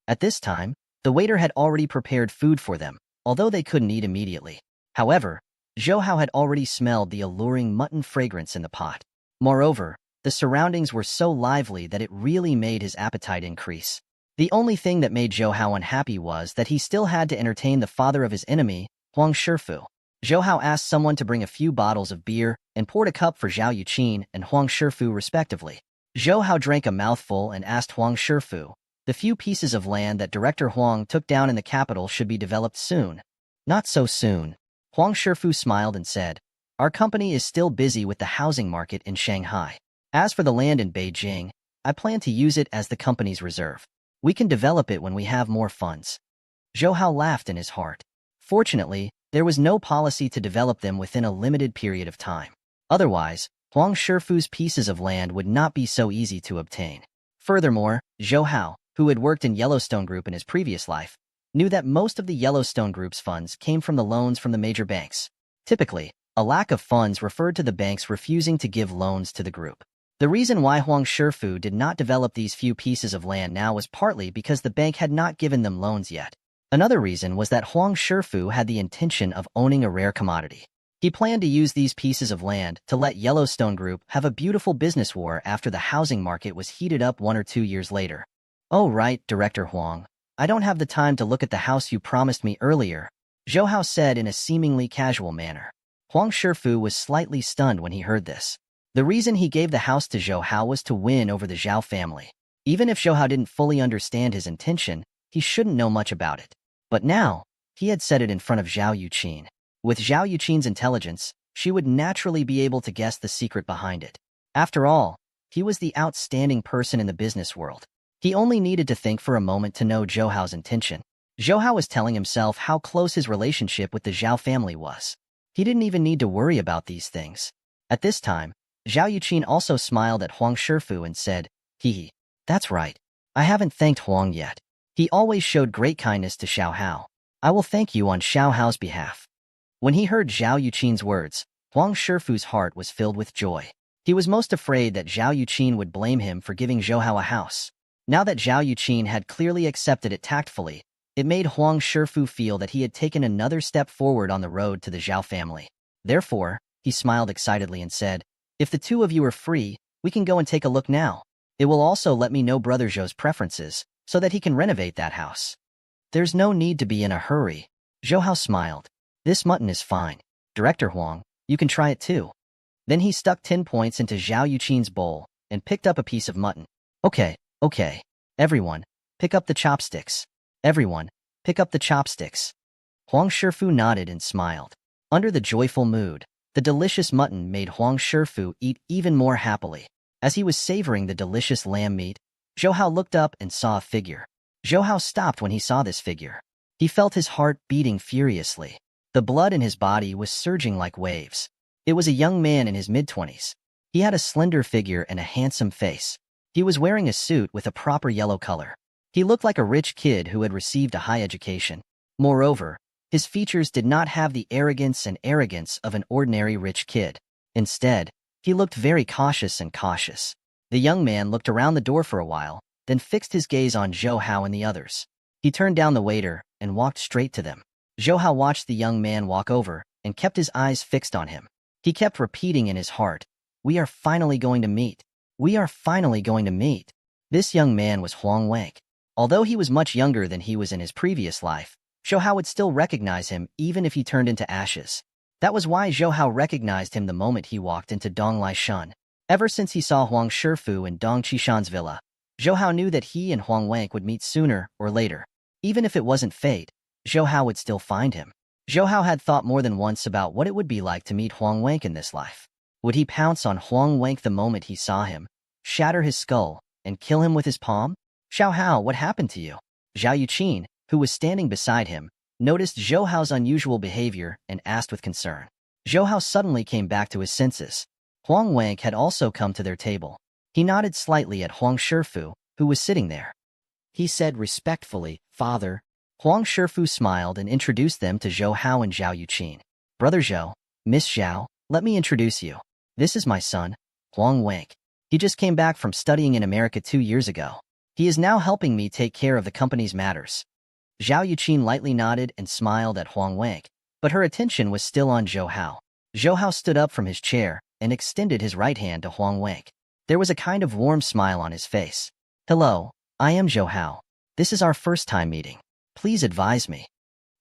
At this time, the waiter had already prepared food for them, although they couldn't eat immediately. However, Zhou Hao had already smelled the alluring mutton fragrance in the pot. Moreover, the surroundings were so lively that it really made his appetite increase. The only thing that made Zhou Hao unhappy was that he still had to entertain the father of his enemy, Huang Shifu. Zhou Hao asked someone to bring a few bottles of beer and poured a cup for Zhao Yuqin and Huang Shifu respectively. Zhou Hao drank a mouthful and asked Huang Shifu, "The few pieces of land that Director Huang took down in the capital should be developed soon." "Not so soon." Huang Shifu smiled and said, "Our company is still busy with the housing market in Shanghai. As for the land in Beijing, I plan to use it as the company's reserve. We can develop it when we have more funds." Zhou Hao laughed in his heart. Fortunately, there was no policy to develop them within a limited period of time. Otherwise, Huang Shifu's pieces of land would not be so easy to obtain. Furthermore, Zhou Hao, who had worked in Yellowstone Group in his previous life, knew that most of the Yellowstone Group's funds came from the loans from the major banks. Typically, a lack of funds referred to the banks refusing to give loans to the group. The reason why Huang Shifu did not develop these few pieces of land now was partly because the bank had not given them loans yet. Another reason was that Huang Shifu had the intention of owning a rare commodity. He planned to use these pieces of land to let Yellowstone Group have a beautiful business war after the housing market was heated up 1 or 2 years later. "Oh right, Director Huang. I don't have the time to look at the house you promised me earlier," Zhou Hao said in a seemingly casual manner. Huang Shifu was slightly stunned when he heard this. The reason he gave the house to Zhou Hao was to win over the Zhao family. Even if Zhou Hao didn't fully understand his intention, he shouldn't know much about it. But now, he had said it in front of Zhao Yuqin. With Zhao Yuqin's intelligence, she would naturally be able to guess the secret behind it. After all, he was the outstanding person in the business world. He only needed to think for a moment to know Zhou Hao's intention. Zhou Hao was telling himself how close his relationship with the Zhao family was. He didn't even need to worry about these things. At this time, Zhao Yuqin also smiled at Huang Shifu and said, "Hee, that's right. I haven't thanked Huang yet. He always showed great kindness to Xiao Hao. I will thank you on Xiao Hao's behalf." When he heard Zhao Yuqin's words, Huang Shifu's heart was filled with joy. He was most afraid that Zhao Yuqin would blame him for giving Zhou Hao a house. Now that Zhao Yuqin had clearly accepted it tactfully, it made Huang Shifu feel that he had taken another step forward on the road to the Zhao family. Therefore, he smiled excitedly and said, "If the two of you are free, we can go and take a look now. It will also let me know Brother Zhou's preferences, so that he can renovate that house." "There's no need to be in a hurry." Zhou Hao smiled. "This mutton is fine. Director Huang, you can try it too." Then he stuck 10 points into Zhao Yuqin's bowl and picked up a piece of mutton. Okay. Everyone, pick up the chopsticks. Everyone, pick up the chopsticks." Huang Shifu nodded and smiled. Under the joyful mood, the delicious mutton made Huang Shifu eat even more happily. As he was savoring the delicious lamb meat, Zhou Hao looked up and saw a figure. Zhou Hao stopped when he saw this figure. He felt his heart beating furiously. The blood in his body was surging like waves. It was a young man in his mid-20s. He had a slender figure and a handsome face. He was wearing a suit with a proper yellow color. He looked like a rich kid who had received a high education. Moreover, his features did not have the arrogance of an ordinary rich kid. Instead, he looked very cautious. The young man looked around the door for a while, then fixed his gaze on Zhou Hao and the others. He turned down the waiter and walked straight to them. Zhou Hao watched the young man walk over and kept his eyes fixed on him. He kept repeating in his heart, "We are finally going to meet. We are finally going to meet." This young man was Huang Wank. Although he was much younger than he was in his previous life, Zhou Hao would still recognize him even if he turned into ashes. That was why Zhou Hao recognized him the moment he walked into Dong Laishan. Ever since he saw Huang Shifu in Dong Qishan's villa, Zhou Hao knew that he and Huang Wank would meet sooner or later. Even if it wasn't fate, Zhou Hao would still find him. Zhou Hao had thought more than once about what it would be like to meet Huang Wank in this life. Would he pounce on Huang Wank the moment he saw him, shatter his skull, and kill him with his palm? "Zhou Hao, what happened to you?" Zhao Yuqin, who was standing beside him, noticed Zhou Hao's unusual behavior and asked with concern. Zhou Hao suddenly came back to his senses. Huang Wank had also come to their table. He nodded slightly at Huang Shifu, who was sitting there. He said respectfully, "Father." Huang Shifu smiled and introduced them to Zhou Hao and Zhao Yuqin. "Brother Zhou, Miss Zhao, let me introduce you. This is my son, Huang Wank. He just came back from studying in America 2 years ago. He is now helping me take care of the company's matters." Zhao Yuqin lightly nodded and smiled at Huang Wank, but her attention was still on Zhou Hao. Zhou Hao stood up from his chair and extended his right hand to Huang Wank. There was a kind of warm smile on his face. "Hello, I am Zhou Hao. This is our first time meeting. Please advise me.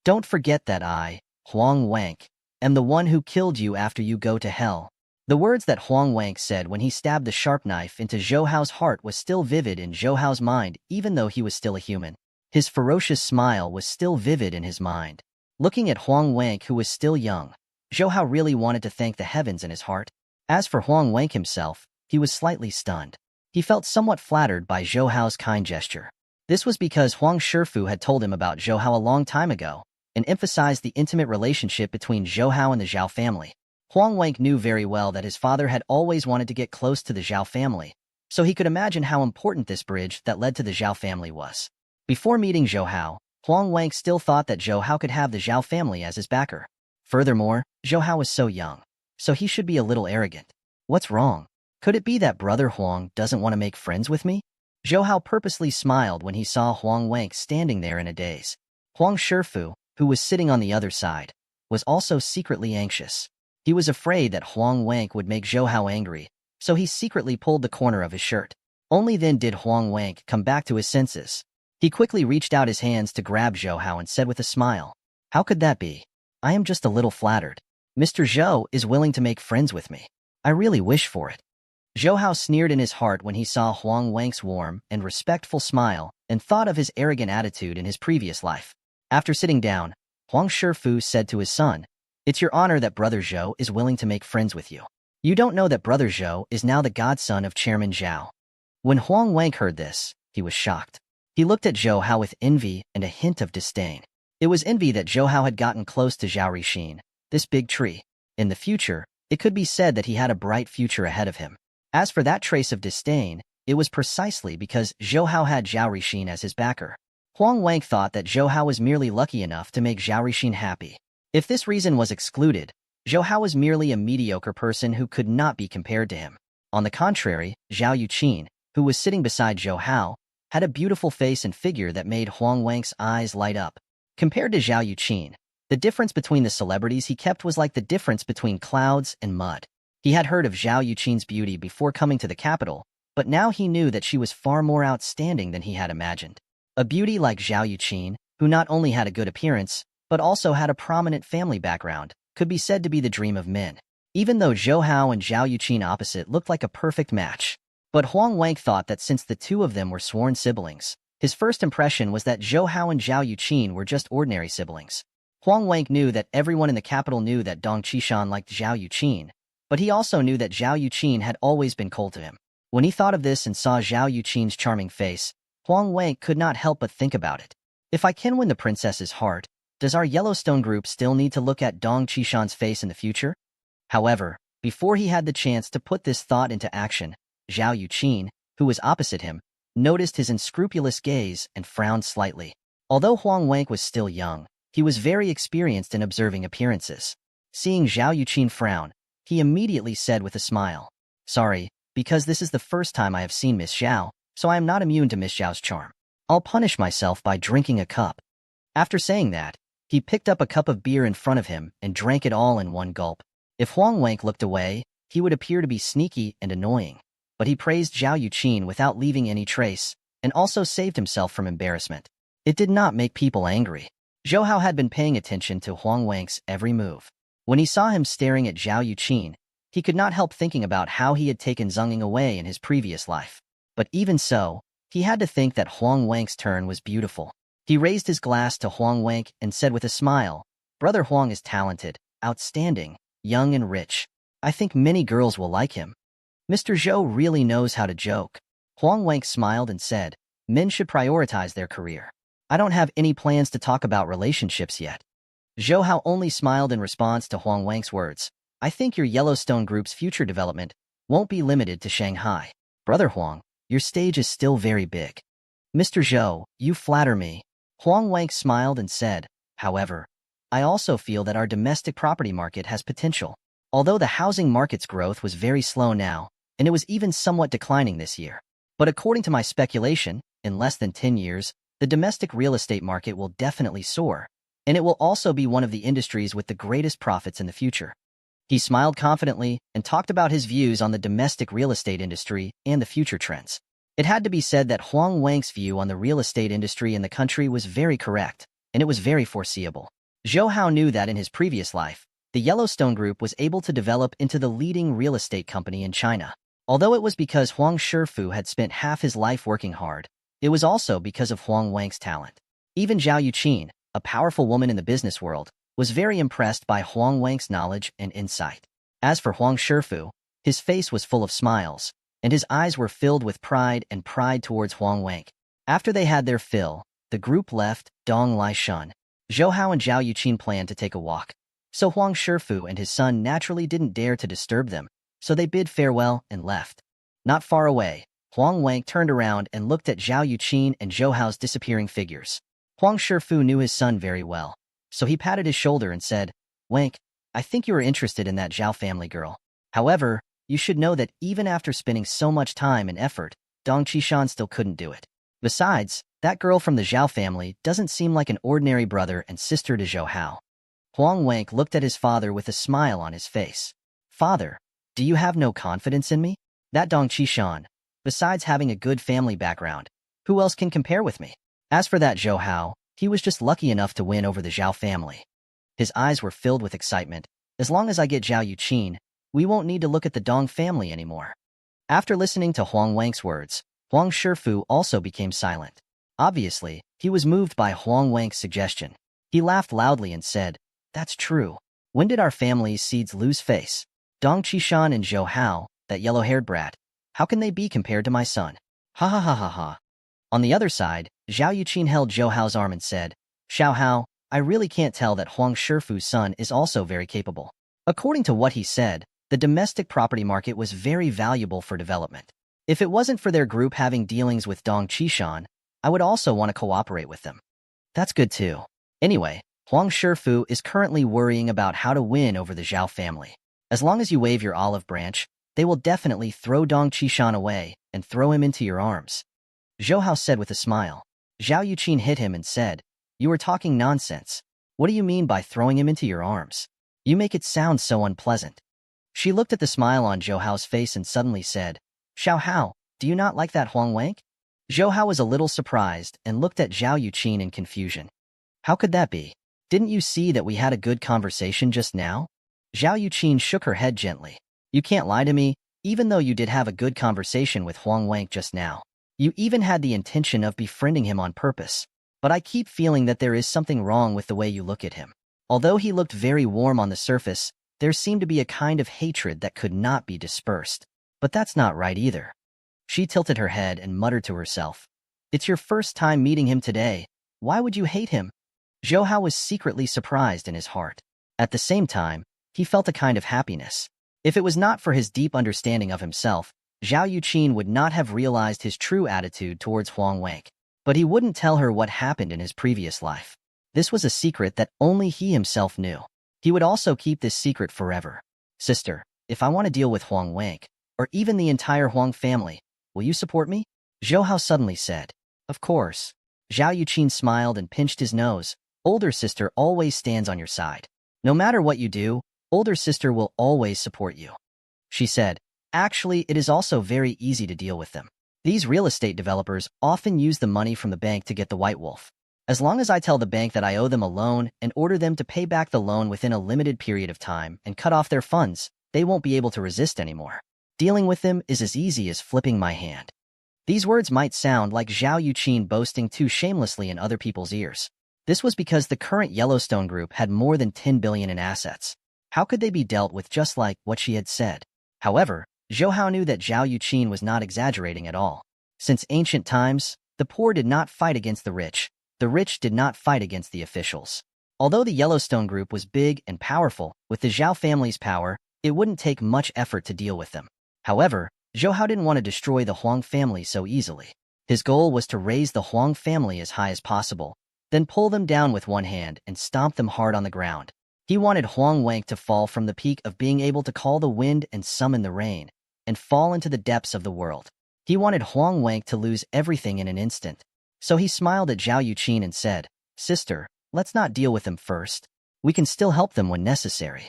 Don't forget that I, Huang Wank, am the one who killed you after you go to hell." The words that Huang Wank said when he stabbed the sharp knife into Zhou Hao's heart was still vivid in Zhou Hao's mind even though he was still a human. His ferocious smile was still vivid in his mind. Looking at Huang Wank, who was still young, Zhou Hao really wanted to thank the heavens in his heart. As for Huang Wank himself, he was slightly stunned. He felt somewhat flattered by Zhou Hao's kind gesture. This was because Huang Shifu had told him about Zhou Hao a long time ago and emphasized the intimate relationship between Zhou Hao and the Zhao family. Huang Wank knew very well that his father had always wanted to get close to the Zhao family, so he could imagine how important this bridge that led to the Zhao family was. Before meeting Zhou Hao, Huang Wank still thought that Zhou Hao could have the Zhao family as his backer. Furthermore, Zhou Hao was so young, so he should be a little arrogant. What's wrong? Could it be that Brother Huang doesn't want to make friends with me? Zhou Hao purposely smiled when he saw Huang Wank standing there in a daze. Huang Shifu, who was sitting on the other side, was also secretly anxious. He was afraid that Huang Wank would make Zhou Hao angry, so he secretly pulled the corner of his shirt. Only then did Huang Wank come back to his senses. He quickly reached out his hands to grab Zhou Hao and said with a smile, "How could that be? I am just a little flattered. Mr. Zhou is willing to make friends with me. I really wish for it." Zhou Hao sneered in his heart when he saw Huang Wank's warm and respectful smile and thought of his arrogant attitude in his previous life. After sitting down, Huang Shifu said to his son, "It's your honor that Brother Zhou is willing to make friends with you. You don't know that Brother Zhou is now the godson of Chairman Zhao." When Huang Wank heard this, he was shocked. He looked at Zhou Hao with envy and a hint of disdain. It was envy that Zhou Hao had gotten close to Zhao Rixin, this big tree. In the future, it could be said that he had a bright future ahead of him. As for that trace of disdain, it was precisely because Zhou Hao had Zhao Rixin as his backer. Huang Wank thought that Zhou Hao was merely lucky enough to make Zhao Rixin happy. If this reason was excluded, Zhou Hao was merely a mediocre person who could not be compared to him. On the contrary, Zhao Yuqin, who was sitting beside Zhou Hao, had a beautiful face and figure that made Huang Wang's eyes light up. Compared to Zhao Yuqin, the difference between the celebrities he kept was like the difference between clouds and mud. He had heard of Zhao Yuqin's beauty before coming to the capital, but now he knew that she was far more outstanding than he had imagined. A beauty like Zhao Yuqin, who not only had a good appearance, but also had a prominent family background, could be said to be the dream of men. Even though Zhou Hao and Zhao Yuqin opposite looked like a perfect match. But Huang Wang thought that since the two of them were sworn siblings, his first impression was that Zhou Hao and Zhao Yuqin were just ordinary siblings. Huang Wang knew that everyone in the capital knew that Dong Qishan liked Zhao Yuqin, but he also knew that Zhao Yuqin had always been cold to him. When he thought of this and saw Zhao Yuqin's charming face, Huang Wang could not help but think about it. If I can win the princess's heart, does our Yellowstone group still need to look at Dong Qishan's face in the future? However, before he had the chance to put this thought into action, Zhao Yuqin, who was opposite him, noticed his unscrupulous gaze and frowned slightly. Although Huang Wang was still young, he was very experienced in observing appearances. Seeing Zhao Yuqin frown, he immediately said with a smile, "Sorry, because this is the first time I have seen Miss Zhao, so I am not immune to Miss Zhao's charm. I'll punish myself by drinking a cup." After saying that, he picked up a cup of beer in front of him and drank it all in one gulp. If Huang Wang looked away, he would appear to be sneaky and annoying. But he praised Zhao Yuqin without leaving any trace, and also saved himself from embarrassment. It did not make people angry. Zhou Hao had been paying attention to Huang Wang's every move. When he saw him staring at Zhao Yuqin, he could not help thinking about how he had taken Zhenging away in his previous life. But even so, he had to think that Huang Wang's turn was beautiful. He raised his glass to Huang Wang and said with a smile, "Brother Huang is talented, outstanding, young and rich. I think many girls will like him." Mr. Zhou really knows how to joke. Huang Wang smiled and said, "Men should prioritize their career. I don't have any plans to talk about relationships yet." Zhou Hao only smiled in response to Huang Wang's words. "I think your Yellowstone group's future development won't be limited to Shanghai. Brother Huang, your stage is still very big." "Mr. Zhou, you flatter me." Huang Wang smiled and said, "However, I also feel that our domestic property market has potential. Although the housing market's growth was very slow now, and it was even somewhat declining this year. But according to my speculation, in less than 10 years, the domestic real estate market will definitely soar, and it will also be one of the industries with the greatest profits in the future." He smiled confidently and talked about his views on the domestic real estate industry and the future trends. It had to be said that Huang Wang's view on the real estate industry in the country was very correct, and it was very foreseeable. Zhou Hao knew that in his previous life, the Yellowstone Group was able to develop into the leading real estate company in China. Although it was because Huang Shifu had spent half his life working hard, it was also because of Huang Wang's talent. Even Zhao Yuqin, a powerful woman in the business world, was very impressed by Huang Wang's knowledge and insight. As for Huang Shifu, his face was full of smiles, and his eyes were filled with pride towards Huang Wang. After they had their fill, the group left Dong Laishun. Zhou Hao and Zhao Yuqin planned to take a walk, so Huang Shifu and his son naturally didn't dare to disturb them, so they bid farewell and left. Not far away, Huang Wang turned around and looked at Zhao Yuqin and Zhou Hao's disappearing figures. Huang Shifu knew his son very well, so he patted his shoulder and said, "Wang, I think you are interested in that Zhao family girl. However, you should know that even after spending so much time and effort, Dong Qishan still couldn't do it. Besides, that girl from the Zhao family doesn't seem like an ordinary brother and sister to Zhou Hao." Huang Wang looked at his father with a smile on his face. "Father, do you have no confidence in me? That Dong Qishan, besides having a good family background, who else can compare with me? As for that Zhou Hao, he was just lucky enough to win over the Zhao family." His eyes were filled with excitement. "As long as I get Zhao Yuqin, we won't need to look at the Dong family anymore." After listening to Huang Wang's words, Huang Shifu also became silent. Obviously, he was moved by Huang Wang's suggestion. He laughed loudly and said, "That's true. When did our family's seeds lose face? Dong Qishan and Zhou Hao, that yellow-haired brat, how can they be compared to my son? Ha ha ha ha ha." On the other side, Zhao Yuqin held Zhou Hao's arm and said, "Xiao Hao, I really can't tell that Huang Shifu's son is also very capable." According to what he said, the domestic property market was very valuable for development. If it wasn't for their group having dealings with Dong Qishan, I would also want to cooperate with them. That's good too. Anyway, Huang Shifu is currently worrying about how to win over the Zhao family. As long as you wave your olive branch, they will definitely throw Dong Qishan away and throw him into your arms. Zhou Hao said with a smile. Zhao Yuqin hit him and said, "You are talking nonsense. What do you mean by throwing him into your arms? You make it sound so unpleasant." She looked at the smile on Zhou Hao's face and suddenly said, "Xiao Hao, do you not like that Huang Wank?" Zhou Hao was a little surprised and looked at Zhao Yuqin in confusion. "How could that be? Didn't you see that we had a good conversation just now?" Zhao Yuqin shook her head gently. "You can't lie to me, even though you did have a good conversation with Huang Wank just now. You even had the intention of befriending him on purpose. But I keep feeling that there is something wrong with the way you look at him. Although he looked very warm on the surface, there seemed to be a kind of hatred that could not be dispersed. But that's not right either." She tilted her head and muttered to herself, "It's your first time meeting him today. Why would you hate him?" Zhou Hao was secretly surprised in his heart. At the same time, he felt a kind of happiness. If it was not for his deep understanding of himself, Zhao Yuqin would not have realized his true attitude towards Huang Wank. But he wouldn't tell her what happened in his previous life. This was a secret that only he himself knew. He would also keep this secret forever. "Sister, if I want to deal with Huang Wank, or even the entire Huang family, will you support me?" Zhou Hao suddenly said. "Of course." Zhao Yuqin smiled and pinched his nose. "Older sister always stands on your side. No matter what you do, older sister will always support you." She said, "Actually, it is also very easy to deal with them. These real estate developers often use the money from the bank to get the white wolf. As long as I tell the bank that I owe them a loan and order them to pay back the loan within a limited period of time and cut off their funds, they won't be able to resist anymore. Dealing with them is as easy as flipping my hand." These words might sound like Zhao Yuqin boasting too shamelessly in other people's ears. This was because the current Yellowstone Group had more than 10 billion in assets. How could they be dealt with just like what she had said? However, Zhou Hao knew that Zhao Yuqin was not exaggerating at all. Since ancient times, the poor did not fight against the rich did not fight against the officials. Although the Yellowstone Group was big and powerful, with the Zhao family's power, it wouldn't take much effort to deal with them. However, Zhou Hao didn't want to destroy the Huang family so easily. His goal was to raise the Huang family as high as possible, then pull them down with one hand and stomp them hard on the ground. He wanted Huang Wank to fall from the peak of being able to call the wind and summon the rain, and fall into the depths of the world. He wanted Huang Wank to lose everything in an instant. So he smiled at Zhao Yuqin and said, "Sister, let's not deal with them first. We can still help them when necessary."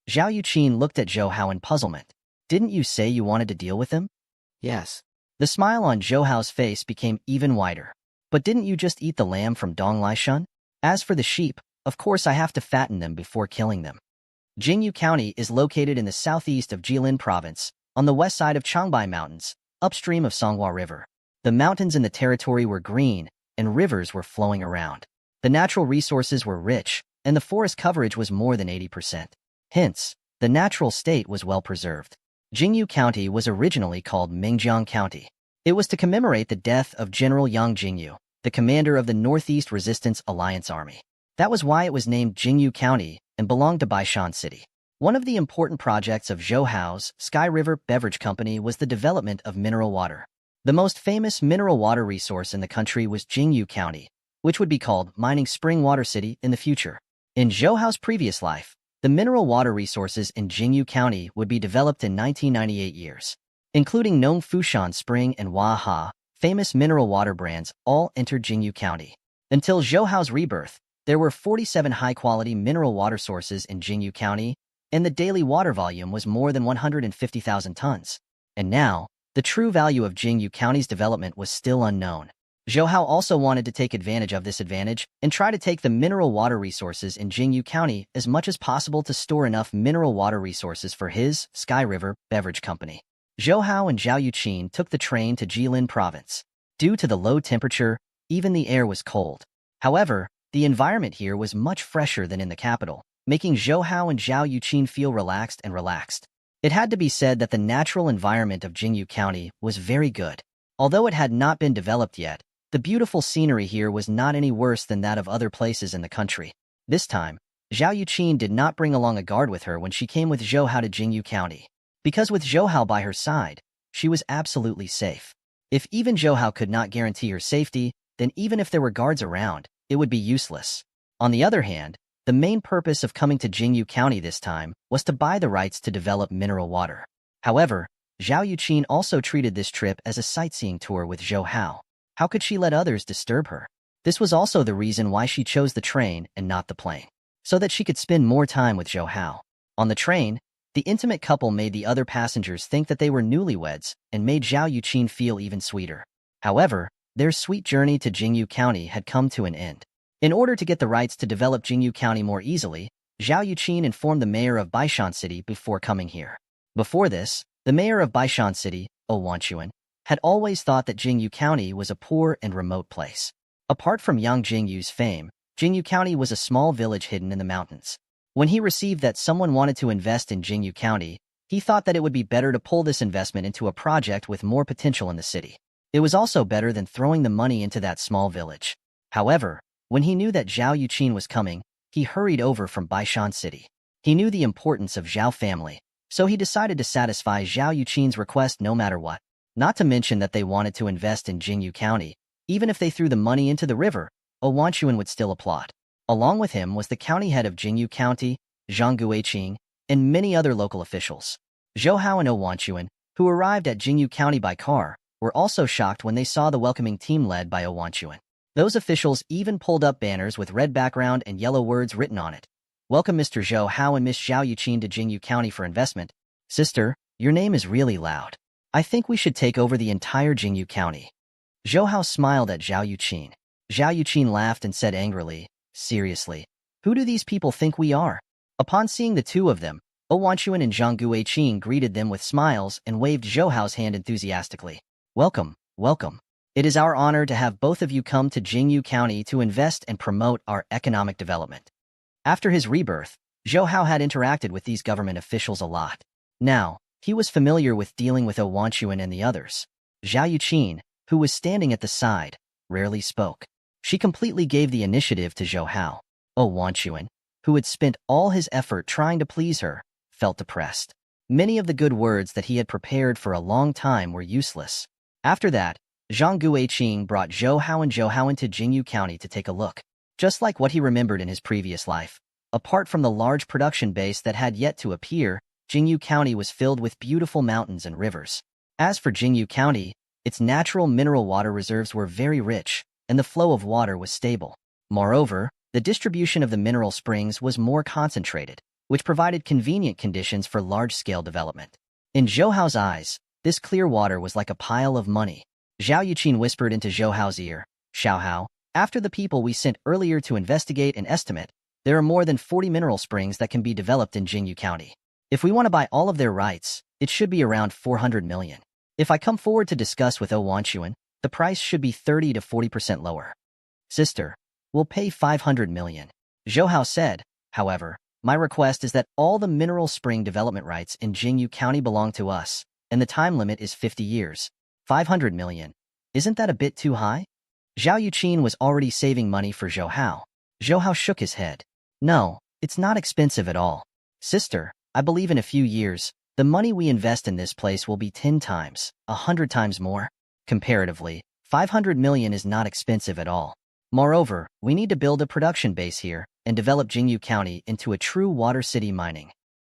Zhao Yuqin looked at Zhou Hao in puzzlement. "Didn't you say you wanted to deal with them?" Yes. The smile on Zhou Hao's face became even wider. "But didn't you just eat the lamb from Dong Laishan? As for the sheep, of course I have to fatten them before killing them." Jingyu County is located in the southeast of Jilin Province, on the west side of Changbai Mountains, upstream of Songhua River. The mountains in the territory were green, and rivers were flowing around. The natural resources were rich, and the forest coverage was more than 80%. Hence, the natural state was well preserved. Jingyu County was originally called Mengjiang County. It was to commemorate the death of General Yang Jingyu, the commander of the Northeast Resistance Alliance Army. That was why it was named Jingyu County and belonged to Baishan City. One of the important projects of Zhou Hao's Sky River Beverage Company was the development of mineral water. The most famous mineral water resource in the country was Jingyu County, which would be called Mining Spring Water City in the future. In Zhou Hao's previous life, the mineral water resources in Jingyu County would be developed in 1998 years, including Nong Fushan Spring and Waha, famous mineral water brands, all entered Jingyu County. Until Zhou Hao's rebirth, there were 47 high-quality mineral water sources in Jingyu County, and the daily water volume was more than 150,000 tons. And now, the true value of Jingyu County's development was still unknown. Zhou Hao also wanted to take advantage of this advantage and try to take the mineral water resources in Jingyu County as much as possible to store enough mineral water resources for his Sky River Beverage Company. Zhou Hao and Zhao Yuqin took the train to Jilin Province. Due to the low temperature, even the air was cold. However, the environment here was much fresher than in the capital, making Zhou Hao and Zhao Yuqin feel relaxed. It had to be said that the natural environment of Jingyu County was very good. Although it had not been developed yet, the beautiful scenery here was not any worse than that of other places in the country. This time, Zhao Yuqin did not bring along a guard with her when she came with Zhou Hao to Jingyu County. Because with Zhou Hao by her side, she was absolutely safe. If even Zhou Hao could not guarantee her safety, then even if there were guards around, it would be useless. On the other hand, the main purpose of coming to Jingyu County this time was to buy the rights to develop mineral water. However, Zhao Yuqin also treated this trip as a sightseeing tour with Zhou Hao. How could she let others disturb her? This was also the reason why she chose the train and not the plane, so that she could spend more time with Zhou Hao. On the train, the intimate couple made the other passengers think that they were newlyweds and made Zhao Yuqin feel even sweeter. However, their sweet journey to Jingyu County had come to an end. In order to get the rights to develop Jingyu County more easily, Zhao Yuqin informed the mayor of Baishan City before coming here. Before this, the mayor of Baishan City, Wanchuan, had always thought that Jingyu County was a poor and remote place. Apart from Yang Jingyu's fame, Jingyu County was a small village hidden in the mountains. When he received that someone wanted to invest in Jingyu County, he thought that it would be better to pull this investment into a project with more potential in the city. It was also better than throwing the money into that small village. However, when he knew that Zhao Yuqin was coming, he hurried over from Baishan City. He knew the importance of Zhao family, so he decided to satisfy Zhao Yuqin's request no matter what. Not to mention that they wanted to invest in Jingyu County. Even if they threw the money into the river, Wanchuan would still applaud. Along with him was the county head of Jingyu County, Zhang Guiqing, and many other local officials. Zhou Hao and Wanchuan, who arrived at Jingyu County by car, were also shocked when they saw the welcoming team led by Wanchuan. Those officials even pulled up banners with red background and yellow words written on it. Welcome Mr. Zhou Hao and Miss Zhao Yuqin to Jingyu County for investment. Sister, your name is really loud. I think we should take over the entire Jingyu County. Zhou Hao smiled at Zhao Yuqin. Zhao Yuqin laughed and said angrily, seriously, who do these people think we are? Upon seeing the two of them, Wanchuan and Zhang Guiqing greeted them with smiles and waved Zhou Hao's hand enthusiastically. Welcome, welcome. It is our honor to have both of you come to Jingyu County to invest and promote our economic development. After his rebirth, Zhou Hao had interacted with these government officials a lot. Now, he was familiar with dealing with Wanchuan and the others. Zhao Yuqin, who was standing at the side, rarely spoke. She completely gave the initiative to Zhou Hao. Wanchuan, who had spent all his effort trying to please her, felt depressed. Many of the good words that he had prepared for a long time were useless. After that, Zhang Guiqing brought Zhou Hao and Zhou Hao into Jingyu County to take a look. Just like what he remembered in his previous life, apart from the large production base that had yet to appear, Jingyu County was filled with beautiful mountains and rivers. As for Jingyu County, its natural mineral water reserves were very rich, and the flow of water was stable. Moreover, the distribution of the mineral springs was more concentrated, which provided convenient conditions for large-scale development. In Zhou Hao's eyes, this clear water was like a pile of money. Zhao Yuqin whispered into Zhou Hao's ear, Xiao Hao, after the people we sent earlier to investigate and estimate, there are more than 40 mineral springs that can be developed in Jingyu County. If we want to buy all of their rights, it should be around 400 million. If I come forward to discuss with Wanchuan, the price should be 30 to 40% lower. Sister, we'll pay 500 million. Zhou Hao said, however, my request is that all the mineral spring development rights in Jingyu County belong to us, and the time limit is 50 years. 500 million. Isn't that a bit too high? Zhao Yuqin was already saving money for Zhou Hao. Zhou Hao shook his head. No, it's not expensive at all. Sister, I believe in a few years, the money we invest in this place will be 10 times, 100 times more. Comparatively, 500 million is not expensive at all. Moreover, we need to build a production base here and develop Jingyu County into a true water city mining.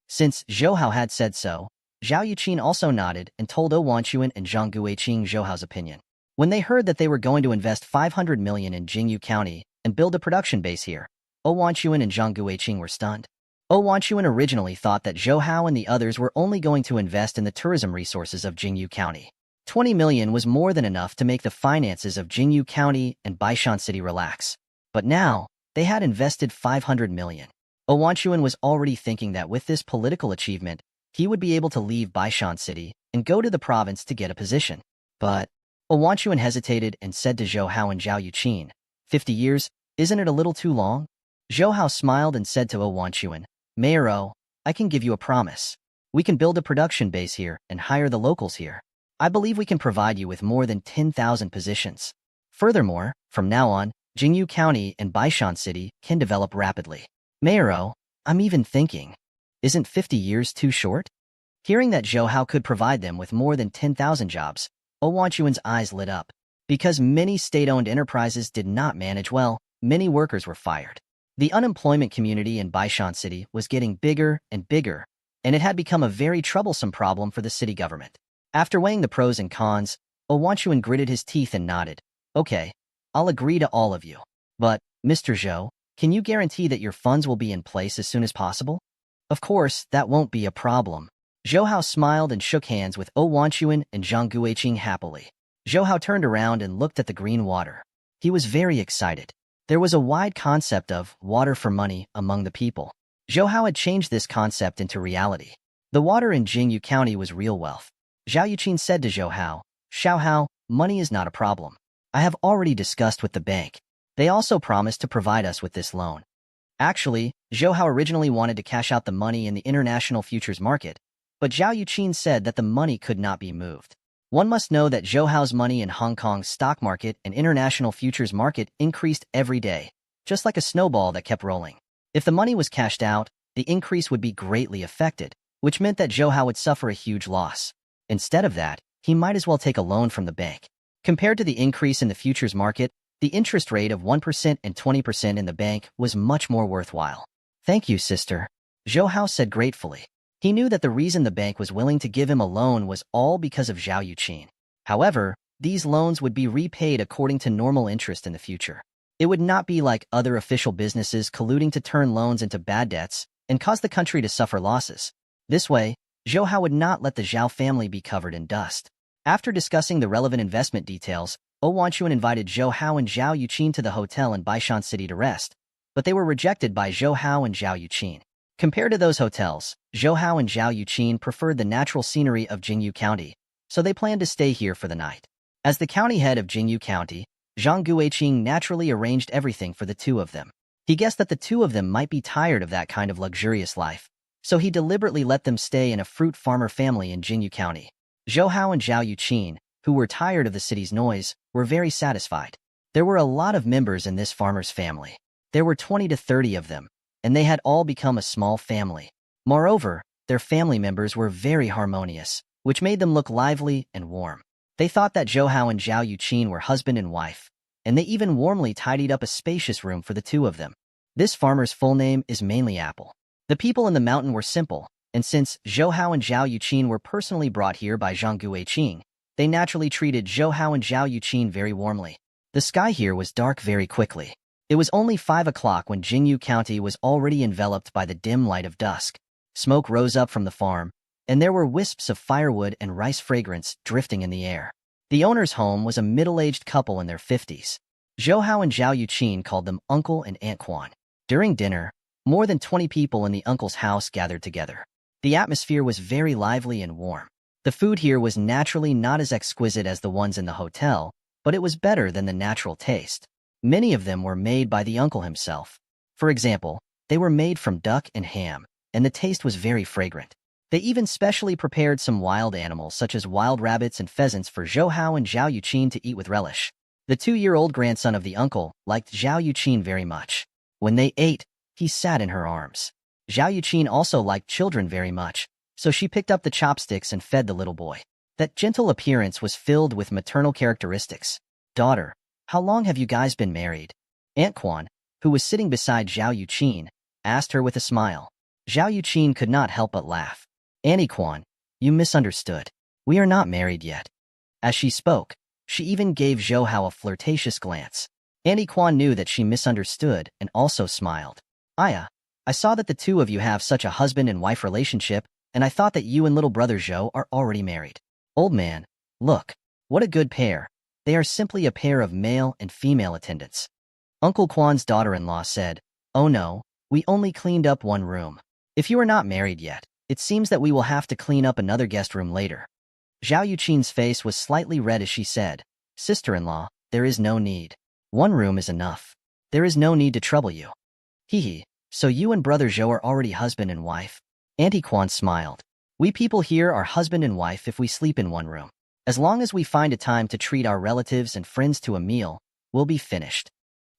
Since Zhou Hao had said so, Zhao Yuqin also nodded and told Wanchuan and Zhang Guiqing Zhou Hao's opinion. When they heard that they were going to invest 500 million in Jingyu County and build a production base here, Wanchuan and Zhang Guiqing were stunned. Wanchuan originally thought that Zhou Hao and the others were only going to invest in the tourism resources of Jingyu County. 20 million was more than enough to make the finances of Jingyu County and Baishan City relax. But now, they had invested 500 million. Wanchuan was already thinking that with this political achievement, he would be able to leave Baishan City and go to the province to get a position. But Wanchuan hesitated and said to Zhou Hao and Zhao Yuqin, 50 years, isn't it a little too long? Zhou Hao smiled and said to Wanchuan, Mayor I can give you a promise. We can build a production base here and hire the locals here. I believe we can provide you with more than 10,000 positions. Furthermore, from now on, Jingyu County and Baishan City can develop rapidly. Mayor I'm even thinking, isn't 50 years too short? Hearing that Zhou Hao could provide them with more than 10,000 jobs, Wanchuan's eyes lit up. Because many state-owned enterprises did not manage well, many workers were fired. The unemployment community in Baishan City was getting bigger and bigger, and it had become a very troublesome problem for the city government. After weighing the pros and cons, Owanshuan gritted his teeth and nodded. Okay, I'll agree to all of you. But, Mr. Zhou, can you guarantee that your funds will be in place as soon as possible? Of course, that won't be a problem. Zhou Hao smiled and shook hands with Owanshuan and Zhang Guiqing happily. Zhou Hao turned around and looked at the green water. He was very excited. There was a wide concept of water for money among the people. Zhou Hao had changed this concept into reality. The water in Jingyu County was real wealth. Zhao Yuqin said to Zhou Hao, Xiao Hao, money is not a problem. I have already discussed with the bank. They also promised to provide us with this loan. Actually, Zhou Hao originally wanted to cash out the money in the international futures market, but Zhao Yuqin said that the money could not be moved. One must know that Zhou Hao's money in Hong Kong's stock market and international futures market increased every day, just like a snowball that kept rolling. If the money was cashed out, the increase would be greatly affected, which meant that Zhou Hao would suffer a huge loss. Instead of that, he might as well take a loan from the bank. Compared to the increase in the futures market, the interest rate of 1% and 20% in the bank was much more worthwhile. Thank you, sister, Zhou Hao said gratefully. He knew that the reason the bank was willing to give him a loan was all because of Zhao Yuqin. However, these loans would be repaid according to normal interest in the future. It would not be like other official businesses colluding to turn loans into bad debts and cause the country to suffer losses. This way, Zhou Hao would not let the Zhao family be covered in dust. After discussing the relevant investment details, Owanshuan invited Zhou Hao and Zhao Yuqin to the hotel in Baishan City to rest, but they were rejected by Zhou Hao and Zhao Yuqin. Compared to those hotels, Zhou Hao and Zhao Yuqin preferred the natural scenery of Jingyu County, so they planned to stay here for the night. As the county head of Jingyu County, Zhang Guiqing naturally arranged everything for the two of them. He guessed that the two of them might be tired of that kind of luxurious life, so he deliberately let them stay in a fruit farmer family in Jingyu County. Zhou Hao and Zhao Yuqin, who were tired of the city's noise, were very satisfied. There were a lot of members in this farmer's family. There were 20 to 30 of them, and they had all become a small family. Moreover, their family members were very harmonious, which made them look lively and warm. They thought that Zhou Hao and Zhao Yuqin were husband and wife, and they even warmly tidied up a spacious room for the two of them. This farmer's full name is mainly Apple. The people in the mountain were simple, and since Zhou Hao and Zhao Yuqin were personally brought here by Zhang Guiqing, they naturally treated Zhou Hao and Zhao Yuqin very warmly. The sky here was dark very quickly. It was only 5 o'clock when Jingyu County was already enveloped by the dim light of dusk. Smoke rose up from the farm, and there were wisps of firewood and rice fragrance drifting in the air. The owner's home was a middle-aged couple in their 50s. Zhou Hao and Zhao Yuqin called them Uncle and Aunt Quan. During dinner, more than 20 people in the uncle's house gathered together. The atmosphere was very lively and warm. The food here was naturally not as exquisite as the ones in the hotel, but it was better than the natural taste. Many of them were made by the uncle himself. For example, they were made from duck and ham, and the taste was very fragrant. They even specially prepared some wild animals such as wild rabbits and pheasants for Zhou Hao and Zhao Yuqin to eat with relish. The 2-year-old grandson of the uncle liked Zhao Yuqin very much. When they ate, he sat in her arms. Zhao Yuqin also liked children very much, so she picked up the chopsticks and fed the little boy. That gentle appearance was filled with maternal characteristics. Daughter, how long have you guys been married? Aunt Quan, who was sitting beside Zhao Yuqin, asked her with a smile. Zhao Yuqin could not help but laugh. Auntie Quan, you misunderstood. We are not married yet. As she spoke, she even gave Zhou Hao a flirtatious glance. Auntie Quan knew that she misunderstood and also smiled. Aya, I saw that the two of you have such a husband and wife relationship, and I thought that you and little brother Zhou are already married. Old man, look, what a good pair. They are simply a pair of male and female attendants. Uncle Quan's daughter-in-law said, Oh no, we only cleaned up one room. If you are not married yet, it seems that we will have to clean up another guest room later. Zhao Yuqin's face was slightly red as she said, Sister-in-law, there is no need. One room is enough. There is no need to trouble you. Hee, so you and brother Zhou are already husband and wife? Auntie Quan smiled. We people here are husband and wife if we sleep in one room. As long as we find a time to treat our relatives and friends to a meal, we'll be finished.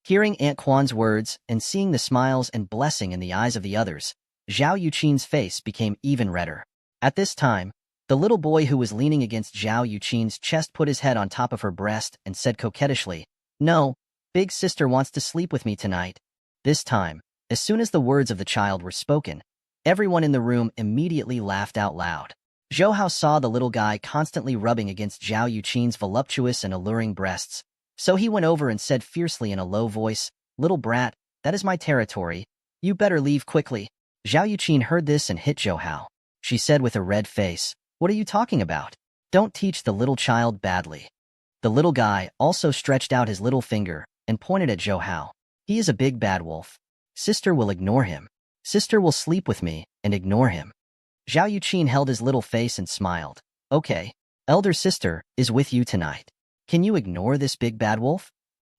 Hearing Aunt Quan's words and seeing the smiles and blessing in the eyes of the others, Zhao Yuqin's face became even redder. At this time, the little boy who was leaning against Zhao Yuqin's chest put his head on top of her breast and said coquettishly, No, big sister wants to sleep with me tonight. This time, as soon as the words of the child were spoken, Everyone in the room immediately laughed out loud. Zhou Hao saw the little guy constantly rubbing against Zhao Yuqin's voluptuous and alluring breasts, so he went over and said fiercely in a low voice, "Little brat, that is my territory. You better leave quickly." Zhao Yuqin heard this and hit Zhou Hao. She said with a red face, "What are you talking about? Don't teach the little child badly." The little guy also stretched out his little finger and pointed at Zhou Hao. "He is a big bad wolf. Sister will ignore him. Sister will sleep with me and ignore him." Zhao Yuqin held his little face and smiled. "Okay, elder sister is with you tonight. Can you ignore this big bad wolf?"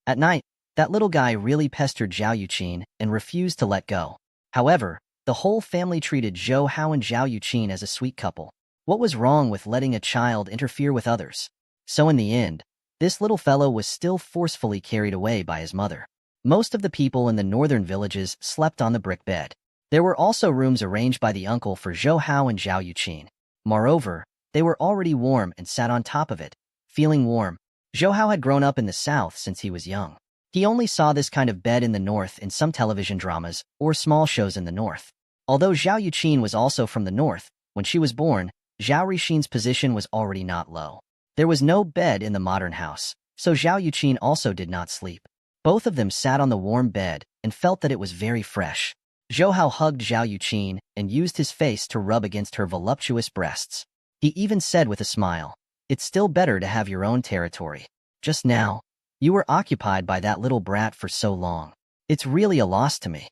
At night, that little guy really pestered Zhao Yuqin and refused to let go. However, the whole family treated Zhou Hao and Zhao Yuqin as a sweet couple. What was wrong with letting a child interfere with others? So in the end, this little fellow was still forcefully carried away by his mother. Most of the people in the northern villages slept on the brick bed. There were also rooms arranged by the uncle for Zhou Hao and Zhao Yuqin. Moreover, they were already warm and sat on top of it. Feeling warm, Zhou Hao had grown up in the south since he was young. He only saw this kind of bed in the north in some television dramas or small shows in the north. Although Zhao Yuqin was also from the north, when she was born, Zhao Rixin's position was already not low. There was no bed in the modern house, so Zhao Yuqin also did not sleep. Both of them sat on the warm bed and felt that it was very fresh. Zhou Hao hugged Zhao Yuqin and used his face to rub against her voluptuous breasts. He even said with a smile, "It's still better to have your own territory. Just now, you were occupied by that little brat for so long. It's really a loss to me."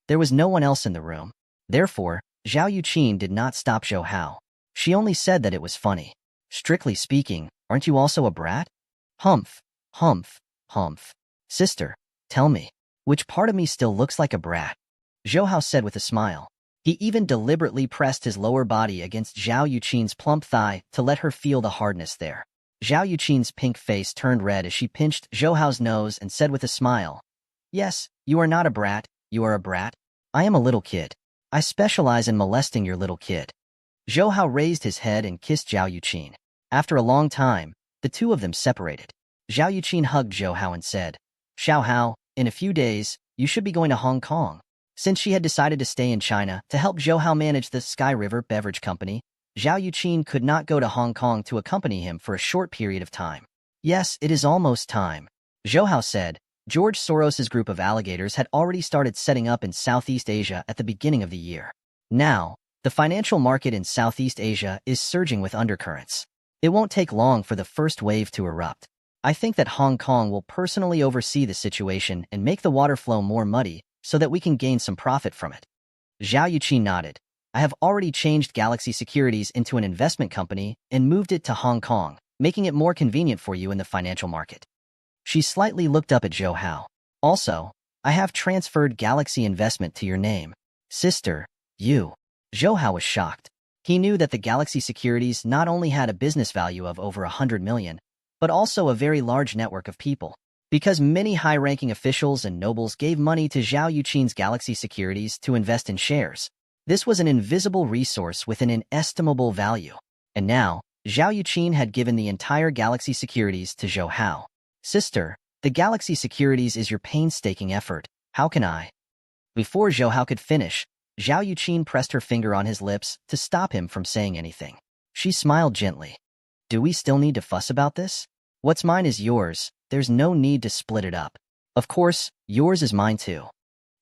There was no one else in the room. Therefore, Zhao Yuqin did not stop Zhou Hao. She only said that it was funny. "Strictly speaking, aren't you also a brat?" "Humph, humph, humph. Sister, tell me, which part of me still looks like a brat?" Zhou Hao said with a smile. He even deliberately pressed his lower body against Zhao Yuqin's plump thigh to let her feel the hardness there. Zhao Yuqin's pink face turned red as she pinched Zhou Hao's nose and said with a smile, "Yes, you are not a brat, you are a brat. I am a little kid. I specialize in molesting your little kid." Zhou Hao raised his head and kissed Zhao Yuqin. After a long time, the two of them separated. Zhao Yuqin hugged Zhou Hao and said, "Xiao Hao, in a few days, you should be going to Hong Kong." Since she had decided to stay in China to help Zhou Hao manage the Sky River Beverage Company, Zhao Yuqin could not go to Hong Kong to accompany him for a short period of time. "Yes, it is almost time," Zhou Hao said. George Soros's group of alligators had already started setting up in Southeast Asia at the beginning of the year. Now, the financial market in Southeast Asia is surging with undercurrents. It won't take long for the first wave to erupt. I think that Hong Kong will personally oversee the situation and make the water flow more muddy so that we can gain some profit from it. Zhao Yuqin nodded. "I have already changed Galaxy Securities into an investment company and moved it to Hong Kong, making it more convenient for you in the financial market." She slightly looked up at Zhou Hao. "Also, I have transferred Galaxy Investment to your name." "Sister, you." Zhou Hao was shocked. He knew that the Galaxy Securities not only had a business value of over 100 million, but also a very large network of people. Because many high-ranking officials and nobles gave money to Zhao Yuqin's Galaxy Securities to invest in shares. This was an invisible resource with an inestimable value. And now, Zhao Yuqin had given the entire Galaxy Securities to Zhou Hao. "Sister, the Galaxy Securities is your painstaking effort. How can I?" Before Zhou Hao could finish, Zhao Yuqin pressed her finger on his lips to stop him from saying anything. She smiled gently. "Do we still need to fuss about this? What's mine is yours. There's no need to split it up. Of course, yours is mine too."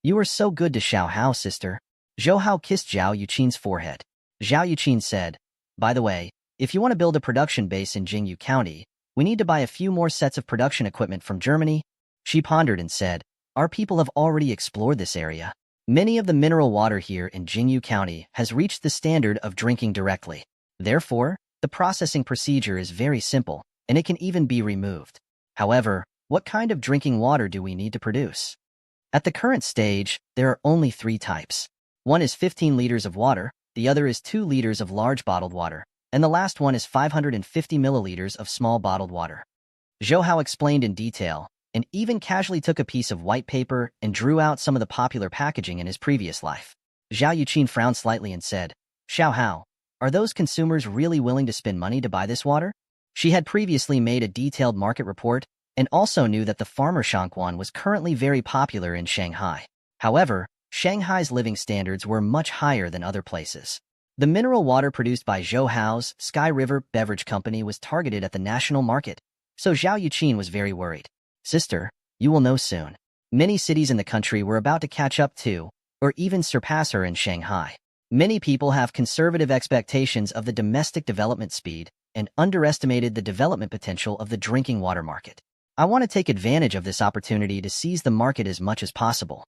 "You are so good to Xiao Hao, sister." Zhou Hao kissed Zhao Yuqin's forehead. Zhao Yuqin said, "By the way, if you want to build a production base in Jingyu County, we need to buy a few more sets of production equipment from Germany." She pondered and said, "Our people have already explored this area. Many of the mineral water here in Jingyu County has reached the standard of drinking directly. Therefore, the processing procedure is very simple, and it can even be removed. However, what kind of drinking water do we need to produce?" At the current stage, there are only 3 types. One is 15 liters of water, the other is 2 liters of large bottled water, and the last one is 550 milliliters of small bottled water. Zhou Hao explained in detail, and even casually took a piece of white paper and drew out some of the popular packaging in his previous life. Zhao Yuqin frowned slightly and said, "Xiao Hao, are those consumers really willing to spend money to buy this water?" She had previously made a detailed market report and also knew that the farmer Shangquan was currently very popular in Shanghai. However, Shanghai's living standards were much higher than other places. The mineral water produced by Zhou Hao's Sky River Beverage Company was targeted at the national market, so Zhao Yuqin was very worried. Sister, you will know soon. Many cities in the country were about to catch up to, or even surpass her in Shanghai. Many people have conservative expectations of the domestic development speed and underestimated the development potential of the drinking water market. I want to take advantage of this opportunity to seize the market as much as possible.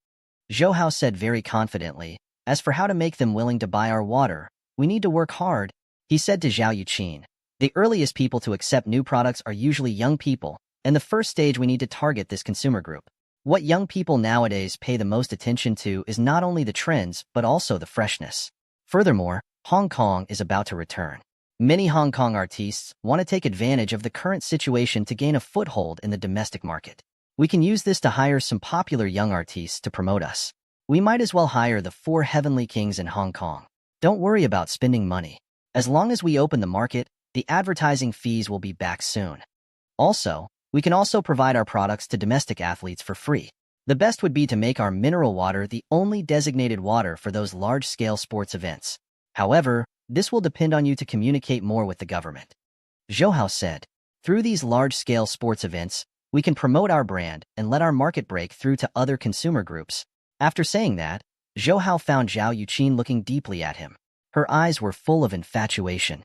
Zhou Hao said very confidently. As for how to make them willing to buy our water, we need to work hard, he said to Zhao Yuqin. The earliest people to accept new products are usually young people, and the first stage we need to target this consumer group. What young people nowadays pay the most attention to is not only the trends, but also the freshness. Furthermore, Hong Kong is about to return. Many Hong Kong artists want to take advantage of the current situation to gain a foothold in the domestic market. We can use this to hire some popular young artists to promote us. We might as well hire the 4 heavenly kings in Hong Kong. Don't worry about spending money. As long as we open the market, the advertising fees will be back soon. Also, we can also provide our products to domestic athletes for free. The best would be to make our mineral water the only designated water for those large-scale sports events. However, this will depend on you to communicate more with the government. Zhou Hao said, through these large-scale sports events, we can promote our brand and let our market break through to other consumer groups. After saying that, Zhou Hao found Zhao Yuqin looking deeply at him. Her eyes were full of infatuation.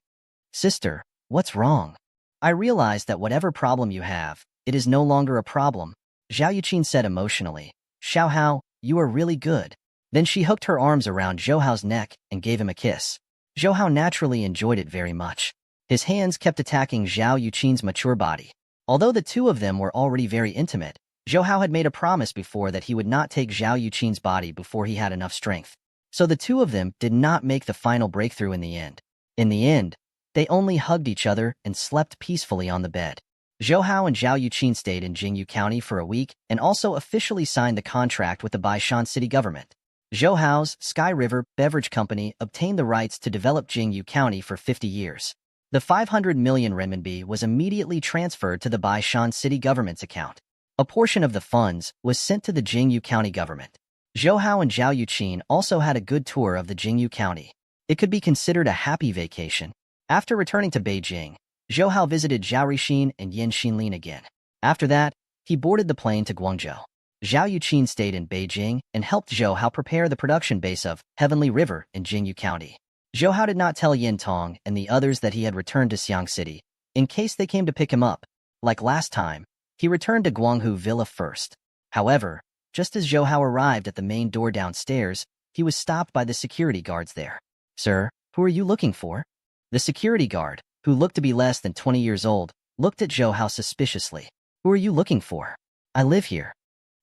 Sister, what's wrong? I realize that whatever problem you have, it is no longer a problem, Zhao Yuqin said emotionally. Xiao Hao, you are really good. Then she hooked her arms around Zhou Hao's neck and gave him a kiss. Zhou Hao naturally enjoyed it very much. His hands kept attacking Zhao Yuqin's mature body. Although the two of them were already very intimate, Zhou Hao had made a promise before that he would not take Zhao Yuqin's body before he had enough strength. So the two of them did not make the final breakthrough in the end. In the end, they only hugged each other and slept peacefully on the bed. Zhou Hao and Zhao Yuqin stayed in Jingyu County for a week and also officially signed the contract with the Baishan city government. Zhou Hao's Sky River Beverage Company obtained the rights to develop Jingyu County for 50 years. The 500 million renminbi was immediately transferred to the Baishan city government's account. A portion of the funds was sent to the Jingyu County government. Zhou Hao and Zhao Yuqin also had a good tour of the Jingyu County. It could be considered a happy vacation. After returning to Beijing, Zhou Hao visited Zhao Rixin and Yin Xinlin again. After that, he boarded the plane to Guangzhou. Zhao Yuqin stayed in Beijing and helped Zhou Hao prepare the production base of Heavenly River in Jingyu County. Zhou Hao did not tell Yin Tong and the others that he had returned to Xiang City, in case they came to pick him up. Like last time, he returned to Guanghu Villa first. However, just as Zhou Hao arrived at the main door downstairs, he was stopped by the security guards there. Sir, who are you looking for? The security guard, who looked to be less than 20 years old, looked at Zhou Hao suspiciously. Who are you looking for? I live here.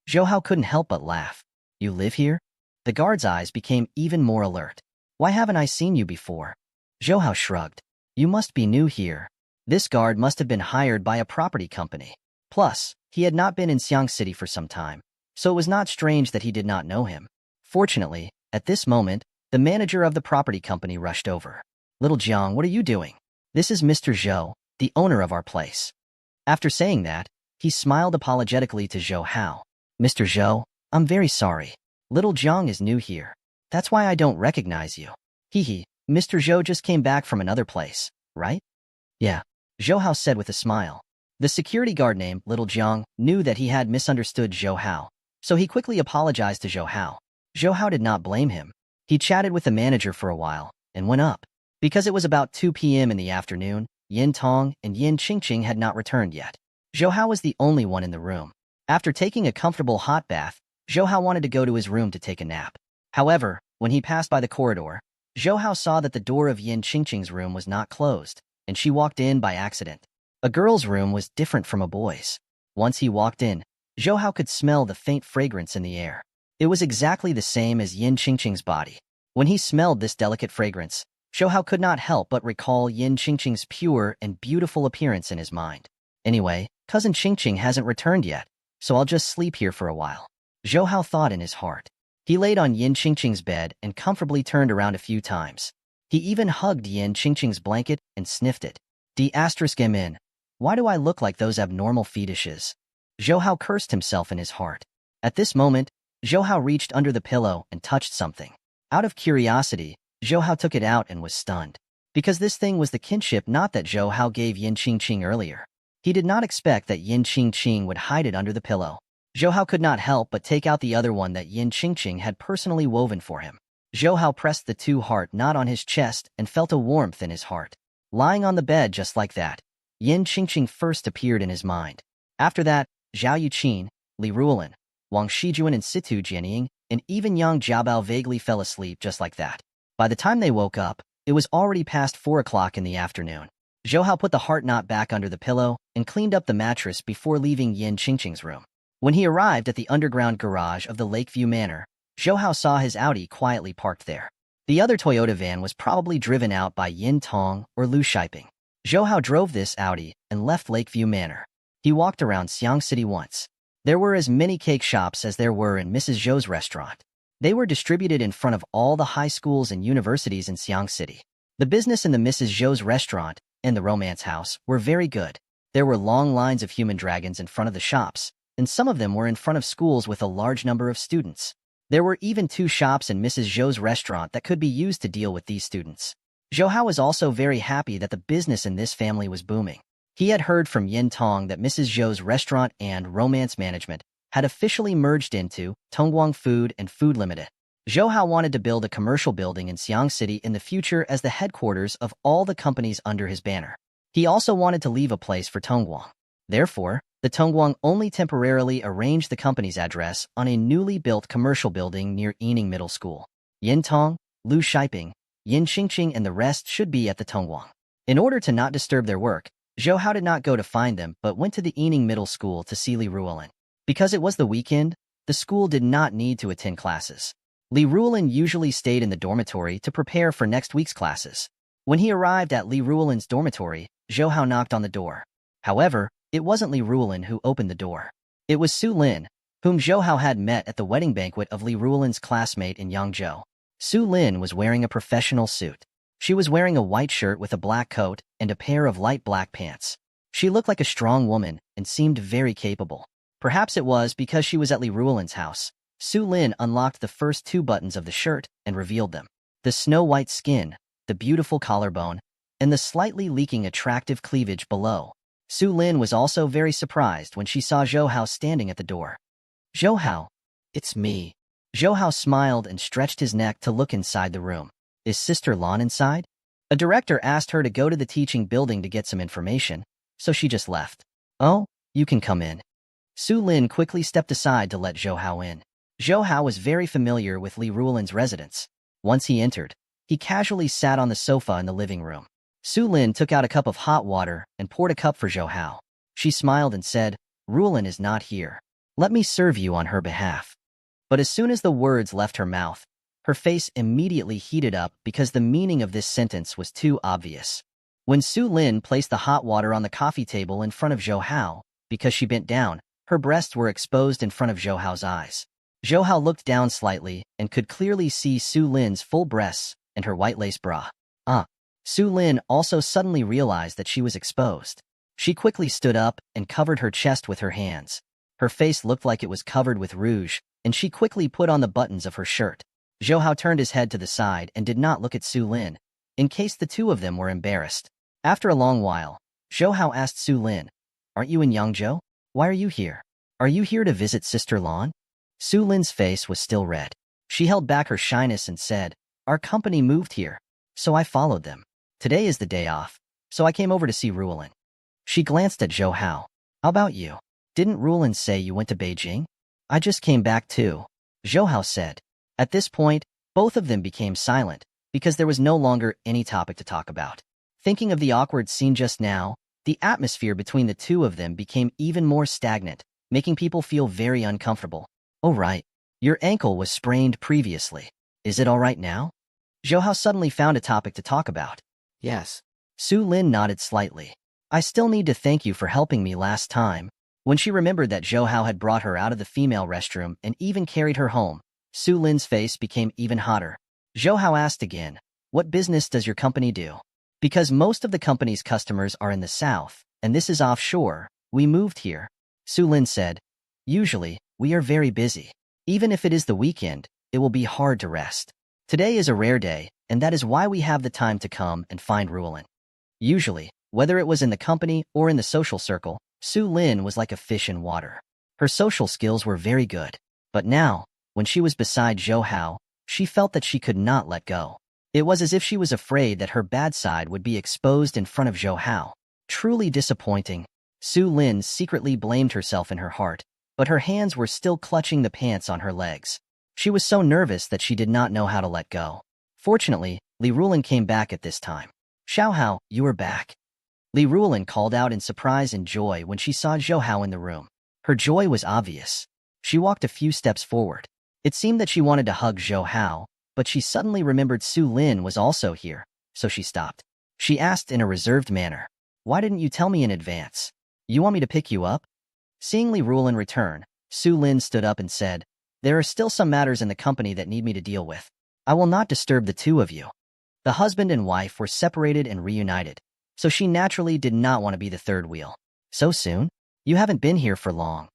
Zhou Hao couldn't help but laugh. You live here? The guard's eyes became even more alert. Why haven't I seen you before? Zhou Hao shrugged. You must be new here. This guard must have been hired by a property company. Plus, he had not been in Xiang City for some time, so it was not strange that he did not know him. Fortunately, at this moment, the manager of the property company rushed over. Little Jiang, what are you doing? This is Mr. Zhou, the owner of our place. After saying that, he smiled apologetically to Zhou Hao. Mr. Zhou, I'm very sorry. Little Jiang is new here. That's why I don't recognize you. Hee, Mr. Zhou just came back from another place, right? Yeah, Zhou Hao said with a smile. The security guard named Little Jiang knew that he had misunderstood Zhou Hao, so he quickly apologized to Zhou Hao. Zhou Hao did not blame him. He chatted with the manager for a while and went up. Because it was about 2 p.m. in the afternoon, Yin Tong and Yin Qingqing had not returned yet. Zhou Hao was the only one in the room. After taking a comfortable hot bath, Zhou Hao wanted to go to his room to take a nap. However, when he passed by the corridor, Zhou Hao saw that the door of Yin Qingqing's room was not closed, and she walked in by accident. A girl's room was different from a boy's. Once he walked in, Zhou Hao could smell the faint fragrance in the air. It was exactly the same as Yin Qingqing's body. When he smelled this delicate fragrance, Zhou Hao could not help but recall Yin Qingqing's pure and beautiful appearance in his mind. Anyway, cousin Qingqing hasn't returned yet, so I'll just sleep here for a while. Zhou Hao thought in his heart. He laid on Yin Qingqing's bed and comfortably turned around a few times. He even hugged Yin Qingqing's blanket and sniffed it. D*****. Why do I look like those abnormal fetishes? Zhou Hao cursed himself in his heart. At this moment, Zhou Hao reached under the pillow and touched something. Out of curiosity, Zhou Hao took it out and was stunned. Because this thing was the kinship knot that Zhou Hao gave Yin Qingqing earlier. He did not expect that Yin Qingqing would hide it under the pillow. Zhou Hao could not help but take out the other one that Yin Qingqing had personally woven for him. Zhou Hao pressed the two-heart knot on his chest and felt a warmth in his heart. Lying on the bed just like that, Yin Qingqing first appeared in his mind. After that, Zhao Yuqin, Li Ruolin, Wang Shijuan and Situ Jianying, and even Yang Jiabao vaguely fell asleep just like that. By the time they woke up, it was already past 4 o'clock in the afternoon. Zhou Hao put the heart knot back under the pillow and cleaned up the mattress before leaving Yin Qingqing's room. When he arrived at the underground garage of the Lakeview Manor, Zhou Hao saw his Audi quietly parked there. The other Toyota van was probably driven out by Yin Tong or Lu Shiping. Zhou Hao drove this Audi and left Lakeview Manor. He walked around Xiang City once. There were as many cake shops as there were in Mrs. Zhou's restaurant. They were distributed in front of all the high schools and universities in Xiang City. The business in the Mrs. Zhou's restaurant and the romance house were very good. There were long lines of human dragons in front of the shops, and some of them were in front of schools with a large number of students. There were even 2 shops in Mrs. Zhou's restaurant that could be used to deal with these students. Zhou Hao was also very happy that the business in this family was booming. He had heard from Yin Tong that Mrs. Zhou's restaurant and romance management had officially merged into Tongguang Food and Food Limited. Zhou Hao wanted to build a commercial building in Xiang City in the future as the headquarters of all the companies under his banner. He also wanted to leave a place for Tongguang. Therefore, the Tongguang only temporarily arranged the company's address on a newly built commercial building near Yining Middle School. Yin Tong, Lu Shiping, Yin Qingqing and the rest should be at the Tongguang. In order to not disturb their work, Zhou Hao did not go to find them but went to the Yining Middle School to see Li Ruolin. Because it was the weekend, the school did not need to attend classes. Li Ruolin usually stayed in the dormitory to prepare for next week's classes. When he arrived at Li Ruolin's dormitory, Zhou Hao knocked on the door. However, it wasn't Li Ruolin who opened the door. It was Su Lin, whom Zhou Hao had met at the wedding banquet of Li Ruolin's classmate in Yangzhou. Su Lin was wearing a professional suit. She was wearing a white shirt with a black coat and a pair of light black pants. She looked like a strong woman and seemed very capable. Perhaps it was because she was at Li Ruolin's house. Su Lin unlocked the first 2 buttons of the shirt and revealed them. The snow-white skin, the beautiful collarbone, and the slightly leaking attractive cleavage below. Su Lin was also very surprised when she saw Zhou Hao standing at the door. "Zhou Hao, it's me." Zhou Hao smiled and stretched his neck to look inside the room. "Is Sister Lan inside?" A director asked her to go to the teaching building to get some information, so she just left. "Oh, you can come in." Su Lin quickly stepped aside to let Zhou Hao in. Zhou Hao was very familiar with Li Ruolin's residence. Once he entered, he casually sat on the sofa in the living room. Su Lin took out a cup of hot water and poured a cup for Zhou Hao. She smiled and said, "Ruolin is not here. Let me serve you on her behalf." But as soon as the words left her mouth, her face immediately heated up because the meaning of this sentence was too obvious. When Su Lin placed the hot water on the coffee table in front of Zhou Hao, because she bent down, her breasts were exposed in front of Zhou Hao's eyes. Zhou Hao looked down slightly and could clearly see Su Lin's full breasts and her white lace bra. Su Lin also suddenly realized that she was exposed. She quickly stood up and covered her chest with her hands. Her face looked like it was covered with rouge, and she quickly put on the buttons of her shirt. Zhou Hao turned his head to the side and did not look at Su Lin, in case the 2 of them were embarrassed. After a long while, Zhou Hao asked Su Lin, "Aren't you in Yangzhou? Why are you here? Are you here to visit Sister Lan?" Su Lin's face was still red. She held back her shyness and said, "Our company moved here, so I followed them. Today is the day off, so I came over to see Ruolin." She glanced at Zhou Hao. "How about you? Didn't Ruolin say you went to Beijing?" "I just came back too," Zhou Hao said. At this point, both of them became silent, because there was no longer any topic to talk about. Thinking of the awkward scene just now, the atmosphere between the 2 of them became even more stagnant, making people feel very uncomfortable. "Oh right, your ankle was sprained previously. Is it all right now?" Zhou Hao suddenly found a topic to talk about. "Yes." Su Lin nodded slightly. "I still need to thank you for helping me last time." When she remembered that Zhou Hao had brought her out of the female restroom and even carried her home, Su Lin's face became even hotter. Zhou Hao asked again, "What business does your company do?" "Because most of the company's customers are in the south, and this is offshore, we moved here." Su Lin said, "Usually, we are very busy. Even if it is the weekend, it will be hard to rest. Today is a rare day, and that is why we have the time to come and find Ruolin. Usually, whether it was in the company or in the social circle, Su Lin was like a fish in water. Her social skills were very good. But now, when she was beside Zhou Hao, she felt that she could not let go. It was as if she was afraid that her bad side would be exposed in front of Zhou Hao. Truly disappointing. Su Lin secretly blamed herself in her heart, but her hands were still clutching the pants on her legs. She was so nervous that she did not know how to let go. Fortunately, Li Ruolin came back at this time. "Xiao Hao, you are back." Li Ruolin called out in surprise and joy when she saw Zhou Hao in the room. Her joy was obvious. She walked a few steps forward. It seemed that she wanted to hug Zhou Hao, but she suddenly remembered Su Lin was also here, so she stopped. She asked in a reserved manner, "Why didn't you tell me in advance? You want me to pick you up?" Seeing Li Ruolin return, Su Lin stood up and said, "There are still some matters in the company that need me to deal with. I will not disturb the two of you." The husband and wife were separated and reunited, so she naturally did not want to be the third wheel. "So soon? You haven't been here for long,"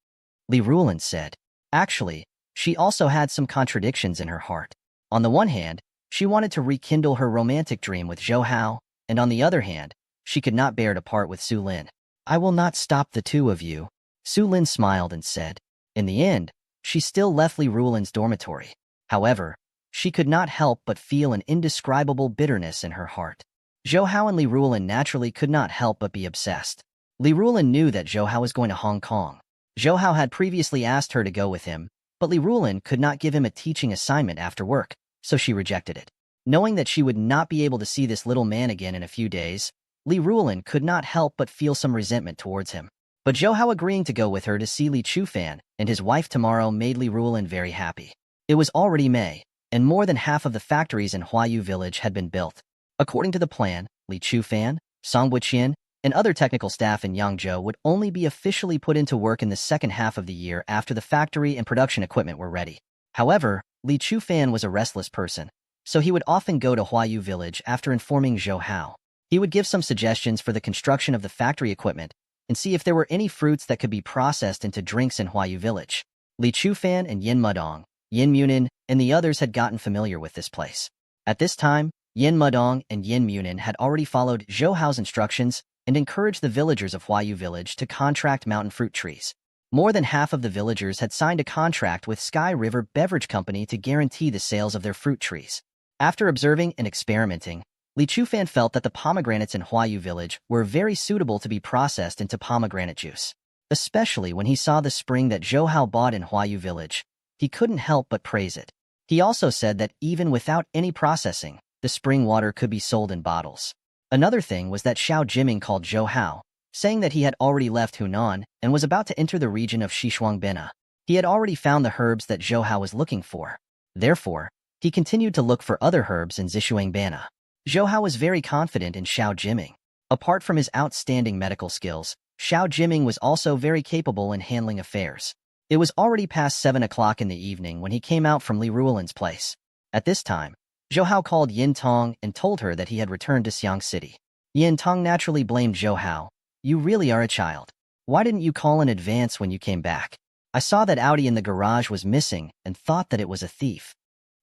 Li Ruolin said. Actually, she also had some contradictions in her heart. On the one hand, she wanted to rekindle her romantic dream with Zhou Hao, and on the other hand, she could not bear to part with Su Lin. "I will not stop the two of you," Su Lin smiled and said. In the end, she still left Li Ruolin's dormitory. However, she could not help but feel an indescribable bitterness in her heart. Zhou Hao and Li Ruolin naturally could not help but be obsessed. Li Ruolin knew that Zhou Hao was going to Hong Kong. Zhou Hao had previously asked her to go with him, but Li Ruolin could not give him a teaching assignment after work, so she rejected it. Knowing that she would not be able to see this little man again in a few days, Li Ruolin could not help but feel some resentment towards him. But Zhou Hao agreeing to go with her to see Li Chufan and his wife tomorrow made Li Ruolin very happy. It was already May, and more than half of the factories in Huayu village had been built. According to the plan, Li Chufan, Song Wuqian, and other technical staff in Yangzhou would only be officially put into work in the second half of the year after the factory and production equipment were ready. However, Li Chufan was a restless person, so he would often go to Huayu village after informing Zhou Hao. He would give some suggestions for the construction of the factory equipment and see if there were any fruits that could be processed into drinks in Huayu village. Li Chufan and Yin Mudong, Yin Munin, and the others had gotten familiar with this place. At this time, Yin Mudong and Yin Munin had already followed Zhou Hao's instructions and encouraged the villagers of Huayu village to contract mountain fruit trees. More than half of the villagers had signed a contract with Sky River Beverage Company to guarantee the sales of their fruit trees. After observing and experimenting, Li Chufan felt that the pomegranates in Huayu village were very suitable to be processed into pomegranate juice. Especially when he saw the spring that Zhou Hao bought in Huayu village, he couldn't help but praise it. He also said that even without any processing, the spring water could be sold in bottles. Another thing was that Xiao Jiming called Zhou Hao, saying that he had already left Hunan and was about to enter the region of Xishuangbena. He had already found the herbs that Zhou Hao was looking for. Therefore, he continued to look for other herbs in Xishuangbena. Zhou Hao was very confident in Xiao Jiming. Apart from his outstanding medical skills, Xiao Jiming was also very capable in handling affairs. It was already past 7 o'clock in the evening when he came out from Li Ruolin's place. At this time, Zhou Hao called Yin Tong and told her that he had returned to Xiang City. Yin Tong naturally blamed Zhou Hao. "You really are a child. Why didn't you call in advance when you came back? I saw that Audi in the garage was missing and thought that it was a thief."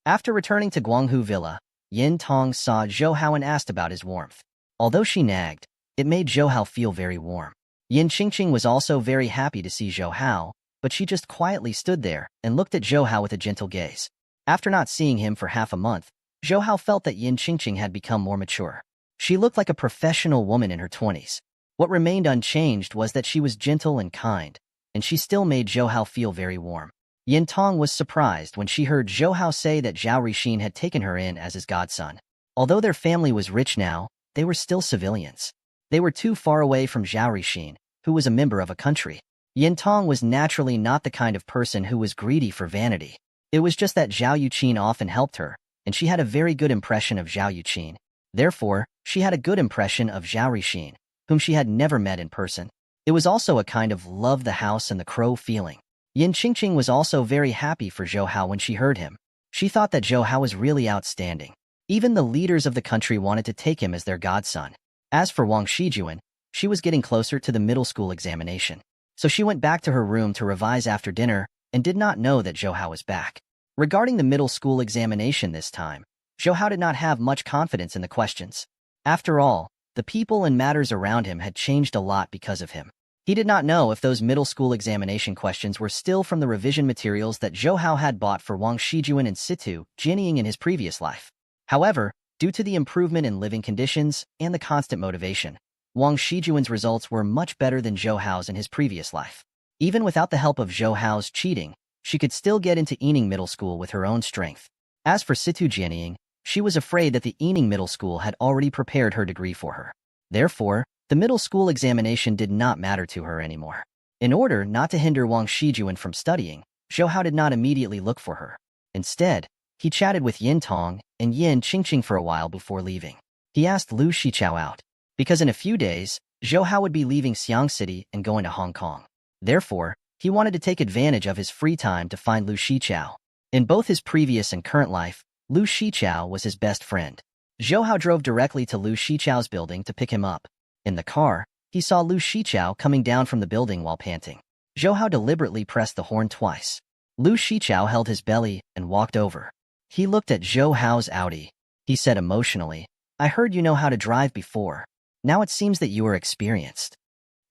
After returning to Guanghu Villa, Yin Tong saw Zhou Hao and asked about his warmth. Although she nagged, it made Zhou Hao feel very warm. Yin Qingqing was also very happy to see Zhou Hao, but she just quietly stood there and looked at Zhou Hao with a gentle gaze. After not seeing him for half a month, Zhou Hao felt that Yin Qingqing had become more mature. She looked like a professional woman in her 20s. What remained unchanged was that she was gentle and kind, and she still made Zhou Hao feel very warm. Yin Tong was surprised when she heard Zhou Hao say that Zhao Rixin had taken her in as his godson. Although their family was rich now, they were still civilians. They were too far away from Zhao Rixin, who was a member of a country. Yin Tong was naturally not the kind of person who was greedy for vanity. It was just that Zhao Yuqin often helped her, and she had a very good impression of Zhao Yuqin. Therefore, she had a good impression of Zhao Rixin, whom she had never met in person. It was also a kind of love the house and the crow feeling. Yin Qingqing was also very happy for Zhou Hao when she heard him. She thought that Zhou Hao was really outstanding. Even the leaders of the country wanted to take him as their godson. As for Wang Shijuan, she was getting closer to the middle school examination. So she went back to her room to revise after dinner and did not know that Zhou Hao was back. Regarding the middle school examination this time, Zhou Hao did not have much confidence in the questions. After all, the people and matters around him had changed a lot because of him. He did not know if those middle school examination questions were still from the revision materials that Zhou Hao had bought for Wang Shijuan and Situ Jianying in his previous life. However, due to the improvement in living conditions and the constant motivation, Wang Shijuan's results were much better than Zhou Hao's in his previous life. Even without the help of Zhou Hao's cheating, she could still get into Yining Middle School with her own strength. As for Situ Jianying, she was afraid that the Yining Middle School had already prepared her degree for her. Therefore, the middle school examination did not matter to her anymore. In order not to hinder Wang Shijuan from studying, Zhou Hao did not immediately look for her. Instead, he chatted with Yin Tong and Yin Qingqing for a while before leaving. He asked Lu Shichao out, because in a few days, Zhou Hao would be leaving Xiang City and going to Hong Kong. Therefore, he wanted to take advantage of his free time to find Lu Shichao. In both his previous and current life, Lu Shichao was his best friend. Zhou Hao drove directly to Lu Shichao's building to pick him up. In the car, he saw Lu Shichao coming down from the building while panting. Zhou Hao deliberately pressed the horn twice. Lu Shichao held his belly and walked over. He looked at Zhou Hao's Audi. He said emotionally, "I heard you know how to drive before. Now it seems that you are experienced."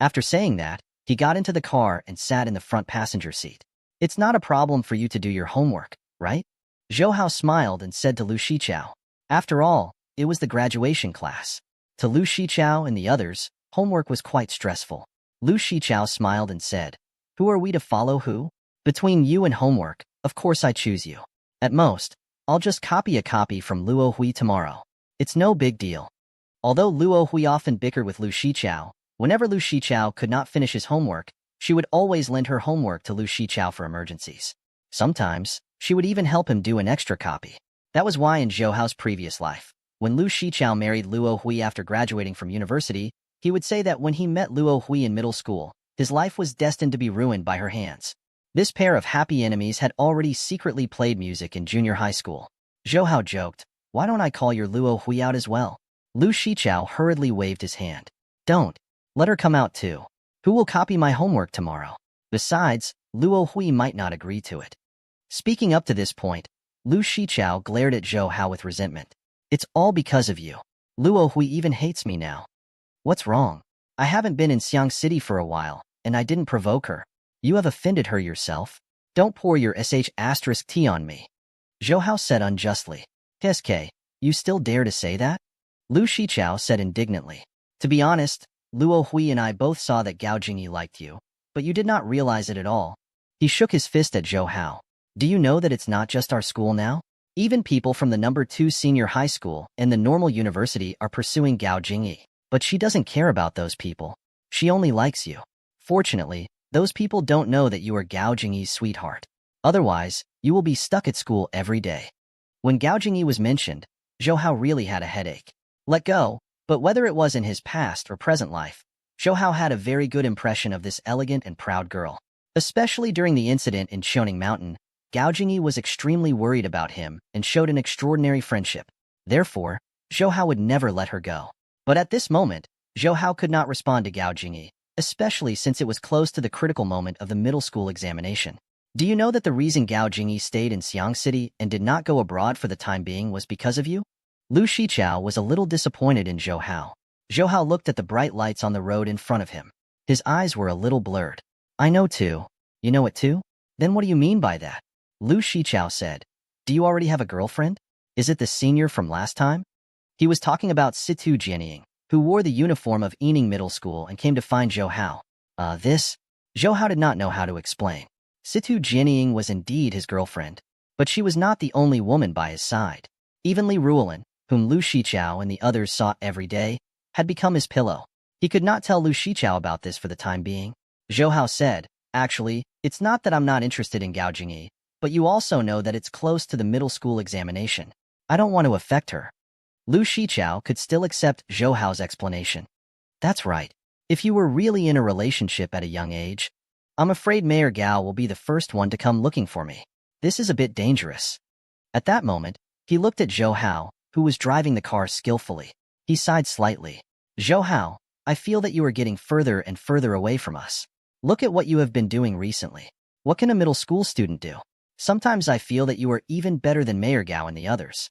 After saying that, he got into the car and sat in the front passenger seat. "It's not a problem for you to do your homework, right?" Zhou Hao smiled and said to Lu Shichao. After all, it was the graduation class. To Lu Shichao and the others, homework was quite stressful. Lu Shichao smiled and said, "Who are we to follow who? Between you and homework, of course I choose you. At most, I'll just copy a copy from Luo Hui tomorrow. It's no big deal." Although Luo Hui often bickered with Lu Shichao, whenever Lu Shichao could not finish his homework, she would always lend her homework to Lu Shichao for emergencies. Sometimes, she would even help him do an extra copy. That was why in Zhou Hao's previous life, when Lu Shichao married Luo Hui after graduating from university, he would say that when he met Luo Hui in middle school, his life was destined to be ruined by her hands. This pair of happy enemies had already secretly played music in junior high school. Zhou Hao joked, "Why don't I call your Luo Hui out as well?" Lu Shichao hurriedly waved his hand. "Don't. Let her come out too. Who will copy my homework tomorrow? Besides, Luo Hui might not agree to it." Speaking up to this point, Lu Shichao glared at Zhou Hao with resentment. "It's all because of you. Luo Hui even hates me now." "What's wrong? I haven't been in Xiang City for a while, and I didn't provoke her. You have offended her yourself. Don't pour your sh*t on me," Zhou Hao said unjustly. "SK, you still dare to say that?" Lu Shichao said indignantly. "To be honest, Luo Hui and I both saw that Gao Jingyi liked you, but you did not realize it at all." He shook his fist at Zhou Hao. "Do you know that it's not just our school now? Even people from the number 2 senior high school and the normal university are pursuing Gao Jingyi. But she doesn't care about those people. She only likes you. Fortunately, those people don't know that you are Gao Jingyi's sweetheart. Otherwise, you will be stuck at school every day." When Gao Jingyi was mentioned, Zhou Hao really had a headache. Let go, but whether it was in his past or present life, Zhou Hao had a very good impression of this elegant and proud girl. Especially during the incident in Shoning Mountain, Gao Jingyi was extremely worried about him and showed an extraordinary friendship. Therefore, Zhou Hao would never let her go. But at this moment, Zhou Hao could not respond to Gao Jingyi, especially since it was close to the critical moment of the middle school examination. "Do you know that the reason Gao Jingyi stayed in Xiang City and did not go abroad for the time being was because of you?" Lu Shichao was a little disappointed in Zhou Hao. Zhou Hao looked at the bright lights on the road in front of him. His eyes were a little blurred. "I know too." "You know it too? Then what do you mean by that?" Lu Shichao said. "Do you already have a girlfriend? Is it the senior from last time?" He was talking about Situ Jianying, who wore the uniform of Yining Middle School and came to find Zhou Hao. Zhou Hao did not know how to explain. Situ Jianying was indeed his girlfriend, but she was not the only woman by his side. Even Li Ruolin, whom Lu Shichao and the others saw every day, had become his pillow. He could not tell Lu Shichao about this for the time being. Zhou Hao said, "Actually, it's not that I'm not interested in Gao Jingyi, but you also know that it's close to the middle school examination. I don't want to affect her." Lu Shichao could still accept Zhou Hao's explanation. "That's right. If you were really in a relationship at a young age, I'm afraid Mayor Gao will be the first one to come looking for me. This is a bit dangerous." At that moment, he looked at Zhou Hao, who was driving the car skillfully. He sighed slightly. "Zhou Hao, I feel that you are getting further and further away from us. Look at what you have been doing recently. What can a middle school student do? Sometimes I feel that you are even better than Mayor Gao and the others.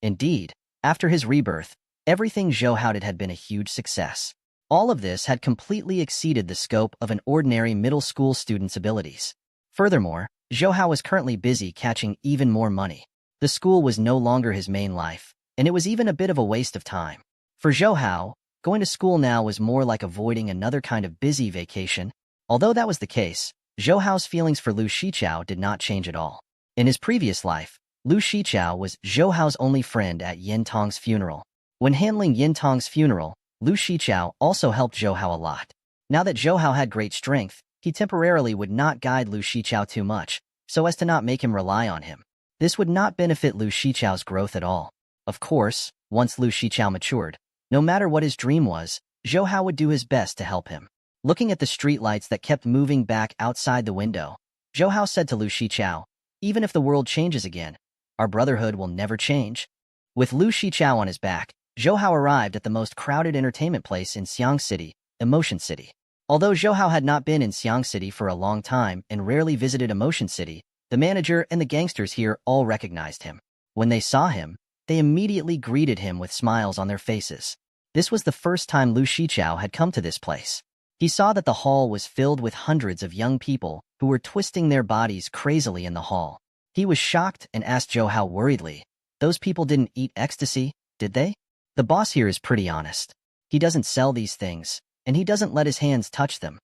Indeed, after his rebirth, everything Zhou Hao did had been a huge success. All of this had completely exceeded the scope of an ordinary middle school student's abilities. Furthermore, Zhou Hao was currently busy catching even more money. The school was no longer his main life, and it was even a bit of a waste of time. For Zhou Hao, going to school now was more like avoiding another kind of busy vacation. Although that was the case, Zhou Hao's feelings for Lu Shiqiao did not change at all. In his previous life, Lu Shiqiao was Zhou Hao's only friend at Yin Tong's funeral. When handling Yin Tong's funeral, Lu Shiqiao also helped Zhou Hao a lot. Now that Zhou Hao had great strength, he temporarily would not guide Lu Shiqiao too much, so as to not make him rely on him. This would not benefit Lu Shiqiao's growth at all. Of course, once Lu Shiqiao matured, no matter what his dream was, Zhou Hao would do his best to help him. Looking at the streetlights that kept moving back outside the window, Zhou Hao said to Lu Shiqiao, "Even if the world changes again, our brotherhood will never change." With Lu Shiqiao on his back, Zhou Hao arrived at the most crowded entertainment place in Xiang City, Emotion City. Although Zhou Hao had not been in Xiang City for a long time and rarely visited Emotion City, the manager and the gangsters here all recognized him. When they saw him, they immediately greeted him with smiles on their faces. This was the first time Lu Shiqiao had come to this place. He saw that the hall was filled with hundreds of young people who were twisting their bodies crazily in the hall. He was shocked and asked Zhou Hao worriedly, "Those people didn't eat ecstasy, did they? The boss here is pretty honest. He doesn't sell these things, and he doesn't let his hands touch them."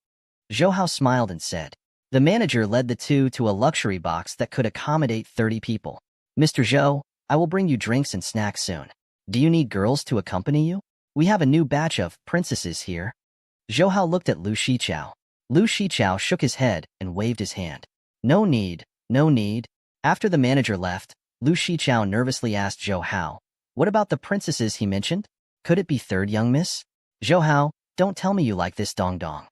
Zhou Hao smiled and said. The manager led the two to a luxury box that could accommodate 30 people. "Mr. Zhou, I will bring you drinks and snacks soon. Do you need girls to accompany you? We have a new batch of princesses here." Zhou Hao looked at Lu Shiqiao. Lu Shiqiao shook his head and waved his hand. "No need, no need." After the manager left, Lu Shiqiao nervously asked Zhou Hao, "What about the princesses he mentioned? Could it be third young miss?" "Zhou Hao, don't tell me you like this dong dong."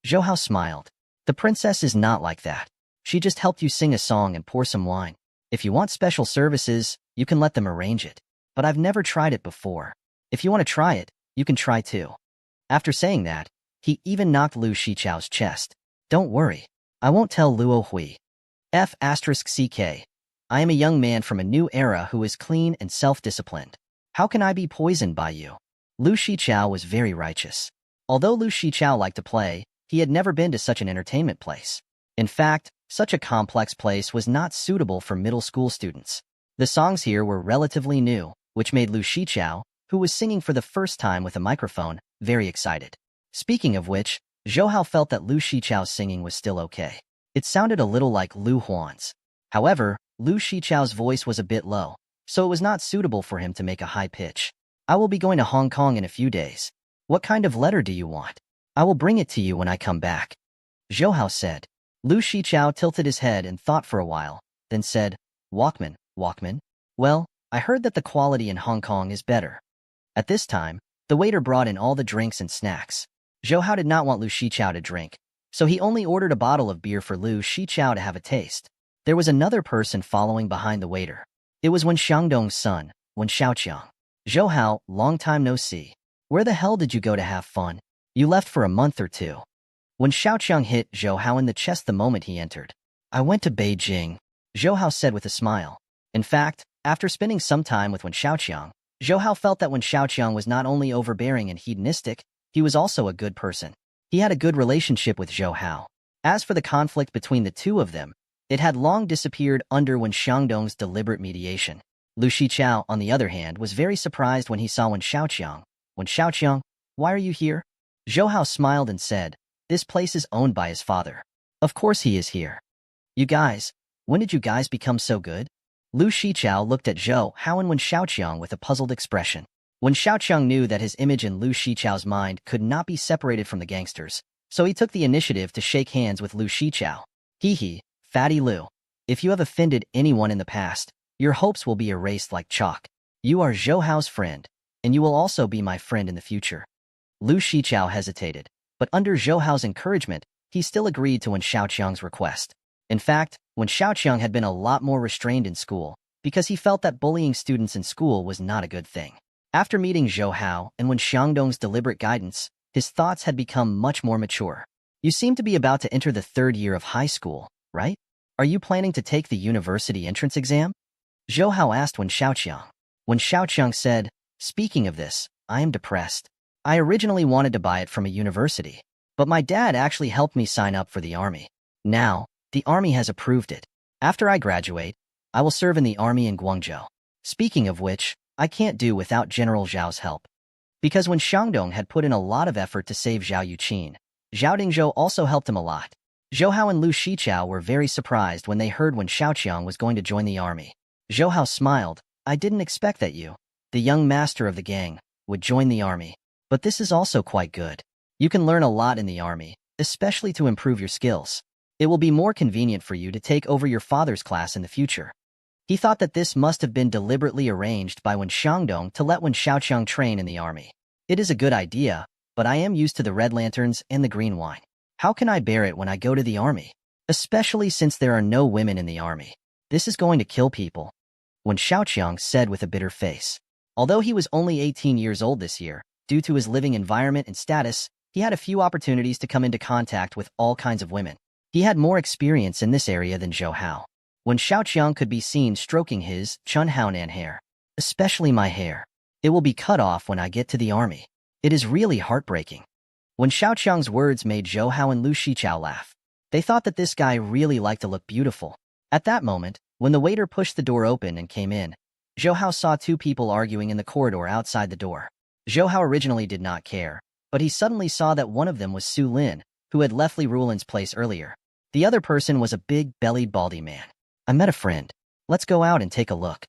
Zhou Hao smiled. "The princess is not like that. She just helped you sing a song and pour some wine. If you want special services, you can let them arrange it. But I've never tried it before. If you want to try it, you can try too." After saying that, he even knocked Lu Shiqiao's chest. "Don't worry. I won't tell Luo Hui. F***CK. I am a young man from a new era who is clean and self-disciplined. How can I be poisoned by you?" Lu Shiqiao was very righteous. Although Lu Shiqiao liked to play, he had never been to such an entertainment place. In fact, such a complex place was not suitable for middle school students. The songs here were relatively new, which made Lu Shiqiao, who was singing for the first time with a microphone, very excited. Speaking of which, Zhou Hao felt that Lu Shiqiao's singing was still okay. It sounded a little like Lu Huan's. However, Lu Shiqiao's voice was a bit low, so it was not suitable for him to make a high pitch. "I will be going to Hong Kong in a few days. What kind of letter do you want? I will bring it to you when I come back," Zhou Hao said. Lu Shiqiao tilted his head and thought for a while, then said, Walkman. Well, I heard that the quality in Hong Kong is better." At this time, the waiter brought in all the drinks and snacks. Zhou Hao did not want Lu Shiqiao to drink, so he only ordered a bottle of beer for Lu Shiqiao to have a taste. There was another person following behind the waiter. It was Wen Xiangdong's son, Wen Xiaoqiang. "Zhou Hao, long time no see. Where the hell did you go to have fun? You left for a month or two." Wen Xiaoqiang hit Zhou Hao in the chest the moment he entered. "I went to Beijing," Zhou Hao said with a smile. In fact, after spending some time with Wen Xiaoqiang, Zhou Hao felt that Wen Xiaoqiang was not only overbearing and hedonistic, he was also a good person. He had a good relationship with Zhou Hao. As for the conflict between the two of them, it had long disappeared under Wen Xiangdong's deliberate mediation. Lu Shiqiao, on the other hand, was very surprised when he saw Wen Xiaoqiang. "Wen Xiaoqiang, why are you here?" Zhou Hao smiled and said, "This place is owned by his father. Of course he is here." "You guys, when did you guys become so good?" Lu Shiqiao looked at Zhou Hao and Wen Xiaoqiang with a puzzled expression. Wen Xiaoqiang knew that his image in Lu Shiqiao's mind could not be separated from the gangsters, so he took the initiative to shake hands with Lu Shiqiao. "Hee, Fatty Lu. If you have offended anyone in the past, your hopes will be erased like chalk. You are Zhou Hao's friend, and you will also be my friend in the future." Lu Shiqiao hesitated, but under Zhou Hao's encouragement, he still agreed to Wen Xiaoqiang's request. In fact, Wen Xiaoqiang had been a lot more restrained in school, because he felt that bullying students in school was not a good thing. After meeting Zhou Hao and Wen Xiangdong's deliberate guidance, his thoughts had become much more mature. "You seem to be about to enter the third year of high school. right? Are you planning to take the university entrance exam? Zhou Hao asked Wen Xiaoqiang. When Xiaoqiang said, "Speaking of this, I am depressed. I originally wanted to buy it from a university, but my dad actually helped me sign up for the army. Now, the army has approved it. After I graduate, I will serve in the army in Guangzhou. Speaking of which, I can't do without General Zhao's help." Because when Xiangdong had put in a lot of effort to save Zhao Yuqin, Zhao Dingzhou also helped him a lot. Zhou Hao and Lu Shiqiao were very surprised when they heard Wen Xiaoqiang was going to join the army. Zhou Hao smiled. "I didn't expect that you, the young master of the gang, would join the army. But this is also quite good. You can learn a lot in the army, especially to improve your skills. It will be more convenient for you to take over your father's class in the future." He thought that this must have been deliberately arranged by Wen Xiangdong to let Wen Xiaoqiang train in the army. "It is a good idea, but I am used to the red lanterns and the green wine. How can I bear it when I go to the army? Especially since there are no women in the army. This is going to kill people," Wen Xiaoqiang said with a bitter face. Although he was only 18 years old this year, due to his living environment and status, he had a few opportunities to come into contact with all kinds of women. He had more experience in this area than Zhou Hao. When Xiaoqiang could be seen stroking his Chun Haonan hair, "Especially my hair. It will be cut off when I get to the army. It is really heartbreaking." When Xiaoqiang's words made Zhou Hao and Lu Shiqiao laugh. They thought that this guy really liked to look beautiful. At that moment, when the waiter pushed the door open and came in, Zhou Hao saw two people arguing in the corridor outside the door. Zhou Hao originally did not care, but he suddenly saw that one of them was Su Lin, who had left Li Rulin's place earlier. The other person was a big-bellied baldy man. "I met a friend. Let's go out and take a look,"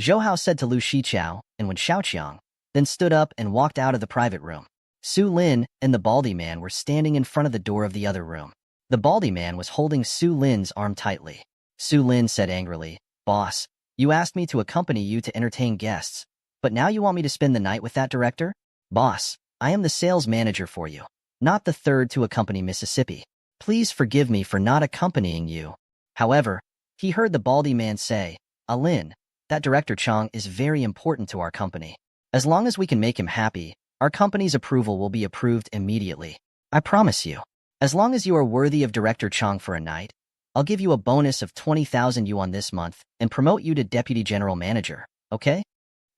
Zhou Hao said to Lu Shiqiao and Wen Xiaoqiang, then stood up and walked out of the private room. Su Lin and the baldy man were standing in front of the door of the other room. The baldy man was holding Su Lin's arm tightly. Su Lin said angrily, "Boss, you asked me to accompany you to entertain guests, but now you want me to spend the night with that director? Boss, I am the sales manager for you, not the third to accompany Mississippi. Please forgive me for not accompanying you." However, he heard the baldy man say, "Lin, that Director Chang is very important to our company. As long as we can make him happy, our company's approval will be approved immediately. I promise you. As long as you are worthy of Director Chang for a night, I'll give you a bonus of 20,000 yuan this month and promote you to Deputy General Manager, okay?"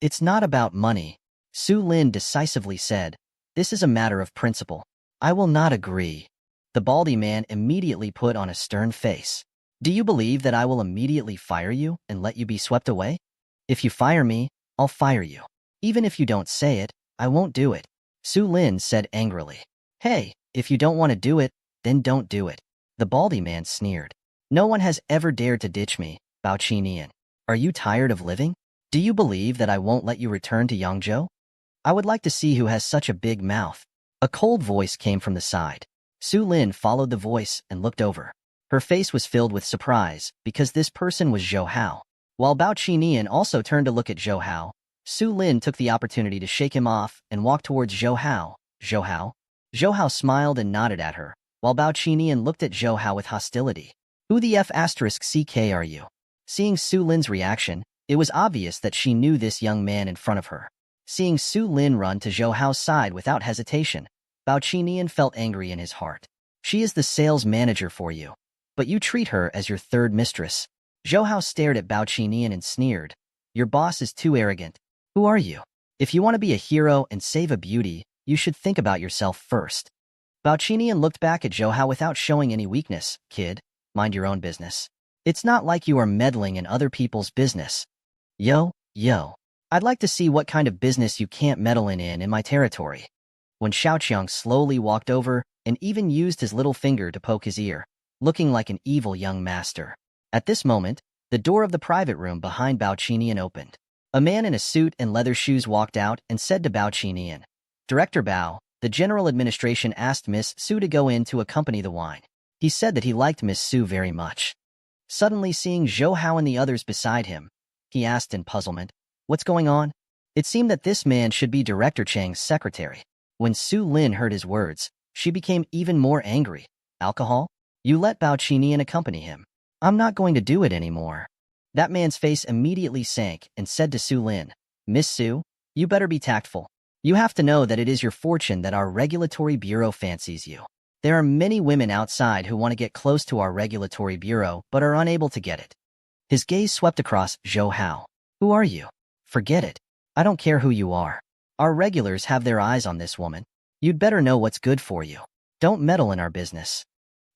"It's not about money," Su Lin decisively said. "This is a matter of principle. I will not agree." The baldy man immediately put on a stern face. "Do you believe that I will immediately fire you and let you be swept away? If you fire me, I'll fire you. Even if you don't say it, I won't do it," Su Lin said angrily. "Hey, if you don't want to do it, then don't do it," the baldy man sneered. "No one has ever dared to ditch me, Bao Qinian. Are you tired of living? Do you believe that I won't let you return to Yangzhou? I would like to see who has such a big mouth." A cold voice came from the side. Su Lin followed the voice and looked over. Her face was filled with surprise because this person was Zhou Hao. While Bao Qinian also turned to look at Zhou Hao, Su Lin took the opportunity to shake him off and walk towards Zhou Hao. "Zhou Hao?" Zhou Hao smiled and nodded at her, while Bao Qinian looked at Zhou Hao with hostility. "Who the F***CK are you?" Seeing Su Lin's reaction, it was obvious that she knew this young man in front of her. Seeing Su Lin run to Zhou Hao's side without hesitation, Bao Qinian felt angry in his heart. "She is the sales manager for you, but you treat her as your third mistress." Zhou Hao stared at Bao Qinian and sneered. "Your boss is too arrogant. Who are you? If you want to be a hero and save a beauty, you should think about yourself first." Bao Qinian looked back at Zhou Hao without showing any weakness. "Kid, mind your own business. It's not like you are meddling in other people's business." Yo, I'd like to see what kind of business you can't meddle in my territory." When Xiaoqiang slowly walked over and even used his little finger to poke his ear, looking like an evil young master. At this moment, the door of the private room behind Bao Qinian opened. A man in a suit and leather shoes walked out and said to Bao Qinian, "Director Bao, the General Administration asked Miss Su to go in to accompany the wine. He said that he liked Miss Su very much." Suddenly seeing Zhou Hao and the others beside him, he asked in puzzlement, "What's going on?" It seemed that this man should be Director Chang's secretary. When Su Lin heard his words, she became even more angry. "Alcohol? You let Bao Qinian accompany him. I'm not going to do it anymore." That man's face immediately sank and said to Su Lin, "Miss Su, you better be tactful. You have to know that it is your fortune that our regulatory bureau fancies you. There are many women outside who want to get close to our regulatory bureau but are unable to get it. His gaze swept across Zhou Hao. Who are you? Forget it. I don't care who you are. Our regulars have their eyes on this woman. You'd better know what's good for you. Don't meddle in our business.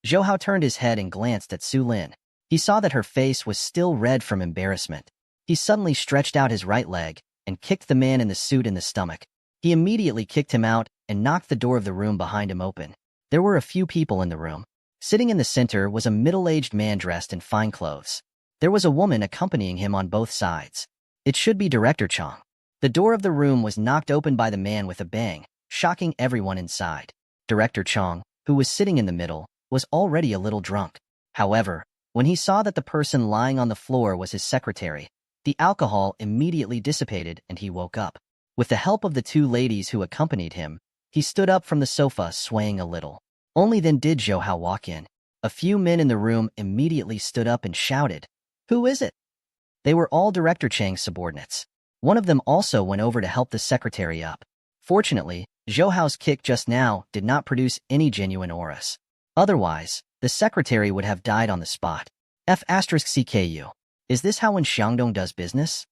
Zhou Hao turned his head and glanced at Su Lin. He saw that her face was still red from embarrassment. He suddenly stretched out his right leg and kicked the man in the suit in the stomach. He immediately kicked him out and knocked the door of the room behind him open. There were a few people in the room. Sitting in the center was a middle-aged man dressed in fine clothes. There was a woman accompanying him on both sides. It should be Director Chang. The door of the room was knocked open by the man with a bang, shocking everyone inside. Director Chang, who was sitting in the middle, was already a little drunk. However, when he saw that the person lying on the floor was his secretary, the alcohol immediately dissipated and he woke up. With the help of the two ladies who accompanied him, he stood up from the sofa, swaying a little. Only then did Zhou Hao walk in. A few men in the room immediately stood up and shouted, "Who is it?" They were all Director Chang's subordinates. One of them also went over to help the secretary up. Fortunately, Zhou Hao's kick just now did not produce any genuine auras. Otherwise, the secretary would have died on the spot. F*CKU. Is this how Wen Xiangdong does business?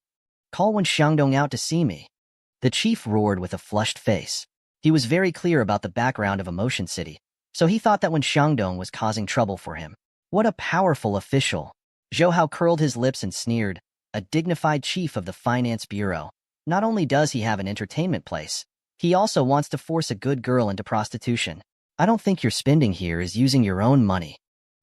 Call Wen Xiangdong out to see me. The chief roared with a flushed face. He was very clear about the background of Emotion City, so he thought that Wen Xiangdong was causing trouble for him. What a powerful official. Zhou Hao curled his lips and sneered, a dignified chief of the finance bureau. Not only does he have an entertainment place, he also wants to force a good girl into prostitution. I don't think your spending here is using your own money.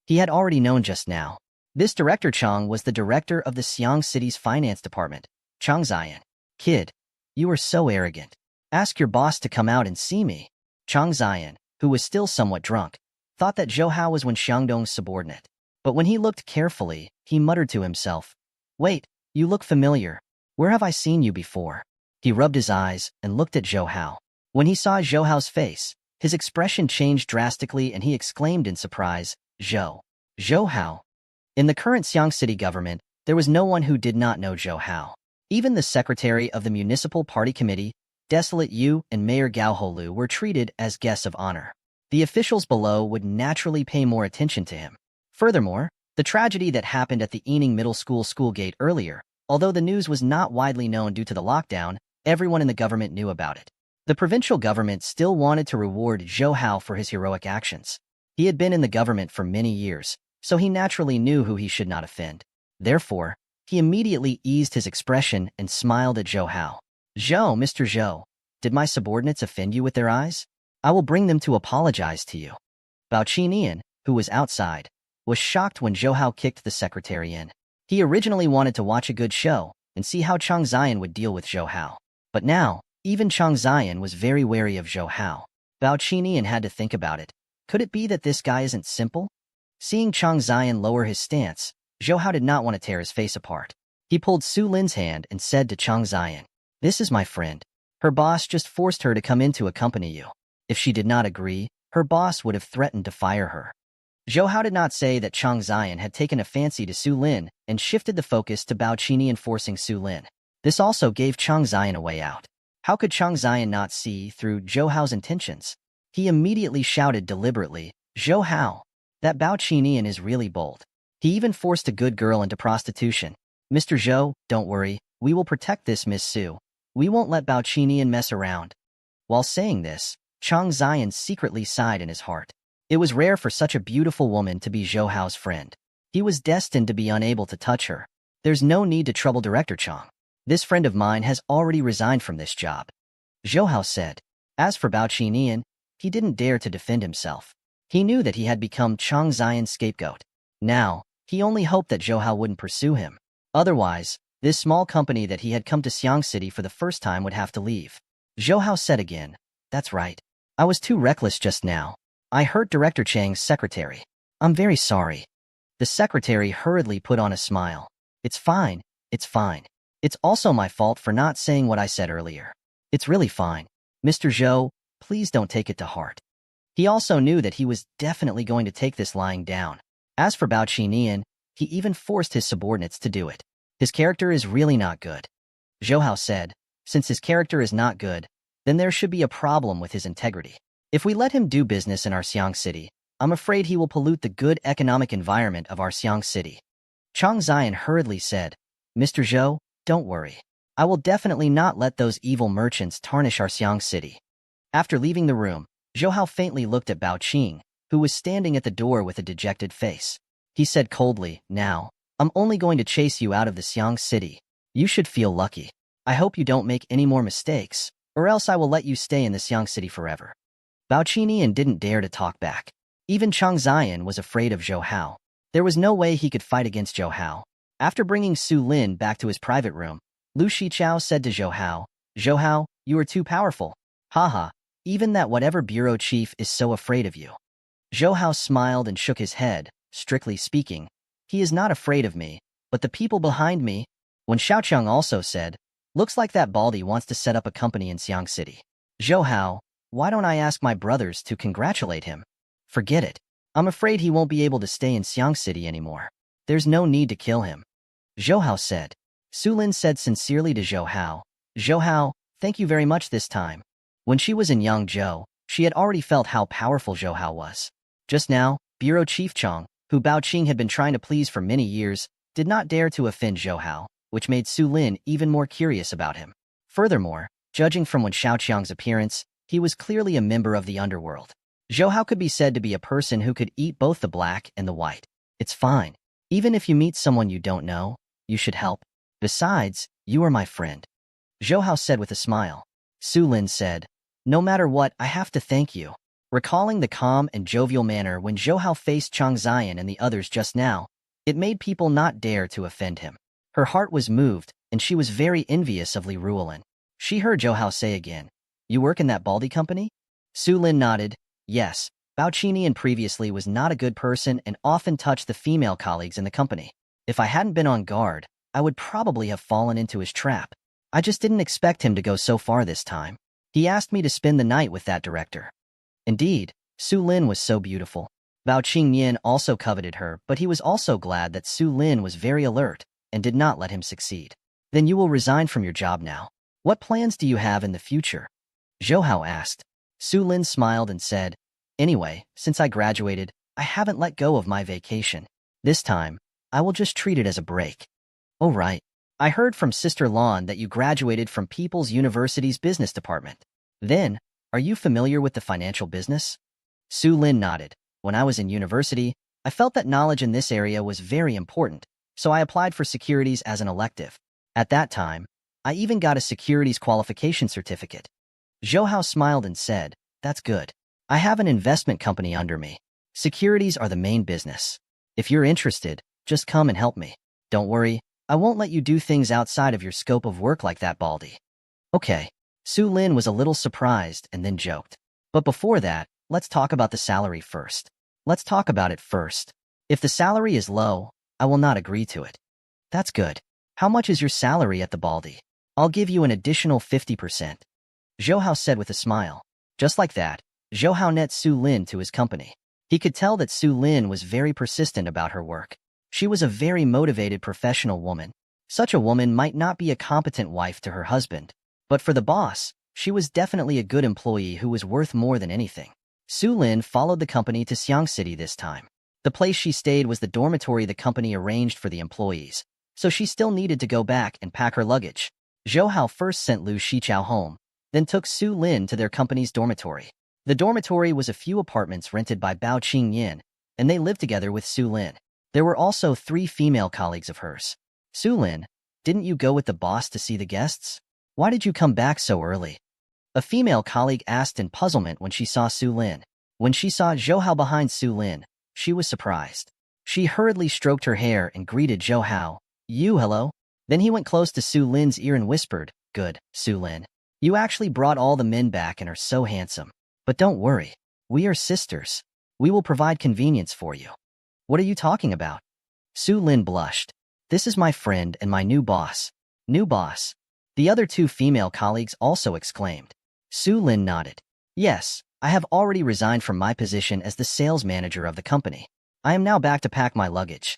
He had already known just now. This Director Chang was the director of the Xiang City's finance department, Chang Ziyan. Kid, you are so arrogant. Ask your boss to come out and see me. Chang Ziyan, who was still somewhat drunk, thought that Zhou Hao was Wen Xiangdong's subordinate. But when he looked carefully, he muttered to himself, "Wait, you look familiar. Where have I seen you before?" He rubbed his eyes and looked at Zhou Hao. When he saw Zhou Hao's face, his expression changed drastically and he exclaimed in surprise, Zhou Hao. In the current Xiang City government, there was no one who did not know Zhou Hao. Even the secretary of the Municipal Party Committee, Desolate Yu, and Mayor Gao Holu were treated as guests of honor. The officials below would naturally pay more attention to him. Furthermore, the tragedy that happened at the Ening Middle School gate earlier, although the news was not widely known due to the lockdown, everyone in the government knew about it. The provincial government still wanted to reward Zhou Hao for his heroic actions. He had been in the government for many years, so he naturally knew who he should not offend. Therefore, he immediately eased his expression and smiled at Zhou Hao. Mr. Zhou, did my subordinates offend you with their eyes? I will bring them to apologize to you." Bao Qinian, who was outside, was shocked when Zhou Hao kicked the secretary in. He originally wanted to watch a good show and see how Chang Ziyan would deal with Zhou Hao. But now, even Chang Ziyan was very wary of Zhou Hao. Bao Qinian had to think about it. Could it be that this guy isn't simple? Seeing Chang Ziyan lower his stance, Zhou Hao did not want to tear his face apart. He pulled Su Lin's hand and said to Chang Ziyan, "This is my friend. Her boss just forced her to come in to accompany you. If she did not agree, her boss would have threatened to fire her." Zhou Hao did not say that Chang Ziyan had taken a fancy to Su Lin and shifted the focus to Bao Qinian forcing Su Lin. This also gave Chang Ziyan a way out. How could Chang Ziyan not see through Zhou Hao's intentions? He immediately shouted deliberately, "Zhou Hao, that Bao Qinian is really bold. He even forced a good girl into prostitution. Mr. Zhou, don't worry, we will protect this Miss Su. We won't let Bao Qinian mess around." While saying this, Chang Ziyan secretly sighed in his heart. It was rare for such a beautiful woman to be Zhou Hao's friend. He was destined to be unable to touch her. There's no need to trouble Director Chang. This friend of mine has already resigned from this job, Zhou Hao said. As for Bao Qinian, he didn't dare to defend himself. He knew that he had become Chang Ziyan's scapegoat. Now, he only hoped that Zhou Hao wouldn't pursue him. Otherwise, this small company that he had come to Xiang City for the first time would have to leave. Zhou Hao said again, "That's right. I was too reckless just now. I hurt Director Chang's secretary. I'm very sorry." The secretary hurriedly put on a smile. It's fine. It's also my fault for not saying what I said earlier. It's really fine. Mr. Zhou, please don't take it to heart." He also knew that he was definitely going to take this lying down. As for Bao Qinian, he even forced his subordinates to do it. His character is really not good. Zhou Hao said, since his character is not good, then there should be a problem with his integrity. If we let him do business in our Xiang City, I'm afraid he will pollute the good economic environment of our Xiang City. Chang Ziyan hurriedly said, Mr. Zhou, don't worry. I will definitely not let those evil merchants tarnish our Xiang City. After leaving the room, Zhou Hao faintly looked at Bao Qing, who was standing at the door with a dejected face. He said coldly, Now, I'm only going to chase you out of the Xiang City. You should feel lucky. I hope you don't make any more mistakes, or else I will let you stay in the Xiang City forever. Bao Qinian didn't dare to talk back. Even Chang Ziyan was afraid of Zhou Hao. There was no way he could fight against Zhou Hao. After bringing Su Lin back to his private room, Lu Shichao said to Zhou Hao, you are too powerful. Haha, even that whatever bureau chief is so afraid of you. Zhou Hao smiled and shook his head. Strictly speaking, he is not afraid of me, but the people behind me. When Xiaoqiang also said, looks like that Baldy wants to set up a company in Xiang City. Zhou Hao, why don't I ask my brothers to congratulate him? Forget it. I'm afraid he won't be able to stay in Xiang City anymore. There's no need to kill him. Zhou Hao said. Su Lin said sincerely to Zhou Hao, thank you very much this time. When she was in Yangzhou, she had already felt how powerful Zhou Hao was. Just now, Bureau Chief Chang, who Bao Qing had been trying to please for many years, did not dare to offend Zhou Hao, which made Su Lin even more curious about him. Furthermore, judging from Wen Xiaoqiang's appearance, he was clearly a member of the underworld. Zhou Hao could be said to be a person who could eat both the black and the white. It's fine. Even if you meet someone you don't know, you should help. Besides, you are my friend. Zhou Hao said with a smile. Su Lin said, no matter what, I have to thank you. Recalling the calm and jovial manner when Zhou Hao faced Chang Ziyan and the others just now, it made people not dare to offend him. Her heart was moved, and she was very envious of Li Ruolin. She heard Zhou Hao say again, you work in that Baldy company? Su Lin nodded. Yes, Bao Qinian previously was not a good person and often touched the female colleagues in the company. If I hadn't been on guard, I would probably have fallen into his trap. I just didn't expect him to go so far this time. He asked me to spend the night with that director. Indeed, Su Lin was so beautiful. Bao Qingyan also coveted her, but he was also glad that Su Lin was very alert and did not let him succeed. Then you will resign from your job now. What plans do you have in the future? Zhou Hao asked. Su Lin smiled and said, anyway, since I graduated, I haven't let go of my vacation. This time, I will just treat it as a break. Oh right. I heard from Sister Lan that you graduated from People's University's business department. Then, are you familiar with the financial business? Su Lin nodded. When I was in university, I felt that knowledge in this area was very important, so I applied for securities as an elective. At that time, I even got a securities qualification certificate. Zhou Hao smiled and said, that's good. I have an investment company under me. Securities are the main business. If you're interested, just come and help me. Don't worry, I won't let you do things outside of your scope of work like that, Baldy. Okay. Su Lin was a little surprised and then joked. But before that, let's talk about the salary first. Let's talk about it first. If the salary is low, I will not agree to it. That's good. How much is your salary at the Baldy? I'll give you an additional 50%. Zhou Hao said with a smile. Just like that, Zhou Hao net Su Lin to his company. He could tell that Su Lin was very persistent about her work. She was a very motivated professional woman. Such a woman might not be a competent wife to her husband, but for the boss, she was definitely a good employee who was worth more than anything. Su Lin followed the company to Xiang City this time. The place she stayed was the dormitory the company arranged for the employees, so she still needed to go back and pack her luggage. Zhou Hao first sent Lu Shichao home, then took Su Lin to their company's dormitory. The dormitory was a few apartments rented by Bao Qingyan, and they lived together with Su Lin. There were also 3 female colleagues of hers. Su Lin, didn't you go with the boss to see the guests? Why did you come back so early? A female colleague asked in puzzlement when she saw Su Lin. When she saw Zhou Hao behind Su Lin, she was surprised. She hurriedly stroked her hair and greeted Zhou Hao. Hello? Then he went close to Su Lin's ear and whispered, good, Su Lin. You actually brought all the men back and are so handsome. But don't worry. We are sisters. We will provide convenience for you. What are you talking about? Su Lin blushed. This is my friend and my new boss. New boss. The other 2 female colleagues also exclaimed. Su Lin nodded. Yes, I have already resigned from my position as the sales manager of the company. I am now back to pack my luggage.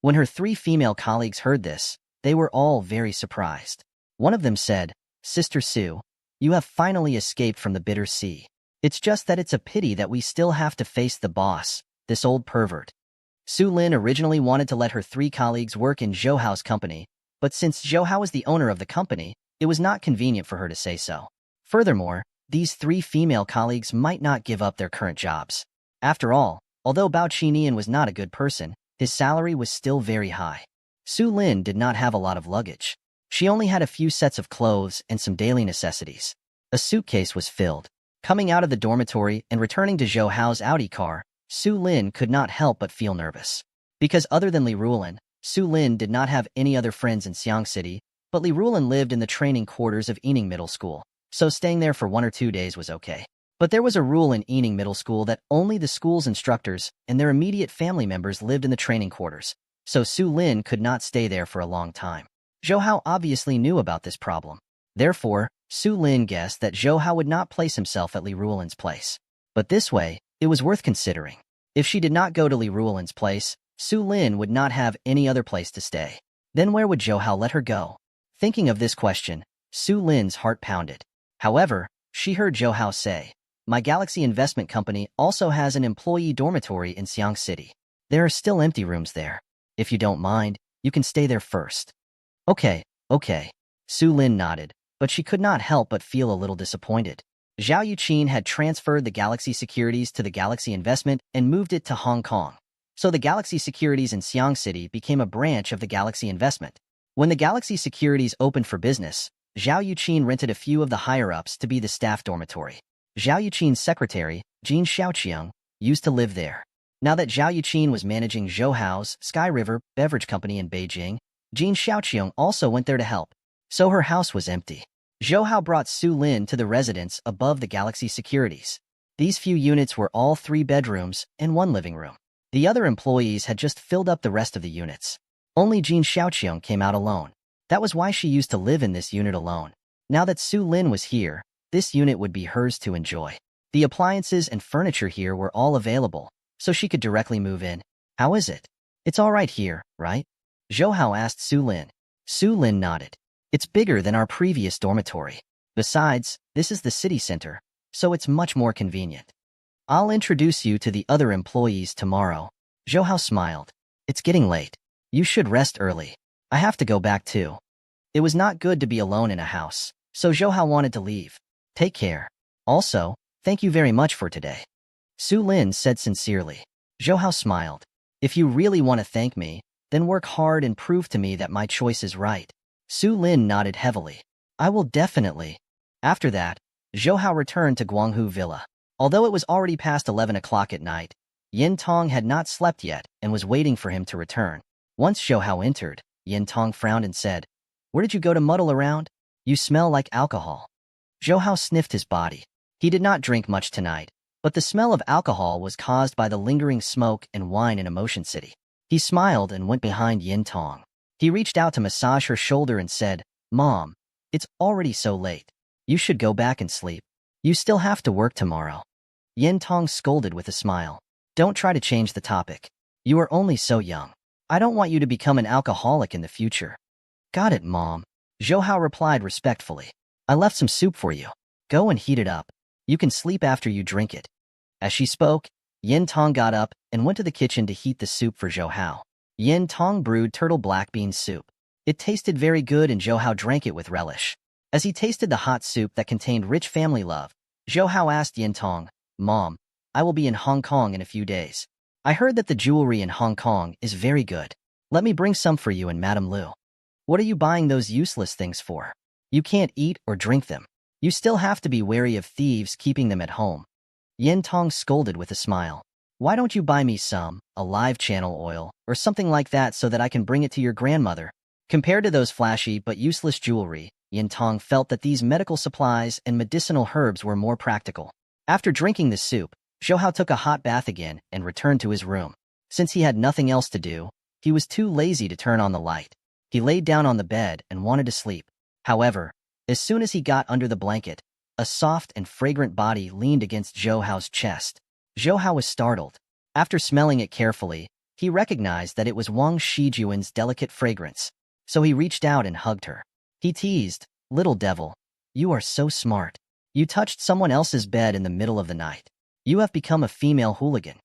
When her 3 female colleagues heard this, they were all very surprised. One of them said, Sister Su, you have finally escaped from the bitter sea. It's just that it's a pity that we still have to face the boss, this old pervert. Su Lin originally wanted to let her 3 colleagues work in Zhou Hao's company, but since Zhou Hao was the owner of the company, it was not convenient for her to say so. Furthermore, these 3 female colleagues might not give up their current jobs. After all, although Bao Qinian was not a good person, his salary was still very high. Su Lin did not have a lot of luggage. She only had a few sets of clothes and some daily necessities. A suitcase was filled. Coming out of the dormitory and returning to Zhou Hao's Audi car, Su Lin could not help but feel nervous. Because other than Li Rulan, Su Lin did not have any other friends in Xiang City, but Li Rulan lived in the training quarters of Yining Middle School, so staying there for 1 or 2 days was okay. But there was a rule in Yining Middle School that only the school's instructors and their immediate family members lived in the training quarters, so Su Lin could not stay there for a long time. Zhou Hao obviously knew about this problem. Therefore, Su Lin guessed that Zhou Hao would not place himself at Li Rulan's place. But this way, it was worth considering. If she did not go to Li Rulan's place, Su Lin would not have any other place to stay. Then where would Zhou Hao let her go? Thinking of this question, Su Lin's heart pounded. However, she heard Zhou Hao say, "My Galaxy Investment Company also has an employee dormitory in Xiang City. There are still empty rooms there. If you don't mind, you can stay there first." Okay. Su Lin nodded, but she could not help but feel a little disappointed. Zhao Yuqin had transferred the Galaxy Securities to the Galaxy Investment and moved it to Hong Kong. So the Galaxy Securities in Xiang City became a branch of the Galaxy Investment. When the Galaxy Securities opened for business, Zhao Yuqin rented a few of the higher-ups to be the staff dormitory. Zhao Yuqin's secretary, Jin Xiaoqiang, used to live there. Now that Zhao Yuqin was managing Zhou Hao's Sky River Beverage Company in Beijing, Jin Xiaoqiang also went there to help. So her house was empty. Zhou Hao brought Su Lin to the residence above the Galaxy Securities. These few units were all 3 bedrooms and 1 living room. The other employees had just filled up the rest of the units. Only Jin Xiaoqiang came out alone. That was why she used to live in this unit alone. Now that Su Lin was here, this unit would be hers to enjoy. The appliances and furniture here were all available, so she could directly move in. How is it? It's all right here, right? Zhou Hao asked Su Lin. Su Lin nodded. It's bigger than our previous dormitory. Besides, this is the city center, so it's much more convenient. I'll introduce you to the other employees tomorrow. Zhou Hao smiled. It's getting late. You should rest early. I have to go back too. It was not good to be alone in a house, so Zhou Hao wanted to leave. Take care. Also, thank you very much for today. Su Lin said sincerely. Zhou Hao smiled. If you really want to thank me, then work hard and prove to me that my choice is right. Su Lin nodded heavily. I will definitely. After that, Zhou Hao returned to Guanghu Villa. Although it was already past 11 o'clock at night, Yin Tong had not slept yet and was waiting for him to return. Once Zhou Hao entered, Yin Tong frowned and said, "Where did you go to muddle around? You smell like alcohol." Zhou Hao sniffed his body. He did not drink much tonight, but the smell of alcohol was caused by the lingering smoke and wine in Emotion City. He smiled and went behind Yin Tong. He reached out to massage her shoulder and said, "Mom, it's already so late. You should go back and sleep. You still have to work tomorrow." Yin Tong scolded with a smile. "Don't try to change the topic. You are only so young. I don't want you to become an alcoholic in the future." "Got it, Mom." Zhou Hao replied respectfully. "I left some soup for you. Go and heat it up. You can sleep after you drink it." As she spoke, Yin Tong got up and went to the kitchen to heat the soup for Zhou Hao. Yin Tong brewed turtle black bean soup. It tasted very good and Zhou Hao drank it with relish. As he tasted the hot soup that contained rich family love, Zhou Hao asked Yin Tong, "Mom, I will be in Hong Kong in a few days. I heard that the jewelry in Hong Kong is very good. Let me bring some for you and Madame Lu." "What are you buying those useless things for? You can't eat or drink them. You still have to be wary of thieves keeping them at home." Yin Tong scolded with a smile. "Why don't you buy me some, a live channel oil, or something like that so that I can bring it to your grandmother?" Compared to those flashy but useless jewelry, Yin Tong felt that these medical supplies and medicinal herbs were more practical. After drinking the soup, Zhou Hao took a hot bath again and returned to his room. Since he had nothing else to do, he was too lazy to turn on the light. He laid down on the bed and wanted to sleep. However, as soon as he got under the blanket, a soft and fragrant body leaned against Zhou Hao's chest. Zhou Hao was startled. After smelling it carefully, he recognized that it was Wang Shijuan's delicate fragrance. So he reached out and hugged her. He teased, "Little devil, you are so smart." You touched someone else's bed in the middle of the night. You have become a female hooligan.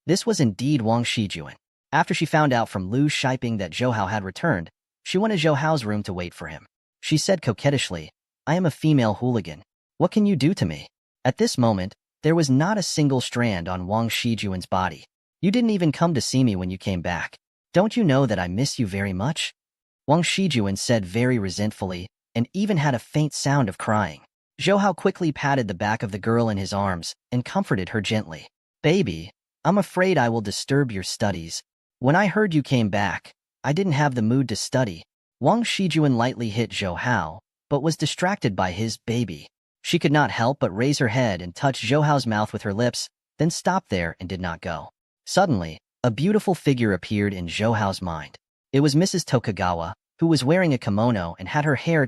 This was indeed Wang Shijuan. After she found out from Lu Shiping that Zhou Hao had returned, she went to Zhou Hao's room to wait for him. She said coquettishly, I am a female hooligan. What can you do to me? At this moment, there was not a single strand on Wang Shijuan's body. You didn't even come to see me when you came back. Don't you know that I miss you very much? Wang Shijuan said very resentfully, and even had a faint sound of crying. Zhou Hao quickly patted the back of the girl in his arms and comforted her gently. Baby, I'm afraid I will disturb your studies. When I heard you came back, I didn't have the mood to study. Wang Shijuan lightly hit Zhou Hao, but was distracted by his baby. She could not help but raise her head and touch Zhou Hao's mouth with her lips, then stopped there and did not go. Suddenly, a beautiful figure appeared in Zhou Hao's mind. It was Mrs. Tokugawa, who was wearing a kimono and had her hair